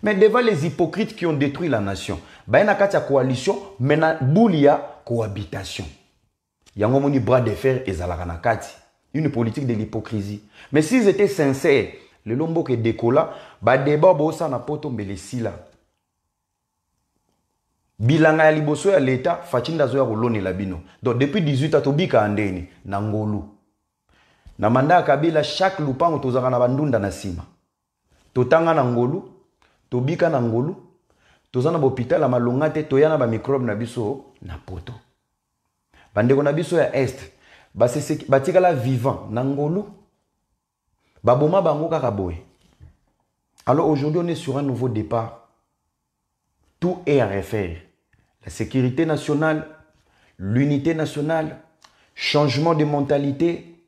Mais devant les hypocrites qui ont détruit la nation, il y a une coalition, mais il y a cohabitation. Il y a un bras de fer et une politique de l'hypocrisie. Mais s'ils étaient sincères, le lombo qui décolla, il débat na poto mbelesila. Bilanga ya liboso ya l'État, fachinda zoya kolone la bino. Donc depuis 18 ans, tobika andeni, na ngolu. Na manda ya Kabila, chaque lupango tozaka na bandunda na sima. Totanga na ngolu, tobika na ngolu, tozana ba hôpital ya malonga te, toyana ba microbe na biso na poto. Bandeko na biso ya Est, batikala vivant na ngolu, baboma bango kaka boye. Alors aujourd'hui, on est sur un nouveau départ. Tout est à refaire. La sécurité nationale, l'unité nationale, changement de mentalité,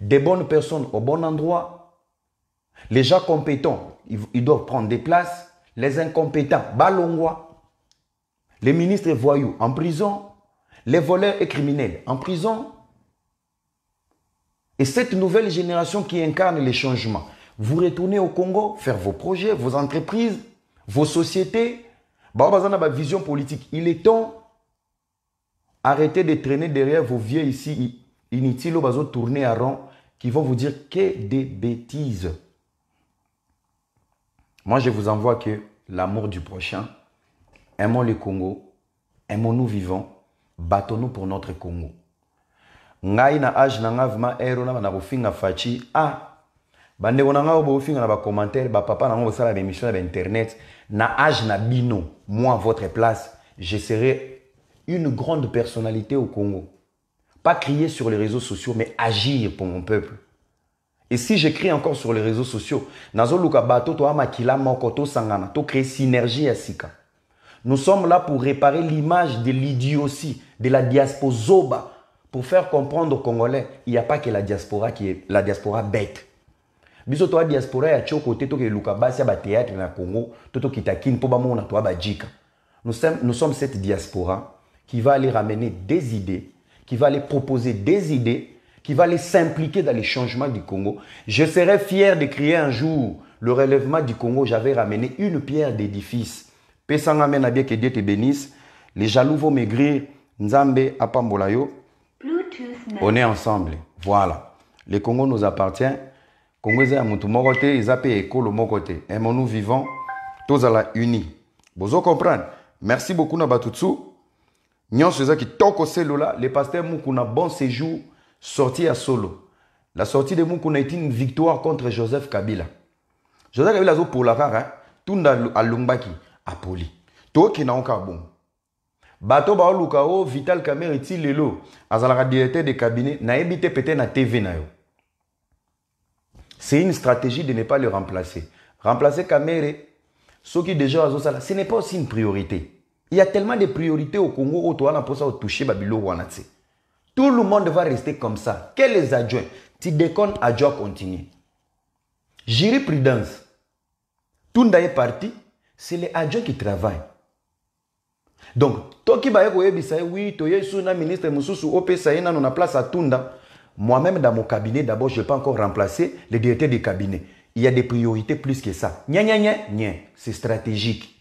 des bonnes personnes au bon endroit. Les gens compétents, ils doivent prendre des places. Les incompétents, balongwa. Les ministres voyous en prison. Les voleurs et criminels en prison. Et cette nouvelle génération qui incarne les changements, vous retournez au Congo, faire vos projets, vos entreprises, vos sociétés. Ba vision politique. Il est temps arrêtez de traîner derrière vos vieux ici inutiles bazo tourner à rond qui vont vous dire que des bêtises. Moi, je vous envoie que l'amour du prochain, aimons le Congo, aimons-nous vivants, battons-nous pour notre Congo. Ngai na âge na ngavma ero na kofinga fachi bande konanga bo finga na ba commentaire ba papa na ngo sala ba émission na internet na âge na bino moi à votre place je serai une grande personnalité au Congo. Pas crier sur les réseaux sociaux mais agir pour mon peuple. Et si j'écris encore sur les réseaux sociaux, nazo luka bato to amakila moko to sangana to créer synergie à sika. Nous sommes là pour réparer l'image de l'idiotie de la diaspora zoba pour faire comprendre aux Congolais, il n'y a pas que la diaspora qui est la diaspora bête. Biso to diaspora ya choko te to ke luka basi ya ba théâtre na Congo, to kitakine po ba mona to ba jika. Nous sommes cette diaspora qui va aller ramener des idées, qui va aller proposer des idées, qui va aller s'impliquer dans les changements du Congo. Je serais fier de créer un jour le relèvement du Congo. J'avais ramené une pierre d'édifice. Pesanga mena bien que Dieu te bénisse. Les jaloux vont maigrir. Nzambe apambolayo. On est ensemble. Voilà. Le Congo nous appartient. Congo est un moutou mokote, ils appellent école mokote. Aimons-nous vivants, tous à la unis. Vous comprenez? Merci beaucoup na batutsu. Nyon seza qui toko selo là, le pasteur Mukuna bon séjour sorti à solo. La sortie de Mukuna est une victoire contre Joseph Kabila. Joseph Kabila zo pour la rare, tunda alumbaki apoli. To ki na onka bon. Bato ba lukao Vital Kamerhe ti lelo azala directeur de cabinet na ebité pété na TV na yo. C'est une stratégie de ne pas le remplacer. Remplacer Kamerhe, ceux qui déjà ont ça, ce n'est pas aussi une priorité. Il y a tellement de priorités au Congo où tu as l'impression de toucher Babilo Wanatse. Tout le monde va rester comme ça. Quels les adjoints? Tu déconnes, adjoint continue. Jurisprudence. Tout est parti, c'est les adjoints qui travaillent. Donc, toi qui vas oui, tu es sous ministre Moussou OP, ça y est, on a place à Tunda. Moi-même, dans mon cabinet, d'abord, je ne vais pas encore remplacer les directeurs des cabinets. Il y a des priorités plus que ça. Nya, nya, nya, nya. C'est stratégique.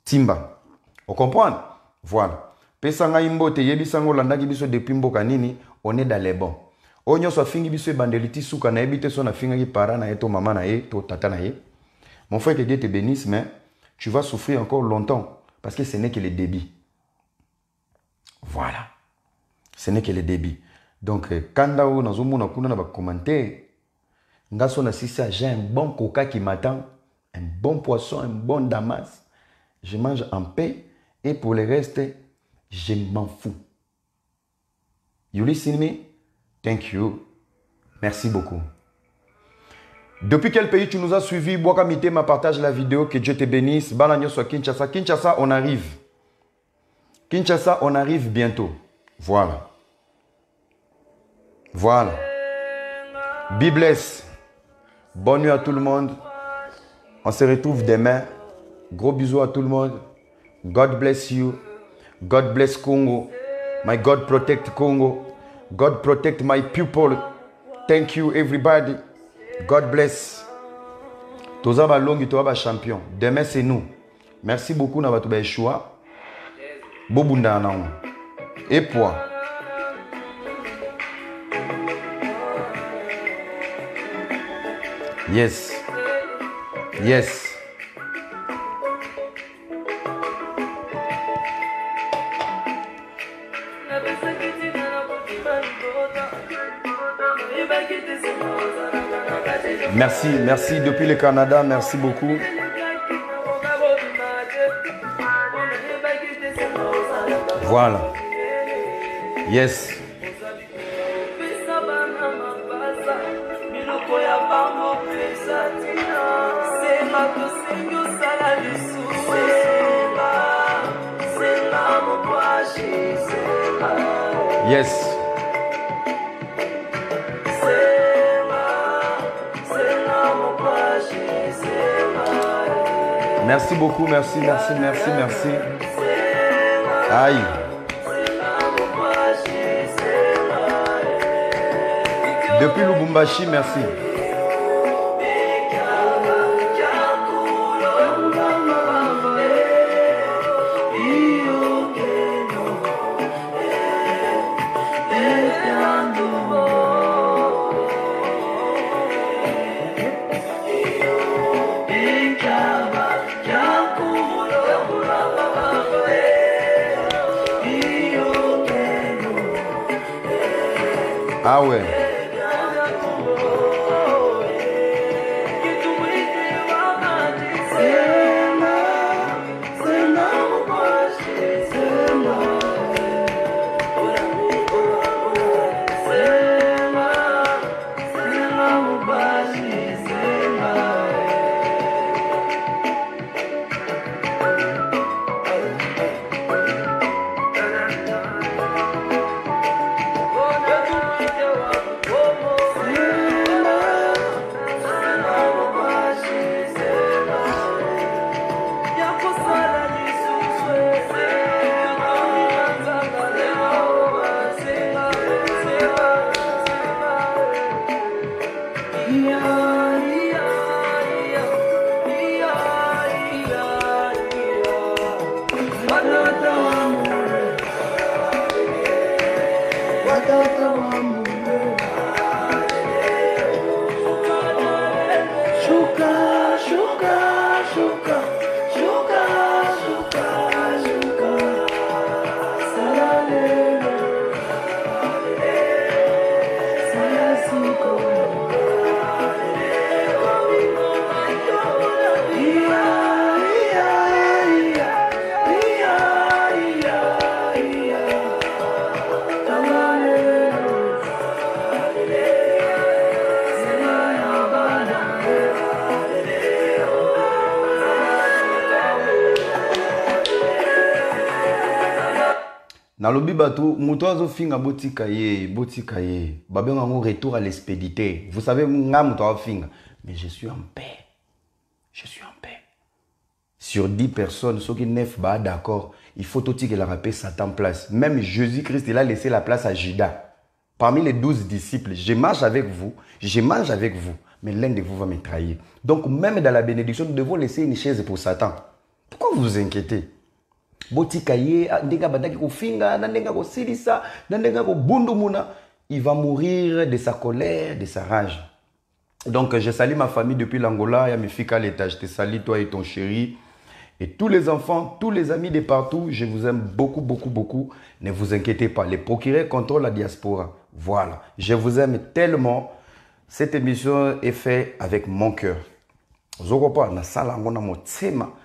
Timba. Vous comprenez? Voilà. Pesanga imbote, yebisango landaki biso depuis mboka nini, on est dans les bons. Onyo so fingi biso bandeliti suka na ebite so na finga ki para na eto mama na e, to tata na e. Mon frère, que Dieu te bénisse, mais tu vas souffrir encore longtemps parce que ce n'est que le débit. Voilà. Ce n'est que le débit. Donc, quand on a un commentaire, j'ai un bon coca qui m'attend, un bon poisson, un bon damas. Je mange en paix et pour le reste, je m'en fous. You listen me? Thank you. Merci beaucoup. Depuis quel pays tu nous as suivis? Boaka Mitema, partage la vidéo. Que Dieu te bénisse. Balanyo soit Kinshasa. Kinshasa, on arrive. Kinshasa, on arrive bientôt. Voilà. Voilà. Be blessed. Bonne nuit à tout le monde. On se retrouve demain. Gros bisous à tout le monde. God bless you. God bless Congo. My God protect Congo. God protect my people. Thank you everybody. God bless. Toza ba longi, toza ba champion. Demain c'est nous. Merci beaucoup na bato ba Yeshua. Bobunda na on. Et point. Yes. Yes. Merci, merci depuis le Canada, merci beaucoup. Voilà. Yes. Yes. Merci beaucoup, merci, merci, merci, merci. Aïe. Depuis Lubumbashi, merci. Ah ouais. Nalobi bato, mutoazo finga botika ye. Babenga ngo retour à l'expéditeur. Vous savez, nga mutoa finga. Mais je suis en paix. Je suis en paix. Sur 10 personnes, ceux qui 9 bah d'accord, il faut tout que la paix Satan place. Même Jésus-Christ, il a laissé la place à Judas. Parmi les 12 disciples, je marche avec vous, je mange avec vous, mais l'un de vous va me trahir. Donc même dans la bénédiction, nous devons laisser une chaise pour Satan. Pourquoi vous vous inquiétez? Il va mourir de sa colère, de sa rage. Donc je salue ma famille depuis l'Angola, il y a mes filles à l'étage. Je te salue toi et ton chéri. Et tous les enfants, tous les amis de partout, je vous aime beaucoup, beaucoup, beaucoup. Ne vous inquiétez pas, les procureurs contrôlent la diaspora. Voilà, je vous aime tellement. Cette émission est faite avec mon cœur.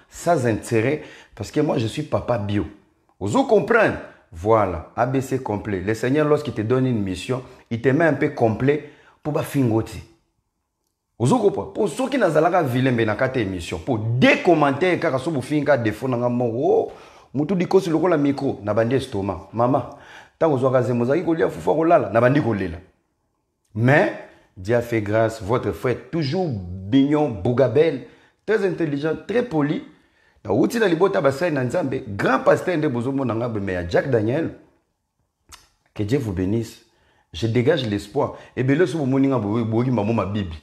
Sans intérêt, parce que moi je suis papa bio. Vous comprenez? Voilà, ABC complet. Le Seigneur, lorsqu'il te donne une mission, il te met un peu complet pour fingoti. Pour ceux qui n'ont pas vu l'émission, pour des commentaires, car si vous faites un défaut, vous avez dit que c'est le micro, vous avez dit maman, tant que vous avez dit mais Dieu a fait grâce, votre frère, toujours bignon, bougabel, très intelligent, très poli. Grand pasteur de Jack Daniel, que Dieu vous bénisse. Je dégage l'espoir. Et bien là, si vous avez ma Bible.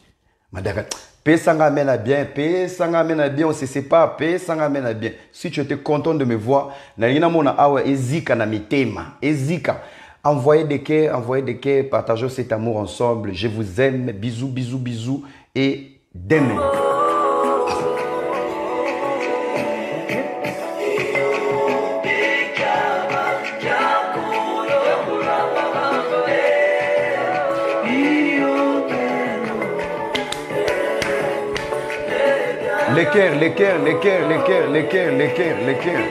Paix sanga mène bien, paix sanga mène bien, on se sépare, paix sanga mène bien. Si tu étais content de me voir, envoyez des cœurs, partageons cet amour ensemble. Je vous aime, bisous, bisous, bisous et demain. Les cœurs, les cœurs, les cœurs, les cœurs, les cœurs, les cœurs, les cœurs.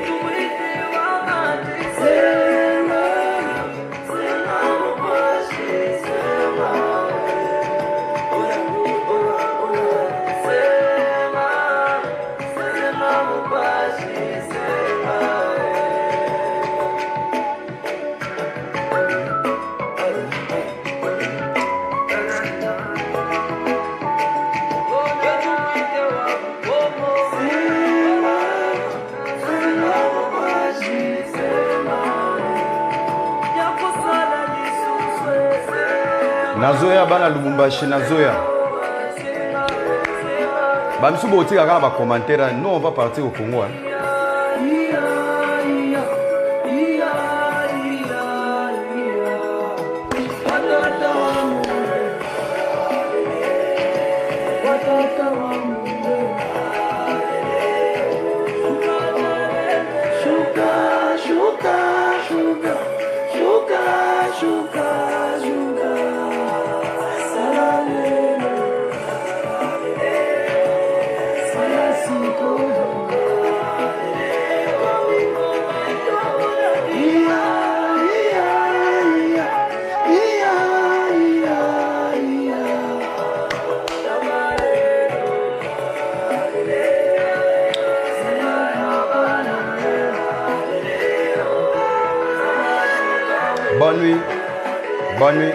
Nazoya bana Lubumbashi Nazoya. Bamsu boti kaka ba commentaire, nous on va partir au Congo. Bonne nuit. Bonne nuit.